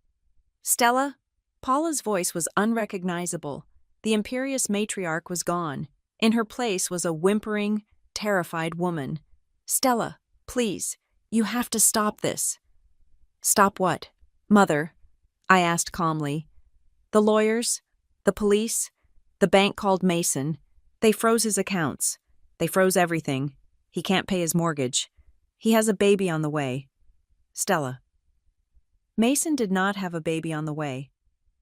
Stella? Paula's voice was unrecognizable. The imperious matriarch was gone. In her place was a whimpering, terrified woman. Stella, please, you have to stop this. Stop what? Mother, I asked calmly. The lawyers, the police, the bank called Mason. They froze his accounts. They froze everything. He can't pay his mortgage. He has a baby on the way. Stella. Mason did not have a baby on the way,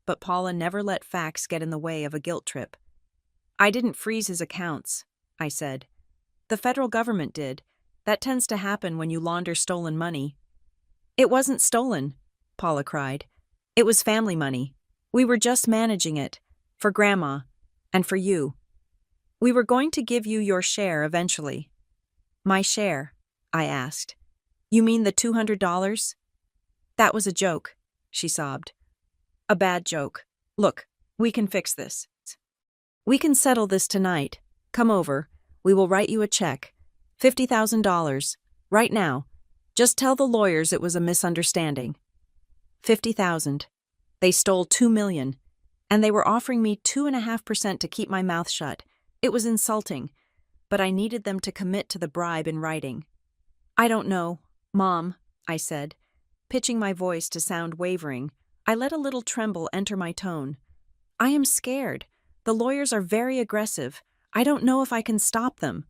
but Paula never let facts get in the way of a guilt trip. I didn't freeze his accounts, I said. The federal government did. That tends to happen when you launder stolen money. It wasn't stolen, Paula cried. It was family money. We were just managing it. For Grandma. And for you. We were going to give you your share eventually. My share, I asked. You mean the $200? That was a joke, she sobbed. A bad joke. Look, we can fix this. We can settle this tonight. Come over. We will write you a check. $50,000. Right now. Just tell the lawyers it was a misunderstanding. $50,000. They stole $2 million. And they were offering me 2.5% to keep my mouth shut. It was insulting. But I needed them to commit to the bribe in writing. I don't know, Mom, I said, pitching my voice to sound wavering. I let a little tremble enter my tone. I am scared. The lawyers are very aggressive. I don't know if I can stop them.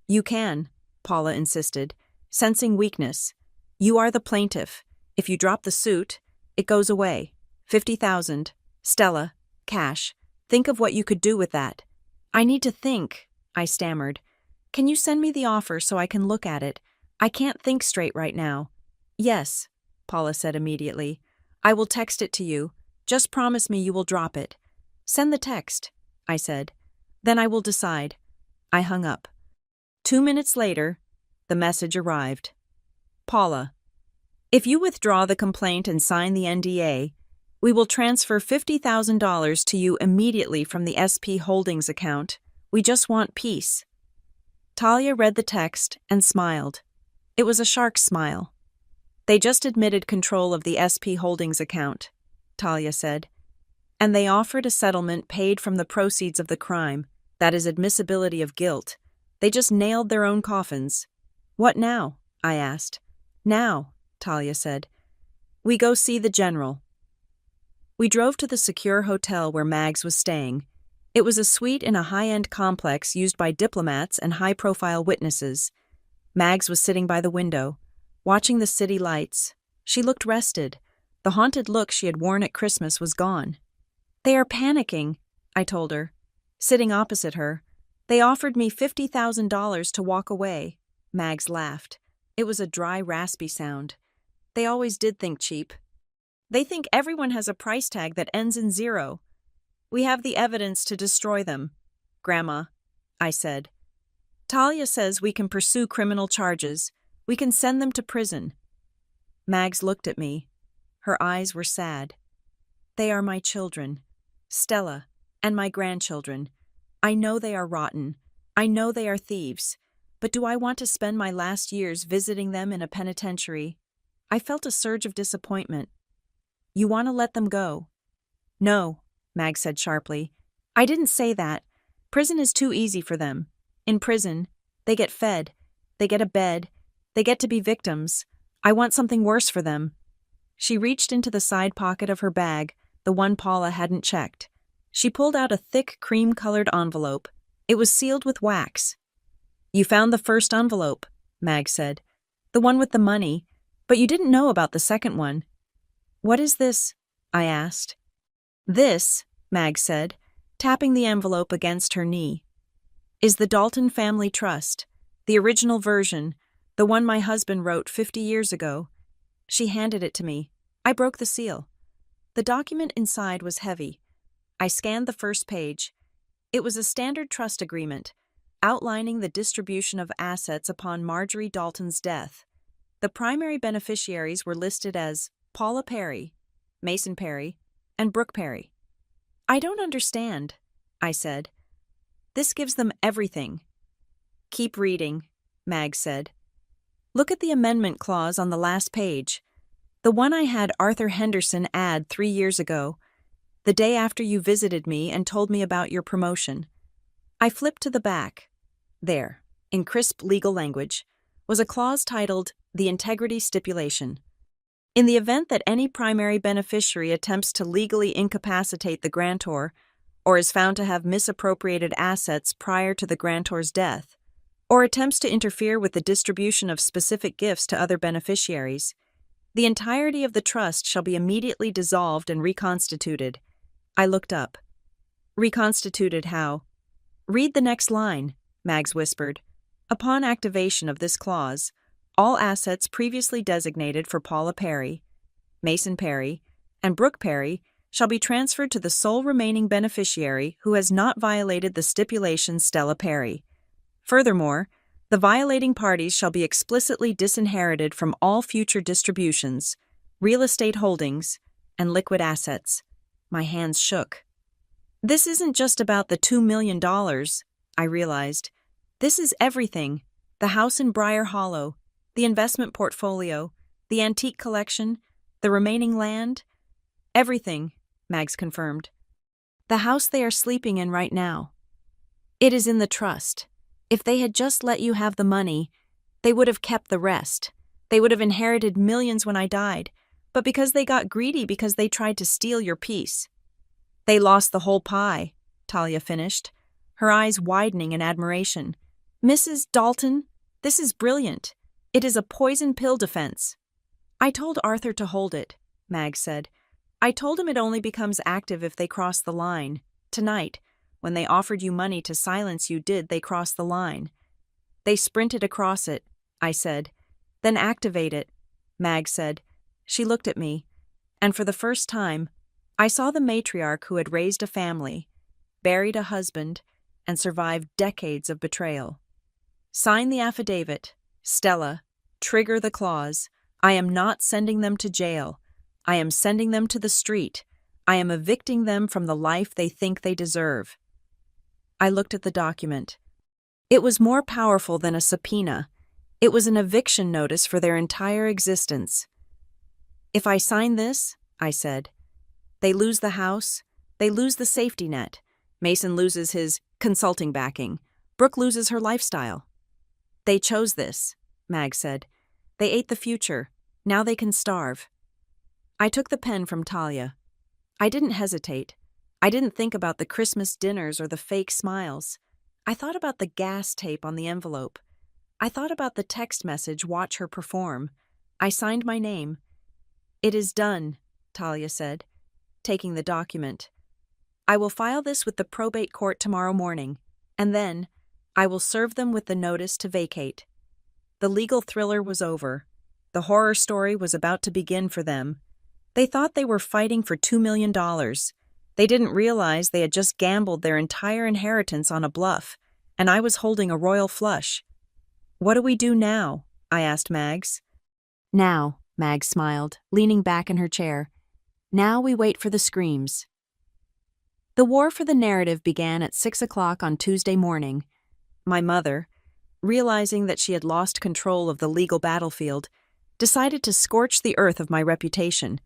You can, Paula insisted, sensing weakness. You are the plaintiff. If you drop the suit, it goes away. $50,000. Stella, cash. Think of what you could do with that. I need to think, I stammered. Can you send me the offer so I can look at it? I can't think straight right now. Yes, Paula said immediately. I will text it to you. Just promise me you will drop it. Send the text, I said. Then I will decide. I hung up. 2 minutes later, the message arrived. Paula, if you withdraw the complaint and sign the NDA, we will transfer $50,000 to you immediately from the SP Holdings account. We just want peace. Talia read the text and smiled. It was a shark's smile. They just admitted control of the SP Holdings account, Talia said. And they offered a settlement paid from the proceeds of the crime. That is admissibility of guilt. They just nailed their own coffins. What now? I asked. Now, Talia said. We go see the general. We drove to the secure hotel where Mags was staying. It was a suite in a high-end complex used by diplomats and high-profile witnesses. Mags was sitting by the window, watching the city lights. She looked rested. The haunted look she had worn at Christmas was gone. They are panicking, I told her. Sitting opposite her, they offered me $50,000 to walk away. Mags laughed. It was a dry, raspy sound. They always did think cheap. They think everyone has a price tag that ends in 0. We have the evidence to destroy them, Grandma, I said. Talia says we can pursue criminal charges. We can send them to prison. Mags looked at me. Her eyes were sad. They are my children, Stella, and my grandchildren. I know they are rotten. I know they are thieves. But do I want to spend my last years visiting them in a penitentiary? I felt a surge of disappointment. You want to let them go? No, Mag said sharply. I didn't say that. Prison is too easy for them. In prison, they get fed. They get a bed. They get to be victims. I want something worse for them. She reached into the side pocket of her bag, the one Paula hadn't checked. She pulled out a thick cream-colored envelope. It was sealed with wax. You found the first envelope, Mag said. The one with the money. But you didn't know about the second one. What is this? I asked. This, Mag said, tapping the envelope against her knee, is the Dalton Family Trust, the original version, the one my husband wrote 50 years ago. She handed it to me. I broke the seal. The document inside was heavy. I scanned the first page. It was a standard trust agreement, outlining the distribution of assets upon Marjorie Dalton's death. The primary beneficiaries were listed as Paula Perry, Mason Perry, and Brooke Perry. "I don't understand," I said. "This gives them everything." "Keep reading," Mag said. "Look at the amendment clause on the last page. The one I had Arthur Henderson add 3 years ago, the day after you visited me and told me about your promotion." I flipped to the back. There, in crisp legal language, was a clause titled The Integrity Stipulation. In the event that any primary beneficiary attempts to legally incapacitate the grantor, or is found to have misappropriated assets prior to the grantor's death, or attempts to interfere with the distribution of specific gifts to other beneficiaries, the entirety of the trust shall be immediately dissolved and reconstituted. I looked up. "Reconstituted how?" "Read the next line," Mags whispered. "Upon activation of this clause, all assets previously designated for Paula Perry, Mason Perry, and Brooke Perry shall be transferred to the sole remaining beneficiary who has not violated the stipulation, Stella Perry. Furthermore, the violating parties shall be explicitly disinherited from all future distributions, real estate holdings, and liquid assets." My hands shook. "This isn't just about the $2 million, I realized. This is everything: the house in Briar Hollow, the investment portfolio, the antique collection, the remaining land. Everything," Mags confirmed. "The house they are sleeping in right now. It is in the trust. If they had just let you have the money, they would have kept the rest. They would have inherited millions when I died, but because they got greedy because they tried to steal your piece." "They lost the whole pie," Talia finished, her eyes widening in admiration. "Mrs. Dalton, this is brilliant. It is a poison pill defense." "I told Arthur to hold it," Mag said. "I told him it only becomes active if they cross the line. Tonight, when they offered you money to silence you, they cross the line?" "They sprinted across it," I said. "Then activate it," Mag said. She looked at me, and for the first time, I saw the matriarch who had raised a family, buried a husband, and survived decades of betrayal. "Sign the affidavit. Stella, trigger the clause. I am not sending them to jail. I am sending them to the street. I am evicting them from the life they think they deserve." I looked at the document. It was more powerful than a subpoena. It was an eviction notice for their entire existence. "If I sign this," I said, "they lose the house, they lose the safety net. Mason loses his consulting backing. Brooke loses her lifestyle." "They chose this," Mag said. "They ate the future. Now they can starve." I took the pen from Talia. I didn't hesitate. I didn't think about the Christmas dinners or the fake smiles. I thought about the gas tape on the envelope. I thought about the text message, "Watch her perform." I signed my name. "It is done," Talia said, taking the document. "I will file this with the probate court tomorrow morning, and then I will serve them with the notice to vacate." The legal thriller was over. The horror story was about to begin for them. They thought they were fighting for $2 million. They didn't realize they had just gambled their entire inheritance on a bluff, and I was holding a royal flush. "What do we do now?" I asked Mags. "Now," Mags smiled, leaning back in her chair. "Now we wait for the screams." The war for the narrative began at 6 o'clock on Tuesday morning. My mother, realizing that she had lost control of the legal battlefield, decided to scorch the earth of my reputation.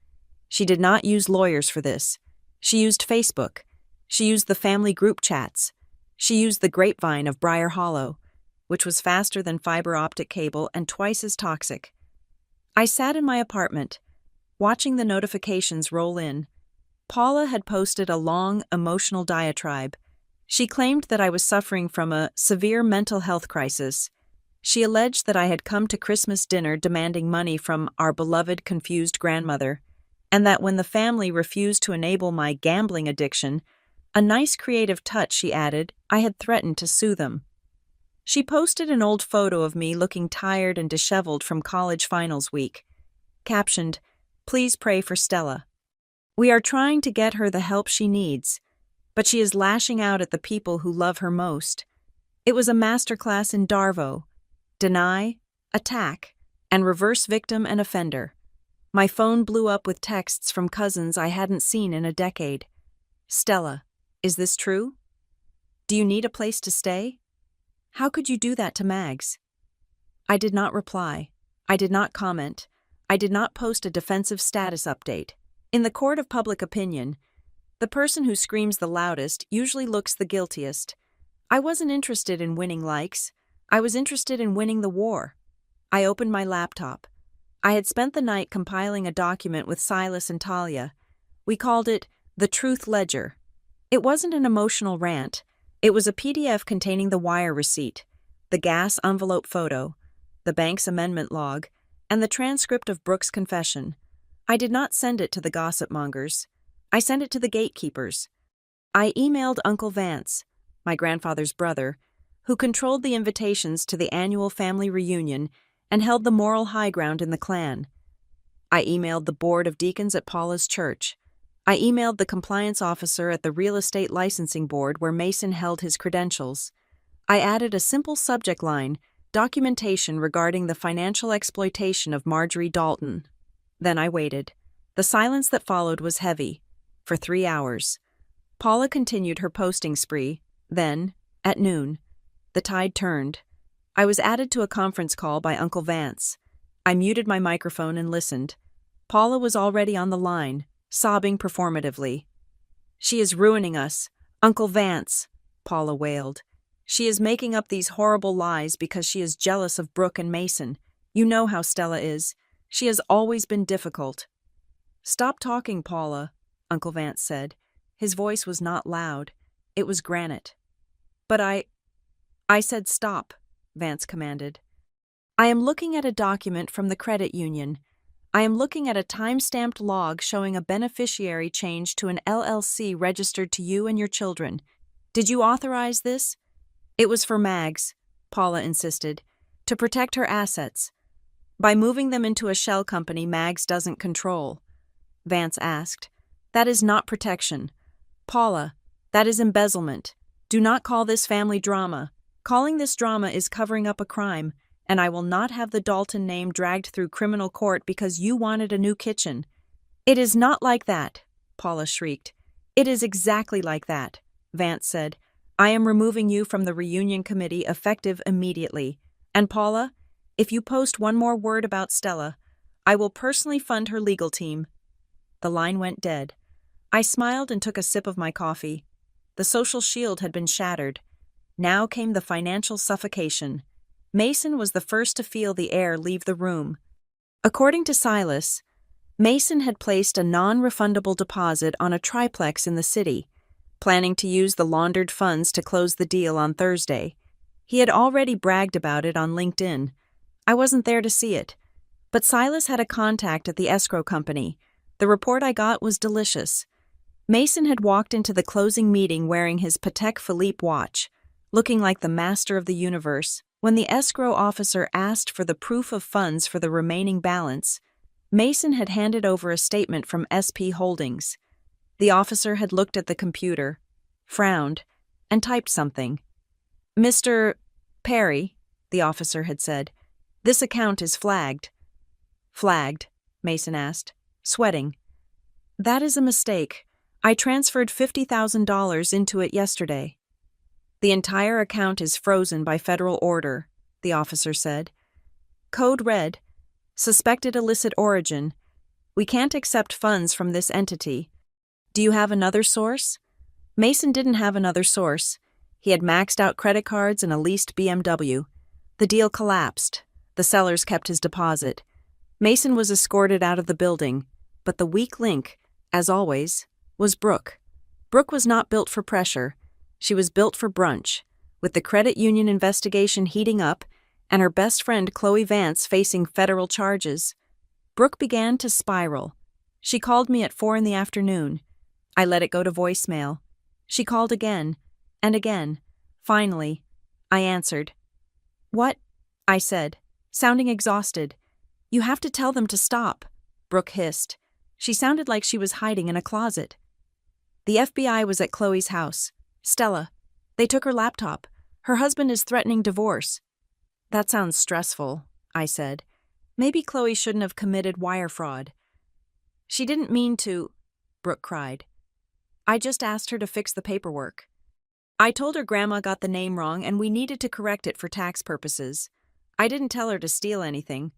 She did not use lawyers for this. She used Facebook. She used the family group chats. She used the grapevine of Briar Hollow, which was faster than fiber optic cable and twice as toxic. I sat in my apartment, watching the notifications roll in. Paula had posted a long, emotional diatribe. She claimed that I was suffering from a severe mental health crisis. She alleged that I had come to Christmas dinner demanding money from our beloved, confused grandmother, and that when the family refused to enable my gambling addiction, a nice creative touch, she added, I had threatened to sue them. She posted an old photo of me looking tired and disheveled from college finals week, captioned, "Please pray for Stella. We are trying to get her the help she needs, but she is lashing out at the people who love her most. It was a masterclass in DARVO, deny, attack, and reverse victim and offender. My phone blew up with texts from cousins I hadn't seen in a decade. Stella, is this true? Do you need a place to stay? How could you do that to Mags? I did not reply. I did not comment. I did not post a defensive status update. In the court of public opinion, the person who screams the loudest usually looks the guiltiest. I wasn't interested in winning likes. I was interested in winning the war. I opened my laptop. I had spent the night compiling a document with Silas and Talia. We called it The Truth Ledger. It wasn't an emotional rant. It was a PDF containing the wire receipt, the gas envelope photo, the bank's amendment log, and the transcript of Brooke's confession. I did not send it to the gossip mongers. I sent it to the gatekeepers. I emailed Uncle Vance, my grandfather's brother, who controlled the invitations to the annual family reunion and held the moral high ground in the clan. I emailed the board of deacons at Paula's church. I emailed the compliance officer at the real estate licensing board where Mason held his credentials. I added a simple subject line, documentation regarding the financial exploitation of Marjorie Dalton. Then I waited. The silence that followed was heavy. For 3 hours. Paula continued her posting spree. Then, at noon, the tide turned. I was added to a conference call by Uncle Vance. I muted my microphone and listened. Paula was already on the line, sobbing performatively. "She is ruining us. Uncle Vance," Paula wailed. "She is making up these horrible lies because she is jealous of Brooke and Mason. You know how Stella is. She has always been difficult." "Stop talking, Paula," Uncle Vance said. His voice was not loud. It was granite. "But I said stop," Vance commanded. "I am looking at a document from the credit union. I am looking at a time-stamped log showing a beneficiary change to an LLC registered to you and your children. Did you authorize this?" "It was for Mags," Paula insisted, "to protect her assets. By moving them into a shell company Mags doesn't control." Vance asked. "That is not protection. Paula, that is embezzlement. Do not call this family drama. Calling this drama is covering up a crime, and I will not have the Dalton name dragged through criminal court because you wanted a new kitchen." "It is not like that," Paula shrieked. "It is exactly like that," Vance said. "I am removing you from the reunion committee effective immediately. And Paula, if you post one more word about Stella, I will personally fund her legal team." The line went dead. I smiled and took a sip of my coffee. The social shield had been shattered. Now came the financial suffocation. Mason was the first to feel the air leave the room. According to Silas, Mason had placed a non-refundable deposit on a triplex in the city, planning to use the laundered funds to close the deal on Thursday. He had already bragged about it on LinkedIn. I wasn't there to see it, but Silas had a contact at the escrow company. The report I got was delicious. Mason had walked into the closing meeting wearing his Patek Philippe watch, looking like the master of the universe. When the escrow officer asked for the proof of funds for the remaining balance, Mason had handed over a statement from SP Holdings. The officer had looked at the computer, frowned, and typed something. "Mr. Perry," the officer had said, "this account is flagged." "Flagged?" Mason asked, sweating. "That is a mistake. I transferred $50,000 into it yesterday." "The entire account is frozen by federal order," the officer said. "Code red, suspected illicit origin. We can't accept funds from this entity. Do you have another source?" Mason didn't have another source. He had maxed out credit cards and a leased BMW. The deal collapsed. The sellers kept his deposit. Mason was escorted out of the building, but the weak link, as always, was Brooke. Brooke was not built for pressure. She was built for brunch, with the credit union investigation heating up and her best friend Chloe Vance facing federal charges. Brooke began to spiral. She called me at 4 p.m. I let it go to voicemail. She called again, and again. Finally, I answered. "What?" I said, sounding exhausted. "You have to tell them to stop," Brooke hissed. She sounded like she was hiding in a closet. "The FBI was at Chloe's house. Stella. They took her laptop. Her husband is threatening divorce. That sounds stressful, I said. Maybe Chloe shouldn't have committed wire fraud. She didn't mean to, Brooke cried. I just asked her to fix the paperwork. I told her Grandma got the name wrong and we needed to correct it for tax purposes. I didn't tell her to steal anything.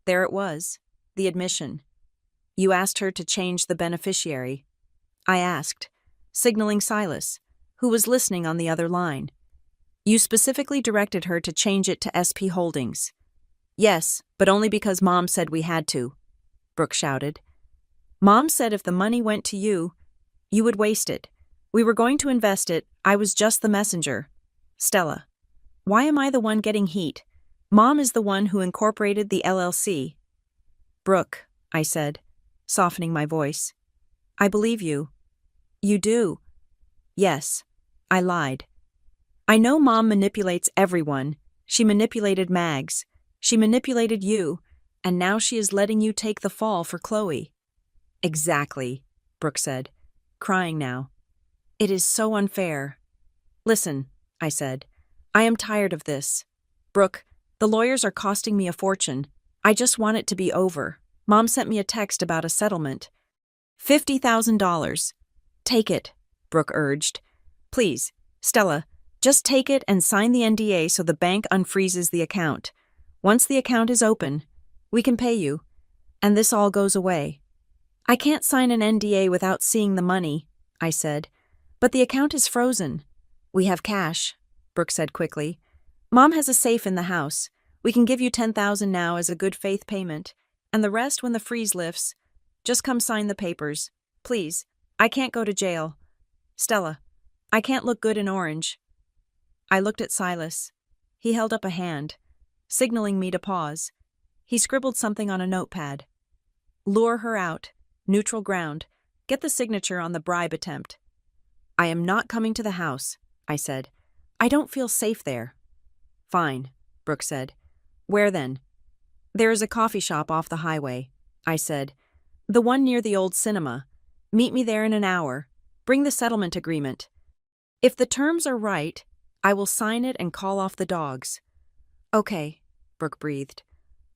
There it was, the admission. You asked her to change the beneficiary. I asked, signaling Silas, who was listening on the other line. You specifically directed her to change it to SP Holdings. Yes, but only because Mom said we had to, Brooke shouted. Mom said if the money went to you, you would waste it. We were going to invest it, I was just the messenger. Stella, why am I the one getting heat? Mom is the one who incorporated the LLC. Brooke, I said, softening my voice. I believe you. You do. Yes, I lied. I know Mom manipulates everyone. She manipulated Mags. She manipulated you, and now she is letting you take the fall for Chloe. Exactly, Brooke said, crying now. It is so unfair. Listen, I said, I am tired of this. Brooke, the lawyers are costing me a fortune. I just want it to be over. Mom sent me a text about a settlement. $50,000. Take it, Brooke urged. Please, Stella, just take it and sign the NDA so the bank unfreezes the account. Once the account is open, we can pay you, and this all goes away. I can't sign an NDA without seeing the money, I said, but the account is frozen. We have cash, Brooke said quickly. Mom has a safe in the house. We can give you $10,000 now as a good faith payment, and the rest when the freeze lifts. Just come sign the papers. Please, I can't go to jail. Stella, I can't look good in orange. I looked at Silas. He held up a hand, signaling me to pause. He scribbled something on a notepad. Lure her out. Neutral ground. Get the signature on the bribe attempt. I am not coming to the house, I said. I don't feel safe there. Fine, Brooke said. Where then? There is a coffee shop off the highway, I said. The one near the old cinema. Meet me there in an hour. Bring the settlement agreement. If the terms are right, I will sign it and call off the dogs. Okay, Brooke breathed.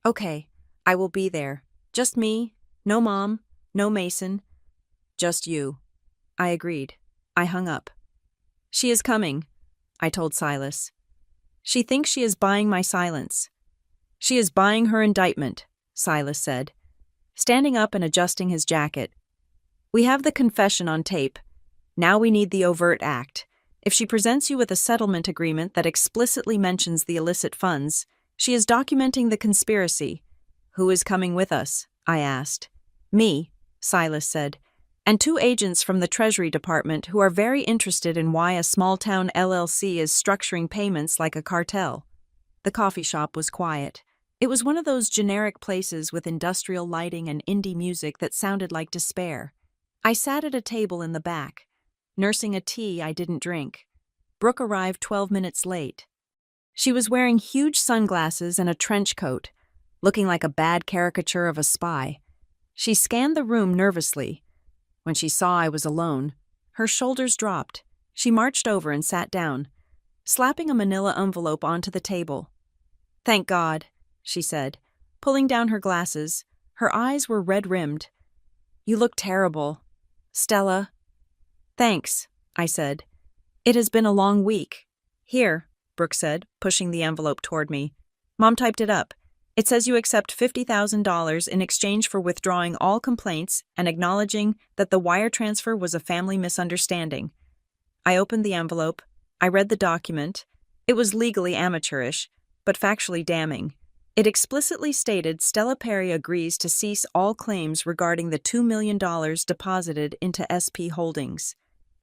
Okay, I will be there. Just me, no Mom, no Mason. Just you. I agreed. I hung up. She is coming, I told Silas. She thinks she is buying my silence. She is buying her indictment, Silas said, standing up and adjusting his jacket. We have the confession on tape. Now we need the overt act. If she presents you with a settlement agreement that explicitly mentions the illicit funds, she is documenting the conspiracy. Who is coming with us? I asked. Me, Silas said, and 2 agents from the Treasury Department who are very interested in why a small-town LLC is structuring payments like a cartel. The coffee shop was quiet. It was one of those generic places with industrial lighting and indie music that sounded like despair. I sat at a table in the back, nursing a tea I didn't drink. Brooke arrived 12 minutes late. She was wearing huge sunglasses and a trench coat, looking like a bad caricature of a spy. She scanned the room nervously. When she saw I was alone, her shoulders dropped. She marched over and sat down, slapping a manila envelope onto the table. Thank God, she said, pulling down her glasses. Her eyes were red-rimmed. You look terrible. Stella. Thanks, I said. It has been a long week. Here, Brooke said, pushing the envelope toward me. Mom typed it up. It says you accept $50,000 in exchange for withdrawing all complaints and acknowledging that the wire transfer was a family misunderstanding. I opened the envelope. I read the document. It was legally amateurish, but factually damning. It explicitly stated Stella Perry agrees to cease all claims regarding the $2 million deposited into SP Holdings.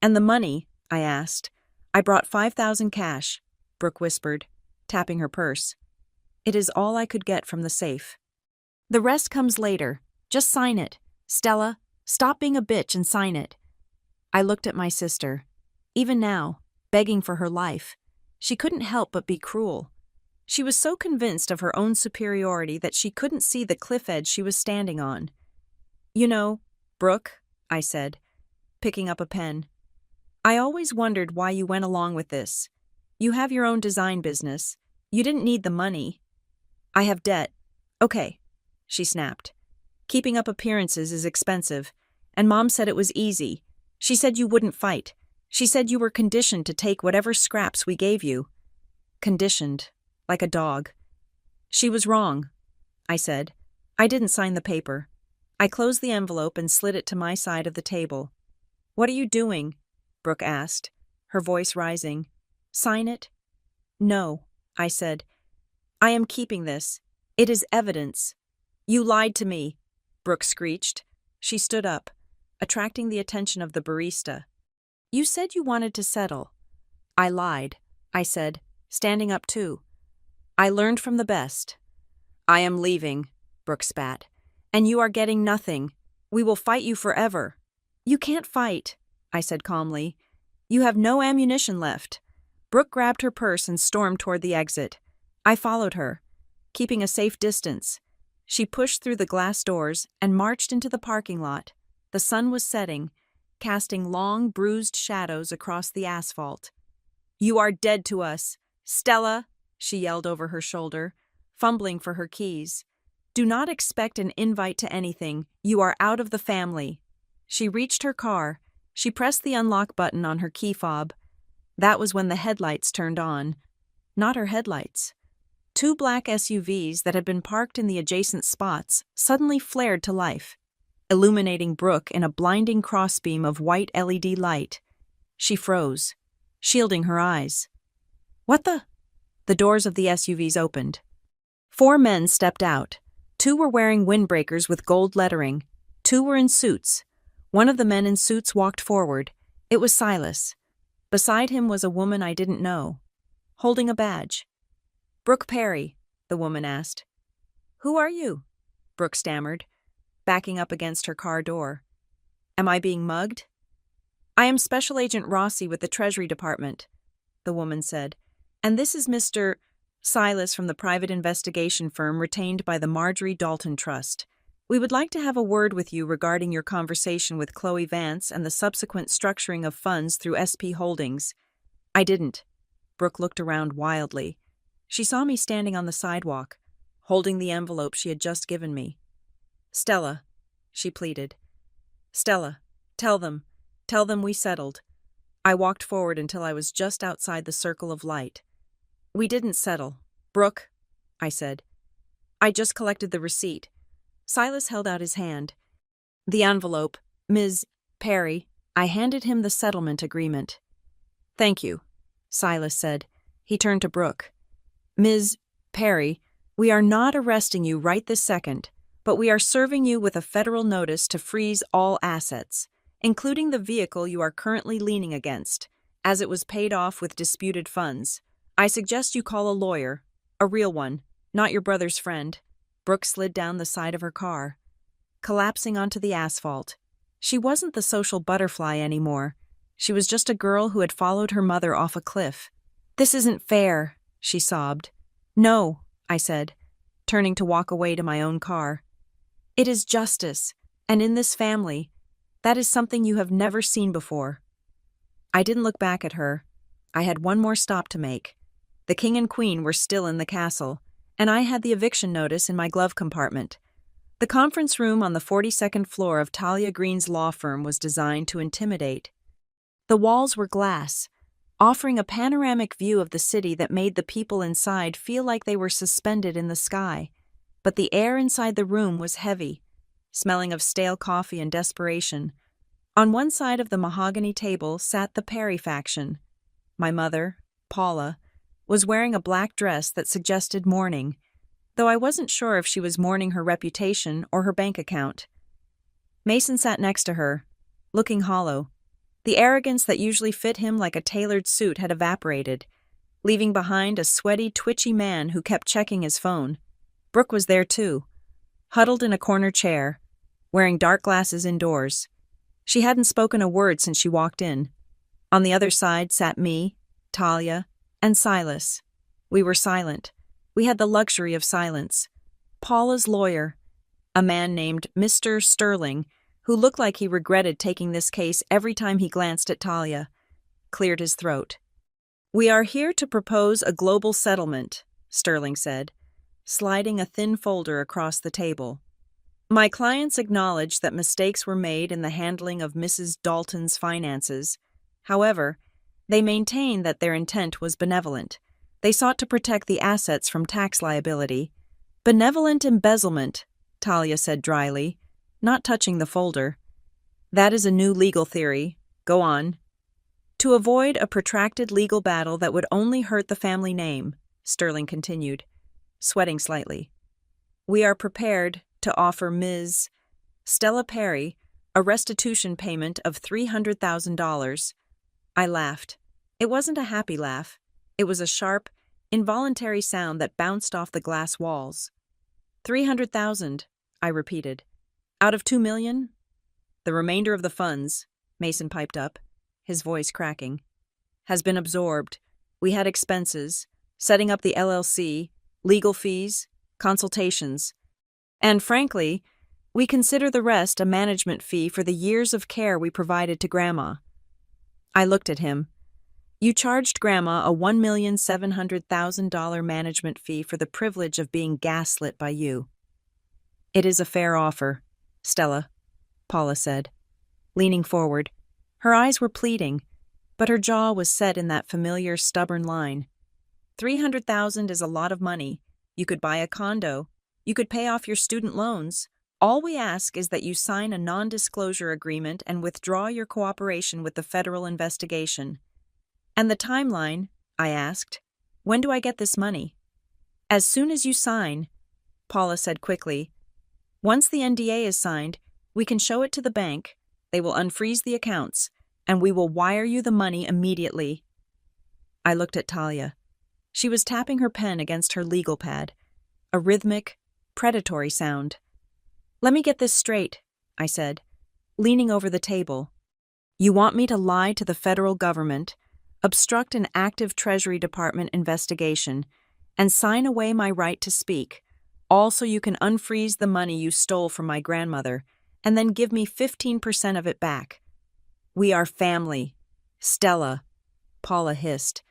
And the money, I asked. I brought $5,000 cash, Brooke whispered, tapping her purse. It is all I could get from the safe. The rest comes later. Just sign it. Stella, stop being a bitch and sign it. I looked at my sister. Even now, begging for her life. She couldn't help but be cruel. She was so convinced of her own superiority that she couldn't see the cliff edge she was standing on. You know, Brooke, I said, picking up a pen, I always wondered why you went along with this. You have your own design business. You didn't need the money. I have debt. Okay, she snapped. Keeping up appearances is expensive, and Mom said it was easy. She said you wouldn't fight. She said you were conditioned to take whatever scraps we gave you. Conditioned, like a dog. She was wrong, I said. I didn't sign the paper. I closed the envelope and slid it to my side of the table. What are you doing? Brooke asked, her voice rising. Sign it? No, I said. I am keeping this. It is evidence. You lied to me, Brooke screeched. She stood up, attracting the attention of the barista. You said you wanted to settle. I lied, I said, standing up too. I learned from the best. I am leaving, Brooke spat. And you are getting nothing. We will fight you forever. You can't fight, I said calmly. You have no ammunition left. Brooke grabbed her purse and stormed toward the exit. I followed her, keeping a safe distance. She pushed through the glass doors and marched into the parking lot. The sun was setting, casting long, bruised shadows across the asphalt. You are dead to us. Stella, she yelled over her shoulder, fumbling for her keys. Do not expect an invite to anything. You are out of the family. She reached her car. She pressed the unlock button on her key fob. That was when the headlights turned on. Not her headlights. Two black SUVs that had been parked in the adjacent spots suddenly flared to life, illuminating Brooke in a blinding crossbeam of white LED light. She froze, shielding her eyes. What the? The doors of the SUVs opened. 4 men stepped out. 2 were wearing windbreakers with gold lettering. 2 were in suits. One of the men in suits walked forward. It was Silas. Beside him was a woman I didn't know, holding a badge. Brooke Perry, the woman asked. Who are you? Brooke stammered, backing up against her car door. Am I being mugged? I am Special Agent Rossi with the Treasury Department, the woman said, and this is Mr. Silas from the private investigation firm retained by the Marjorie Dalton Trust. We would like to have a word with you regarding your conversation with Chloe Vance and the subsequent structuring of funds through SP Holdings. I didn't. Brooke looked around wildly. She saw me standing on the sidewalk, holding the envelope she had just given me. Stella, she pleaded. Stella, tell them we settled. I walked forward until I was just outside the circle of light. We didn't settle. Brooke, I said. I just collected the receipt. Silas held out his hand. The envelope, Ms. Perry. I handed him the settlement agreement. Thank you, Silas said. He turned to Brooke. Ms. Perry, we are not arresting you right this second, but we are serving you with a federal notice to freeze all assets, including the vehicle you are currently leaning against, as it was paid off with disputed funds. I suggest you call a lawyer, a real one, not your brother's friend. Brooke slid down the side of her car, collapsing onto the asphalt. She wasn't the social butterfly anymore. She was just a girl who had followed her mother off a cliff. This isn't fair, she sobbed. No, I said, turning to walk away to my own car. It is justice, and in this family, that is something you have never seen before. I didn't look back at her. I had one more stop to make. The king and queen were still in the castle, and I had the eviction notice in my glove compartment. The conference room on the 42nd floor of Talia Green's law firm was designed to intimidate. The walls were glass, offering a panoramic view of the city that made the people inside feel like they were suspended in the sky. But the air inside the room was heavy, smelling of stale coffee and desperation. On one side of the mahogany table sat the Perry faction. My mother, Paula, was wearing a black dress that suggested mourning, though I wasn't sure if she was mourning her reputation or her bank account. Mason sat next to her, looking hollow. The arrogance that usually fit him like a tailored suit had evaporated, leaving behind a sweaty, twitchy man who kept checking his phone. Brooke was there too, huddled in a corner chair, wearing dark glasses indoors. She hadn't spoken a word since she walked in. On the other side sat me, Talia, and Silas. We were silent. We had the luxury of silence. Paula's lawyer, a man named Mr. Sterling, who looked like he regretted taking this case every time he glanced at Talia, cleared his throat. We are here to propose a global settlement, Sterling said, sliding a thin folder across the table. My clients acknowledge that mistakes were made in the handling of Mrs. Dalton's finances. However, they maintain that their intent was benevolent. They sought to protect the assets from tax liability. Benevolent embezzlement, Talia said dryly, not touching the folder. That is a new legal theory. Go on. To avoid a protracted legal battle that would only hurt the family name, Sterling continued, sweating slightly. We are prepared to offer Ms. Stella Perry a restitution payment of $300,000. I laughed. It wasn't a happy laugh. It was a sharp, involuntary sound that bounced off the glass walls. 300,000, I repeated. Out of 2 million? The remainder of the funds, Mason piped up, his voice cracking, has been absorbed. We had expenses, setting up the LLC, legal fees, consultations. And frankly, we consider the rest a management fee for the years of care we provided to Grandma. I looked at him. You charged Grandma a $1,700,000 management fee for the privilege of being gaslit by you. It is a fair offer, Stella, Paula said, leaning forward. Her eyes were pleading, but her jaw was set in that familiar stubborn line. 300,000 is a lot of money. You could buy a condo. You could pay off your student loans. All we ask is that you sign a non-disclosure agreement and withdraw your cooperation with the federal investigation. And the timeline, I asked. When do I get this money? As soon as you sign, Paula said quickly. Once the NDA is signed, we can show it to the bank. They will unfreeze the accounts, and we will wire you the money immediately. I looked at Talia. She was tapping her pen against her legal pad, a rhythmic, predatory sound. Let me get this straight, I said, leaning over the table. You want me to lie to the federal government, obstruct an active Treasury Department investigation, and sign away my right to speak, all so you can unfreeze the money you stole from my grandmother, and then give me 15% of it back. We are family. Stella, Paula hissed.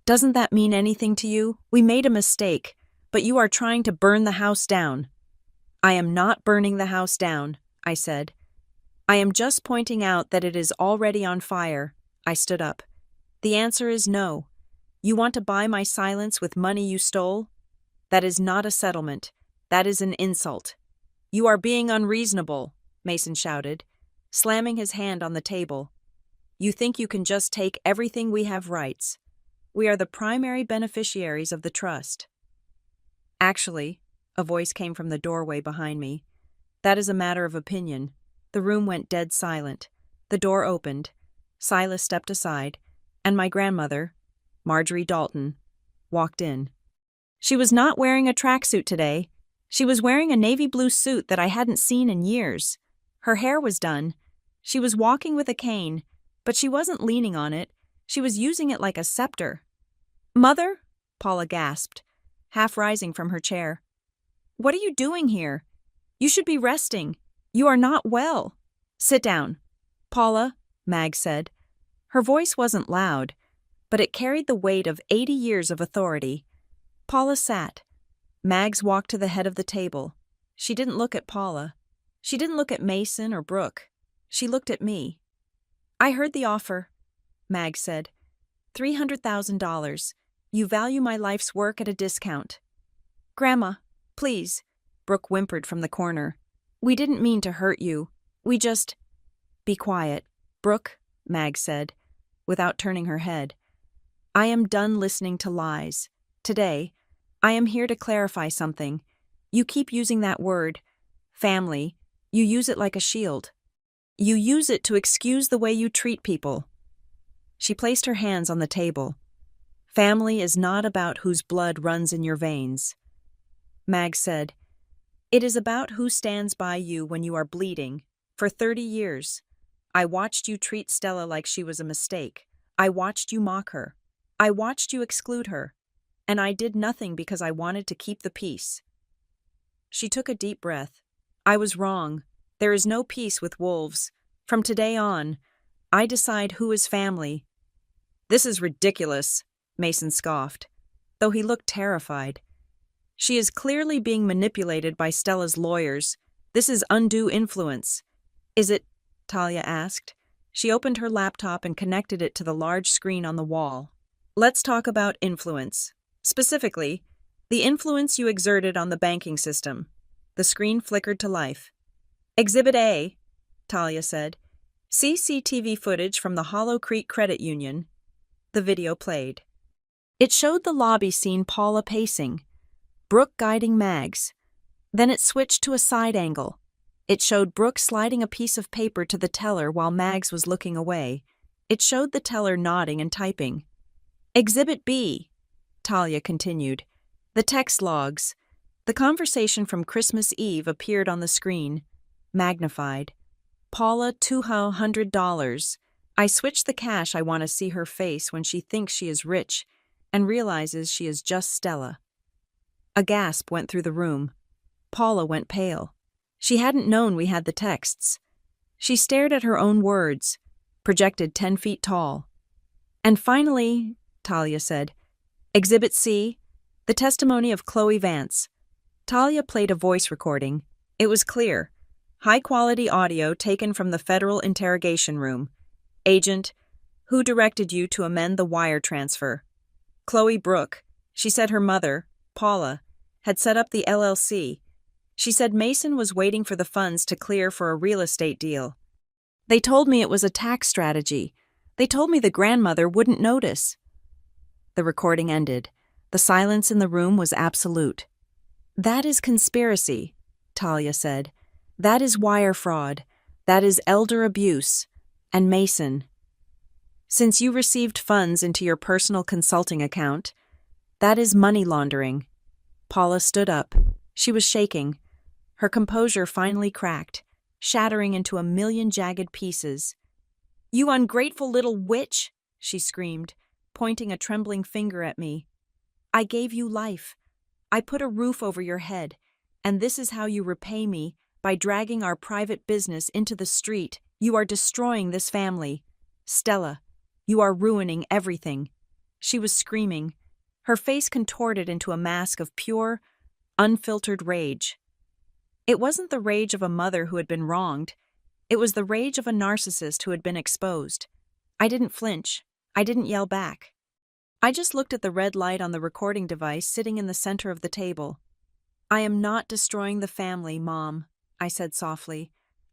Doesn't that mean anything to you? We made a mistake, but you are trying to burn the house down. I am not burning the house down, I said. I am just pointing out that it is already on fire. I stood up. The answer is no. You want to buy my silence with money you stole? That is not a settlement. That is an insult. You are being unreasonable, Mason shouted, slamming his hand on the table. You think you can just take everything we have rights. We are the primary beneficiaries of the trust. Actually, a voice came from the doorway behind me. That is a matter of opinion. The room went dead silent. The door opened. Silas stepped aside, and my grandmother, Marjorie Dalton, walked in. She was not wearing a tracksuit today. She was wearing a navy blue suit that I hadn't seen in years. Her hair was done. She was walking with a cane, but she wasn't leaning on it. She was using it like a scepter. Mother? Paula gasped, half rising from her chair. What are you doing here? You should be resting. You are not well. Sit down. Paula, Mag said. Her voice wasn't loud, but it carried the weight of 80 years of authority. Paula sat. Mags walked to the head of the table. She didn't look at Paula. She didn't look at Mason or Brooke. She looked at me. I heard the offer, Mag said. $300,000. You value my life's work at a discount. Grandma, please, Brooke whimpered from the corner. We didn't mean to hurt you. We just... Be quiet, Brooke, Mag said, without turning her head. I am done listening to lies. Today, I am here to clarify something. You keep using that word, family. You use it like a shield. You use it to excuse the way you treat people. She placed her hands on the table. Family is not about whose blood runs in your veins. Mag said, It is about who stands by you when you are bleeding. For 30 years, I watched you treat Stella like she was a mistake. I watched you mock her. I watched you exclude her. And I did nothing because I wanted to keep the peace. She took a deep breath. I was wrong. There is no peace with wolves. From today on, I decide who is family. This is ridiculous, Mason scoffed, though he looked terrified. She is clearly being manipulated by Stella's lawyers. This is undue influence. Is it? Talia asked. She opened her laptop and connected it to the large screen on the wall. Let's talk about influence. Specifically, the influence you exerted on the banking system. The screen flickered to life. Exhibit A, Talia said. CCTV footage from the Hollow Creek Credit Union. The video played. It showed the lobby scene Paula pacing, Brooke guiding Mags. Then it switched to a side angle. It showed Brooke sliding a piece of paper to the teller while Mags was looking away. It showed the teller nodding and typing. Exhibit B, Talia continued. The text logs. The conversation from Christmas Eve appeared on the screen, magnified. Paula, $200. I switched the cash. I want to see her face when she thinks she is rich and realizes she is just Stella. A gasp went through the room. Paula went pale. She hadn't known we had the texts. She stared at her own words, projected 10 feet tall. And finally, Talia said, Exhibit C, the testimony of Chloe Vance. Talia played a voice recording. It was clear. High-quality audio taken from the federal interrogation room. Agent, who directed you to amend the wire transfer? Chloe Brooke. She said her mother, Paula, had set up the LLC. She said Mason was waiting for the funds to clear for a real estate deal. They told me it was a tax strategy. They told me the grandmother wouldn't notice. The recording ended. The silence in the room was absolute. That is conspiracy, Talia said. That is wire fraud. That is elder abuse. And Mason. Since you received funds into your personal consulting account, that is money laundering. Paula stood up. She was shaking. Her composure finally cracked, shattering into a million jagged pieces. You ungrateful little witch, she screamed, pointing a trembling finger at me. I gave you life. I put a roof over your head, and this is how you repay me, by dragging our private business into the street. You are destroying this family. Stella, you are ruining everything. She was screaming, her face contorted into a mask of pure, unfiltered rage. It wasn't the rage of a mother who had been wronged. It was the rage of a narcissist who had been exposed. I didn't flinch. I didn't yell back. I just looked at the red light on the recording device sitting in the center of the table. I am not destroying the family, Mom, I said softly.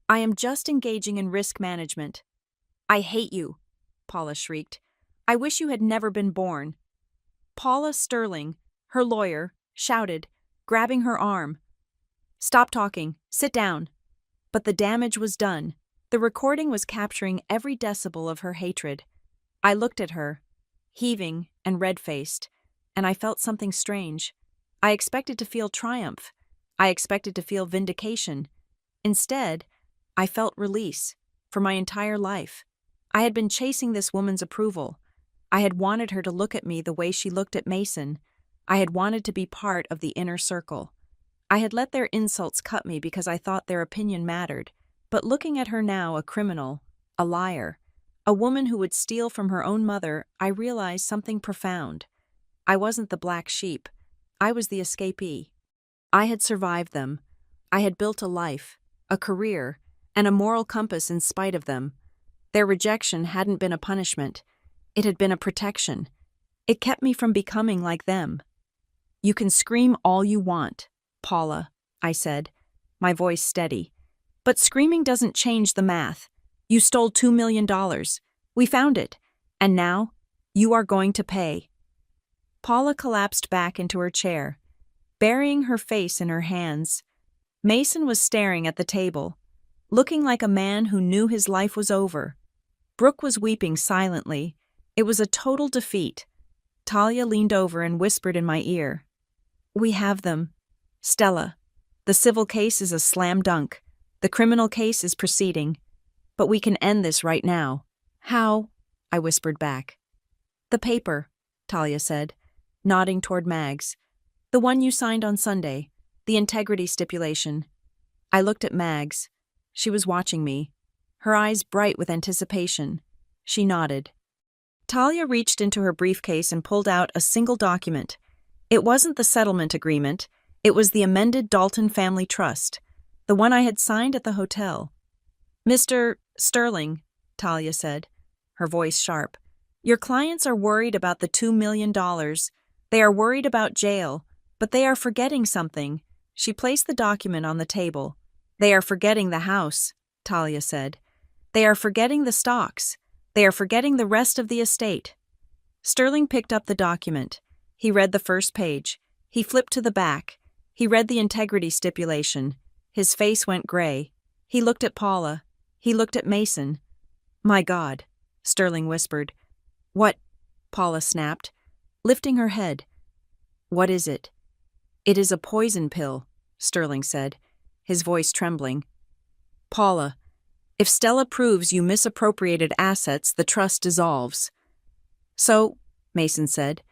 I am just engaging in risk management. I hate you, Paula shrieked. I wish you had never been born. Paula Sterling, her lawyer, shouted, grabbing her arm. Stop talking. Sit down. But the damage was done. The recording was capturing every decibel of her hatred. I looked at her, heaving and red-faced, and I felt something strange. I expected to feel triumph. I expected to feel vindication. Instead, I felt release for my entire life. I had been chasing this woman's approval. I had wanted her to look at me the way she looked at Mason. I had wanted to be part of the inner circle. I had let their insults cut me because I thought their opinion mattered. But looking at her now, a criminal, a liar, a woman who would steal from her own mother, I realized something profound. I wasn't the black sheep. I was the escapee. I had survived them. I had built a life, a career, and a moral compass in spite of them. Their rejection hadn't been a punishment. It had been a protection. It kept me from becoming like them. You can scream all you want, Paula, I said, my voice steady. But screaming doesn't change the math. You stole $2 million. We found it. And now, you are going to pay. Paula collapsed back into her chair, burying her face in her hands. Mason was staring at the table, looking like a man who knew his life was over. Brooke was weeping silently. It was a total defeat. Talia leaned over and whispered in my ear, We have them. Stella, the civil case is a slam dunk. The criminal case is proceeding. But we can end this right now. How? I whispered back. The paper, Talia said, nodding toward Mags. The one you signed on Sunday, the integrity stipulation. I looked at Mags. She was watching me, her eyes bright with anticipation. She nodded. Talia reached into her briefcase and pulled out a single document. It wasn't the settlement agreement, it was the amended Dalton Family Trust, the one I had signed at the hotel. "Mr. Sterling," Talia said, her voice sharp, "your clients are worried about the $2 million. They are worried about jail, but they are forgetting something." She placed the document on the table. "They are forgetting the house," Talia said. "They are forgetting the stocks. They are forgetting the rest of the estate." Sterling picked up the document. He read the first page. He flipped to the back. He read the integrity stipulation. His face went gray. He looked at Paula. He looked at Mason. "My God," Sterling whispered. "What?" Paula snapped, lifting her head. "What is it?" "It is a poison pill," Sterling said, his voice trembling. "Paula, if Stella proves you misappropriated assets, the trust dissolves." "So," Mason said,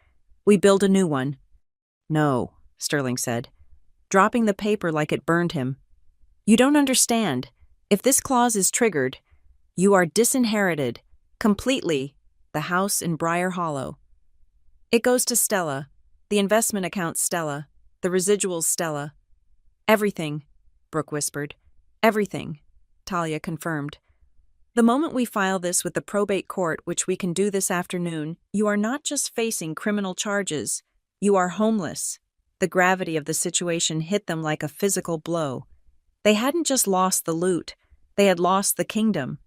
"we build a new one." "No," Sterling said, dropping the paper like it burned him. "You don't understand. If this clause is triggered, you are disinherited, completely, the house in Briar Hollow. It goes to Stella, the investment account Stella, the residuals Stella." "Everything," Brooke whispered. "Everything," Talia confirmed. "The moment we file this with the probate court, which we can do this afternoon, you are not just facing criminal charges, you are homeless." The gravity of the situation hit them like a physical blow. They hadn't just lost the loot, they had lost the kingdom.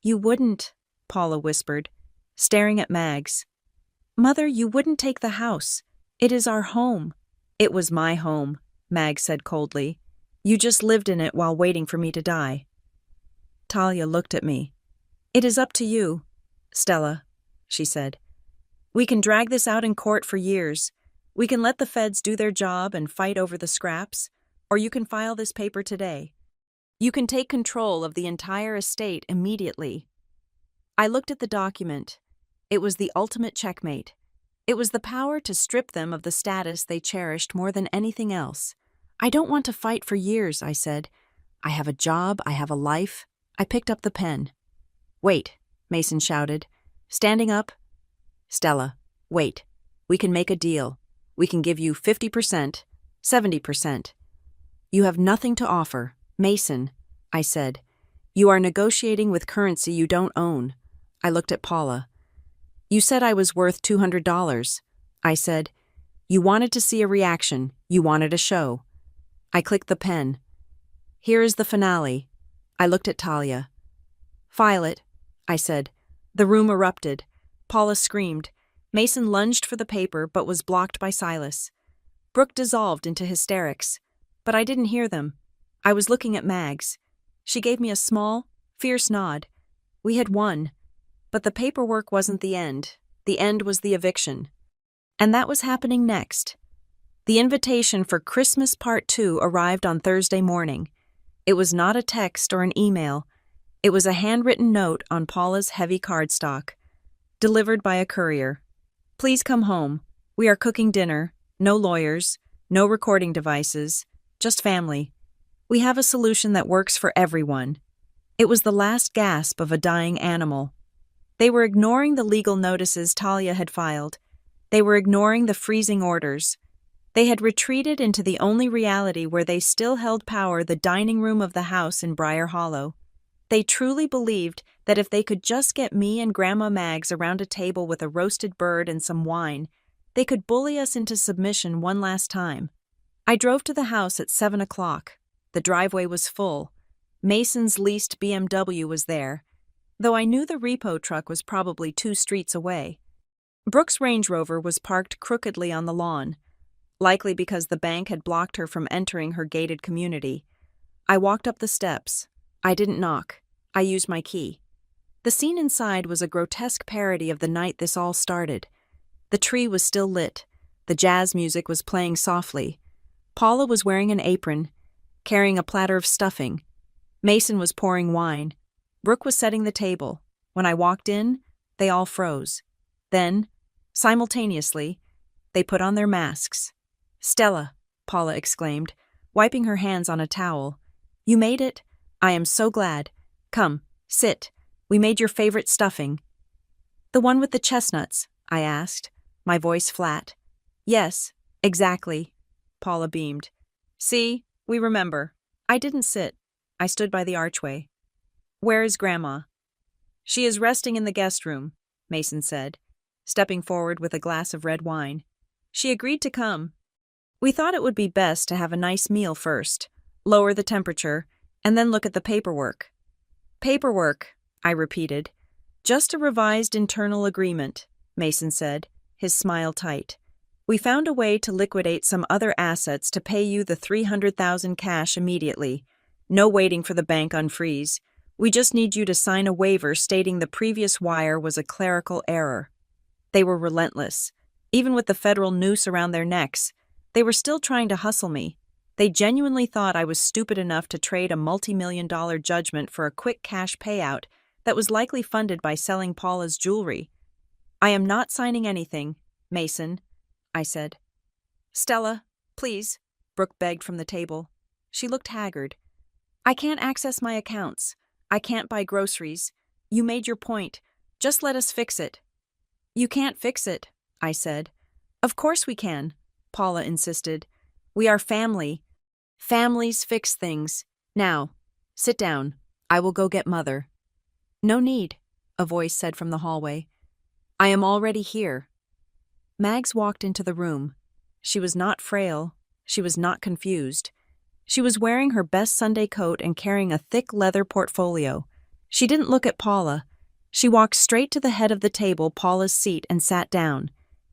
"You wouldn't," Paula whispered, staring at Mags. "Mother, you wouldn't take the house. It is our home." "It was my home," Mags said coldly. "You just lived in it while waiting for me to die." Talia looked at me. "It is up to you, Stella," she said. "We can drag this out in court for years. We can let the feds do their job and fight over the scraps, or you can file this paper today. You can take control of the entire estate immediately." I looked at the document. It was the ultimate checkmate. It was the power to strip them of the status they cherished more than anything else. "I don't want to fight for years," I said. "I have a job, I have a life." I picked up the pen. "Wait," Mason shouted, standing up. "Stella, wait. We can make a deal. We can give you 50%, 70%. "You have nothing to offer, Mason," I said. "You are negotiating with currency you don't own." I looked at Paula. "You said I was worth $200. I said. "You wanted to see a reaction. You wanted a show." I clicked the pen. "Here is the finale." I looked at Talia. "File it," I said. The room erupted. Paula screamed. Mason lunged for the paper but was blocked by Silas. Brooke dissolved into hysterics. But I didn't hear them. I was looking at Mags. She gave me a small, fierce nod. We had won. But the paperwork wasn't the end. The end was the eviction. And that was happening next. The invitation for Christmas Part 2 arrived on Thursday morning. It was not a text or an email. It was a handwritten note on Paula's heavy cardstock, delivered by a courier. "Please come home. We are cooking dinner. No lawyers, no recording devices, just family. We have a solution that works for everyone." It was the last gasp of a dying animal. They were ignoring the legal notices Talia had filed. They were ignoring the freezing orders. They had retreated into the only reality where they still held power, the dining room of the house in Briar Hollow. They truly believed that if they could just get me and Grandma Mags around a table with a roasted bird and some wine, they could bully us into submission one last time. I drove to the house at 7 o'clock. The driveway was full. Mason's leased BMW was there, though I knew the repo truck was probably 2 streets away. Brooke's Range Rover was parked crookedly on the lawn, likely because the bank had blocked her from entering her gated community. I walked up the steps. I didn't knock. I used my key. The scene inside was a grotesque parody of the night this all started. The tree was still lit. The jazz music was playing softly. Paula was wearing an apron, carrying a platter of stuffing. Mason was pouring wine. Brooke was setting the table. When I walked in, they all froze. Then, simultaneously, they put on their masks. "Stella," Paula exclaimed, wiping her hands on a towel. "You made it. I am so glad. Come, sit. We made your favorite stuffing." The one with the chestnuts? I asked, my voice flat. Yes, exactly. Paula beamed. See, we remember. I didn't sit. I stood by the archway. Where is Grandma? She is resting in the guest room, Mason said, stepping forward with a glass of red wine. She agreed to come. We thought it would be best to have a nice meal first, lower the temperature, and then look at the paperwork. Paperwork, I repeated. Just a revised internal agreement, Mason said, his smile tight. We found a way to liquidate some other assets to pay you the $300,000 cash immediately. No waiting for the bank unfreeze. We just need you to sign a waiver stating the previous wire was a clerical error. They were relentless. Even with the federal noose around their necks, they were still trying to hustle me. They genuinely thought I was stupid enough to trade a multi-million-dollar judgment for a quick cash payout that was likely funded by selling Paula's jewelry. I am not signing anything, Mason, I said. Stella, please, Brooke begged from the table. She looked haggard. I can't access my accounts. I can't buy groceries. You made your point. Just let us fix it. You can't fix it, I said. Of course we can, Paula insisted. We are family. Families fix things. Now, sit down. I will go get Mother. No need, a voice said from the hallway. I am already here. Mags walked into the room. She was not frail. She was not confused. She was wearing her best Sunday coat and carrying a thick leather portfolio. She didn't look at Paula. She walked straight to the head of the table, Paula's seat, and sat down.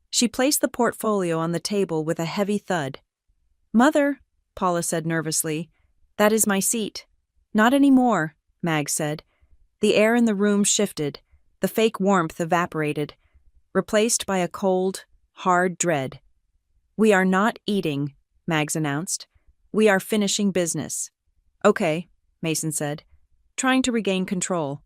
She placed the portfolio on the table with a heavy thud. Mother, Paula said nervously, that is my seat. Not anymore, Mags said. The air in the room shifted. The fake warmth evaporated, replaced by a cold, hard dread. We are not eating, Mags announced. We are finishing business. Okay, Mason said, trying to regain control.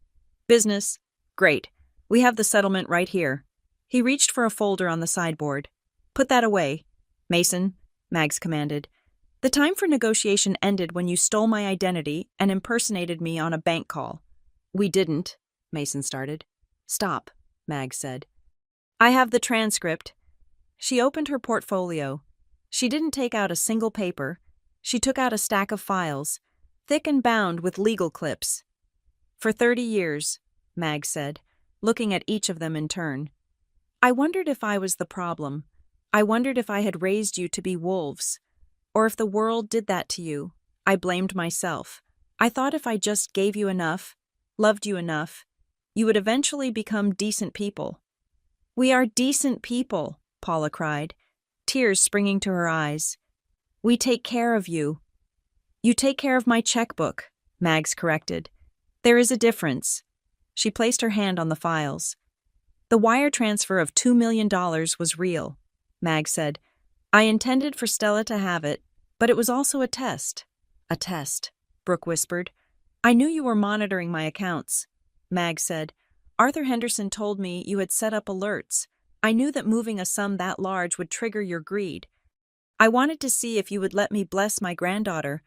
Business? Great. We have the settlement right here. He reached for a folder on the sideboard. Put that away. Mason, Mags commanded. The time for negotiation ended when you stole my identity and impersonated me on a bank call. We didn't, Mason started. Stop, Mags said. I have the transcript. She opened her portfolio. She didn't take out a single paper. She took out a stack of files, thick and bound with legal clips. For 30 years, Mags said, looking at each of them in turn. I wondered if I was the problem. I wondered if I had raised you to be wolves. Or if the world did that to you. I blamed myself. I thought if I just gave you enough, loved you enough, you would eventually become decent people. We are decent people, Paula cried, tears springing to her eyes. We take care of you. You take care of my checkbook, Mags corrected. There is a difference. She placed her hand on the files. The wire transfer of $2 million was real, Mags said. I intended for Stella to have it, but it was also a test. A test, Brooke whispered. I knew you were monitoring my accounts, Mags said. Arthur Henderson told me you had set up alerts. I knew that moving a sum that large would trigger your greed. I wanted to see if you would let me bless my granddaughter,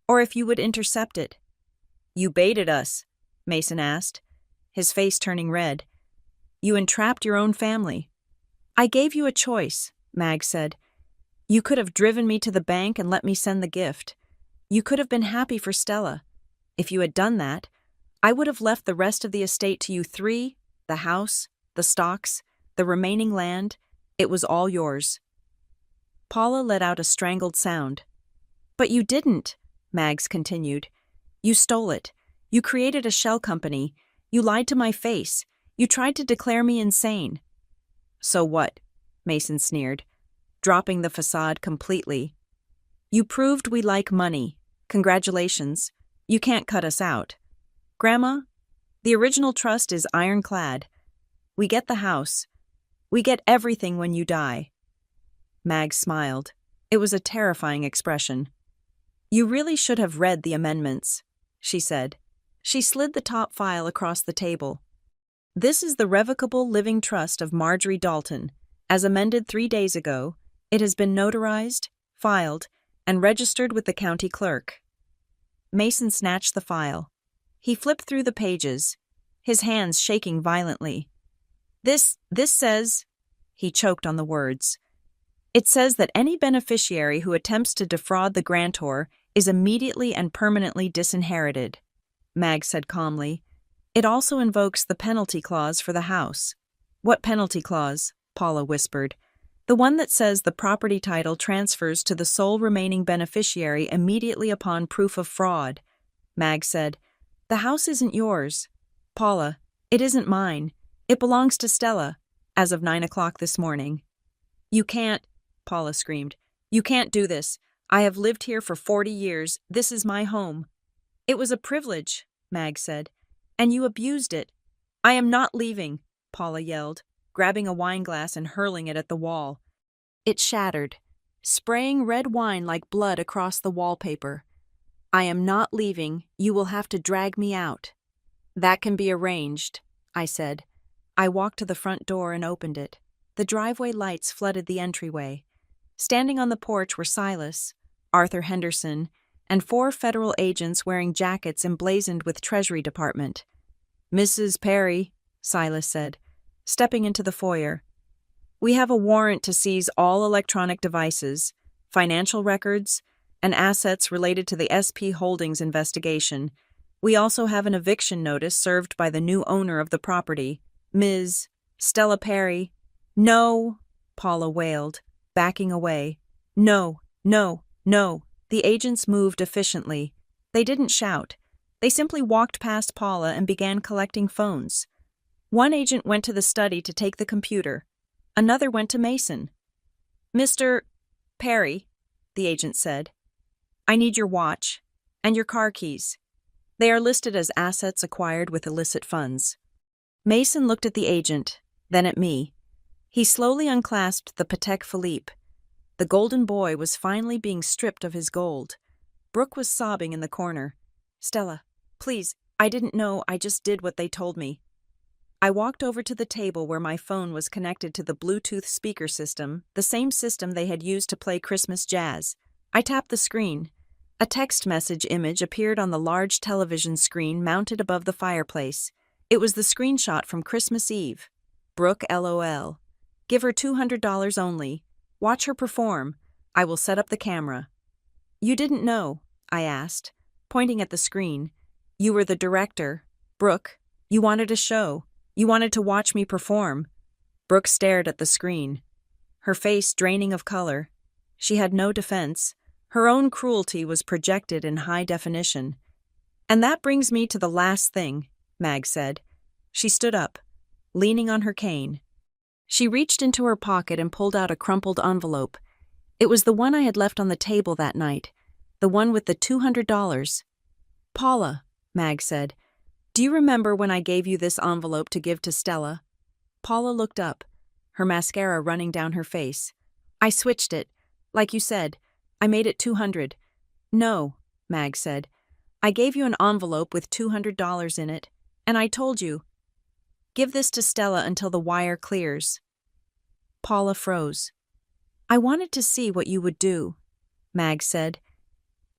or if you would intercept it. You baited us, Mason asked, his face turning red. You entrapped your own family. I gave you a choice, Mags said. You could have driven me to the bank and let me send the gift. You could have been happy for Stella. If you had done that, I would have left the rest of the estate to you three, the house, the stocks, the remaining land. It was all yours. Paula let out a strangled sound. But you didn't, Mags continued. You stole it. You created a shell company. You lied to my face. You tried to declare me insane. So what? Mason sneered, dropping the facade completely. You proved we like money. Congratulations. You can't cut us out. Grandma, the original trust is ironclad. We get the house. We get everything when you die. Mags smiled. It was a terrifying expression. You really should have read the amendments, she said. She slid the top file across the table. This is the Revocable Living Trust of Marjorie Dalton. As amended 3 days ago, it has been notarized, filed, and registered with the county clerk. Mason snatched the file. He flipped through the pages, his hands shaking violently. This says, he choked on the words. It says that any beneficiary who attempts to defraud the grantor is immediately and permanently disinherited, Mag said calmly. It also invokes the penalty clause for the house. What penalty clause? Paula whispered. The one that says the property title transfers to the sole remaining beneficiary immediately upon proof of fraud, Mag said. The house isn't yours. Paula, it isn't mine. It belongs to Stella, as of 9 o'clock this morning. You can't, Paula screamed. You can't do this. I have lived here for 40 years. This is my home. It was a privilege, Mag said, and you abused it. I am not leaving, Paula yelled, grabbing a wine glass and hurling it at the wall. It shattered, spraying red wine like blood across the wallpaper. I am not leaving. You will have to drag me out. That can be arranged, I said. I walked to the front door and opened it. The driveway lights flooded the entryway. Standing on the porch were Silas, Arthur Henderson, and 4 federal agents wearing jackets emblazoned with Treasury Department. Mrs. Perry, Silas said, stepping into the foyer. We have a warrant to seize all electronic devices, financial records, and assets related to the SP Holdings investigation. We also have an eviction notice served by the new owner of the property, Ms. Stella Perry. No, Paula wailed, backing away. No, no, no. The agents moved efficiently. They didn't shout. They simply walked past Paula and began collecting phones. One agent went to the study to take the computer. Another went to Mason. Mr. Perry, the agent said, I need your watch and your car keys. They are listed as assets acquired with illicit funds. Mason looked at the agent, then at me. He slowly unclasped the Patek Philippe. The golden boy was finally being stripped of his gold. Brooke was sobbing in the corner. Stella, please, I didn't know, I just did what they told me. I walked over to the table where my phone was connected to the Bluetooth speaker system, the same system they had used to play Christmas jazz. I tapped the screen. A text message image appeared on the large television screen mounted above the fireplace. It was the screenshot from Christmas Eve. Brooke LOL. Give her $200 only. Watch her perform. I will set up the camera. You didn't know, I asked, pointing at the screen. You were the director. Brooke, you wanted a show. You wanted to watch me perform. Brooke stared at the screen, her face draining of color. She had no defense. Her own cruelty was projected in high definition. And that brings me to the last thing, Mag said. She stood up, leaning on her cane. She reached into her pocket and pulled out a crumpled envelope. It was the one I had left on the table that night, the one with the $200. Paula, Mag said, do you remember when I gave you this envelope to give to Stella? Paula looked up, her mascara running down her face. I switched it. Like you said, I made it $200. No, Mag said. I gave you an envelope with $200 in it, and I told you, give this to Stella until the wire clears. Paula froze. I wanted to see what you would do, Mag said.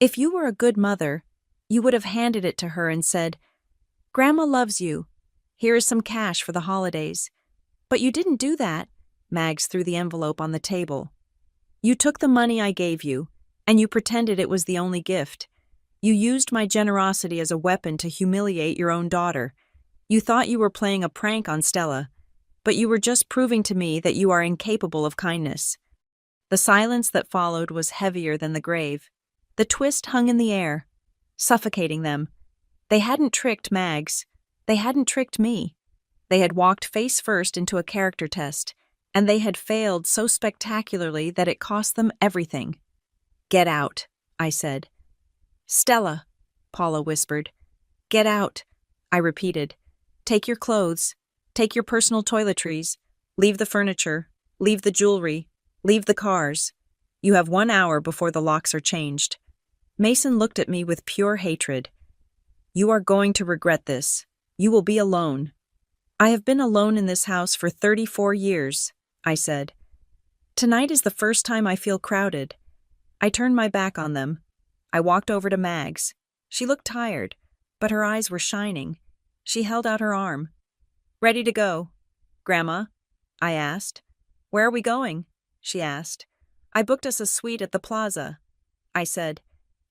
If you were a good mother, you would have handed it to her and said, Grandma loves you. Here is some cash for the holidays. But you didn't do that. Mags threw the envelope on the table. You took the money I gave you, and you pretended it was the only gift. You used my generosity as a weapon to humiliate your own daughter. You thought you were playing a prank on Stella, but you were just proving to me that you are incapable of kindness. The silence that followed was heavier than the grave. The twist hung in the air, suffocating them. They hadn't tricked Mags. They hadn't tricked me. They had walked face first into a character test, and they had failed so spectacularly that it cost them everything. Get out, I said. Stella, Paula whispered. Get out, I repeated. Take your clothes. Take your personal toiletries. Leave the furniture. Leave the jewelry. Leave the cars. You have 1 hour before the locks are changed. Mason looked at me with pure hatred. You are going to regret this. You will be alone. I have been alone in this house for 34 years, I said. Tonight is the first time I feel crowded. I turned my back on them. I walked over to Mags. She looked tired, but her eyes were shining. She held out her arm. Ready to go. Grandma? I asked. Where are we going? She asked. I booked us a suite at the plaza, I said.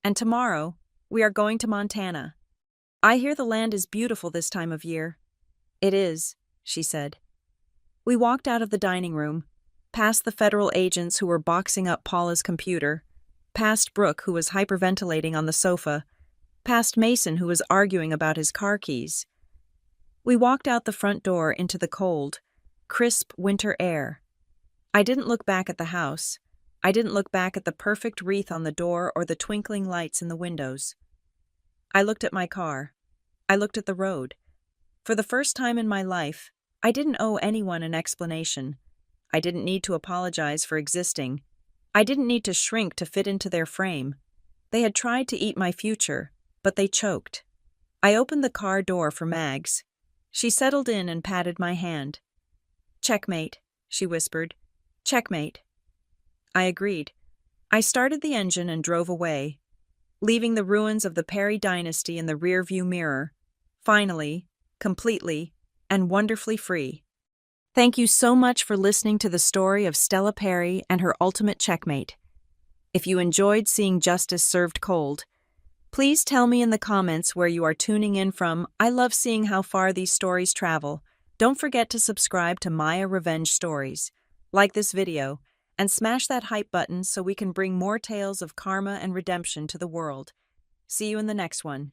And tomorrow, we are going to Montana. I hear the land is beautiful this time of year. It is, she said. We walked out of the dining room, past the federal agents who were boxing up Paula's computer, past Brooke who was hyperventilating on the sofa, past Mason who was arguing about his car keys. We walked out the front door into the cold, crisp winter air. I didn't look back at the house. I didn't look back at the perfect wreath on the door or the twinkling lights in the windows. I looked at my car. I looked at the road. For the first time in my life, I didn't owe anyone an explanation. I didn't need to apologize for existing. I didn't need to shrink to fit into their frame. They had tried to eat my future, but they choked. I opened the car door for Mags. She settled in and patted my hand. Checkmate, she whispered. Checkmate. I agreed. I started the engine and drove away, leaving the ruins of the Perry dynasty in the rearview mirror, finally, completely, and wonderfully free. Thank you so much for listening to the story of Stella Perry and her ultimate checkmate. If you enjoyed seeing justice served cold, please tell me in the comments where you are tuning in from. I love seeing how far these stories travel. Don't forget to subscribe to Maya Revenge Stories, like this video, and smash that hype button so we can bring more tales of karma and redemption to the world. See you in the next one.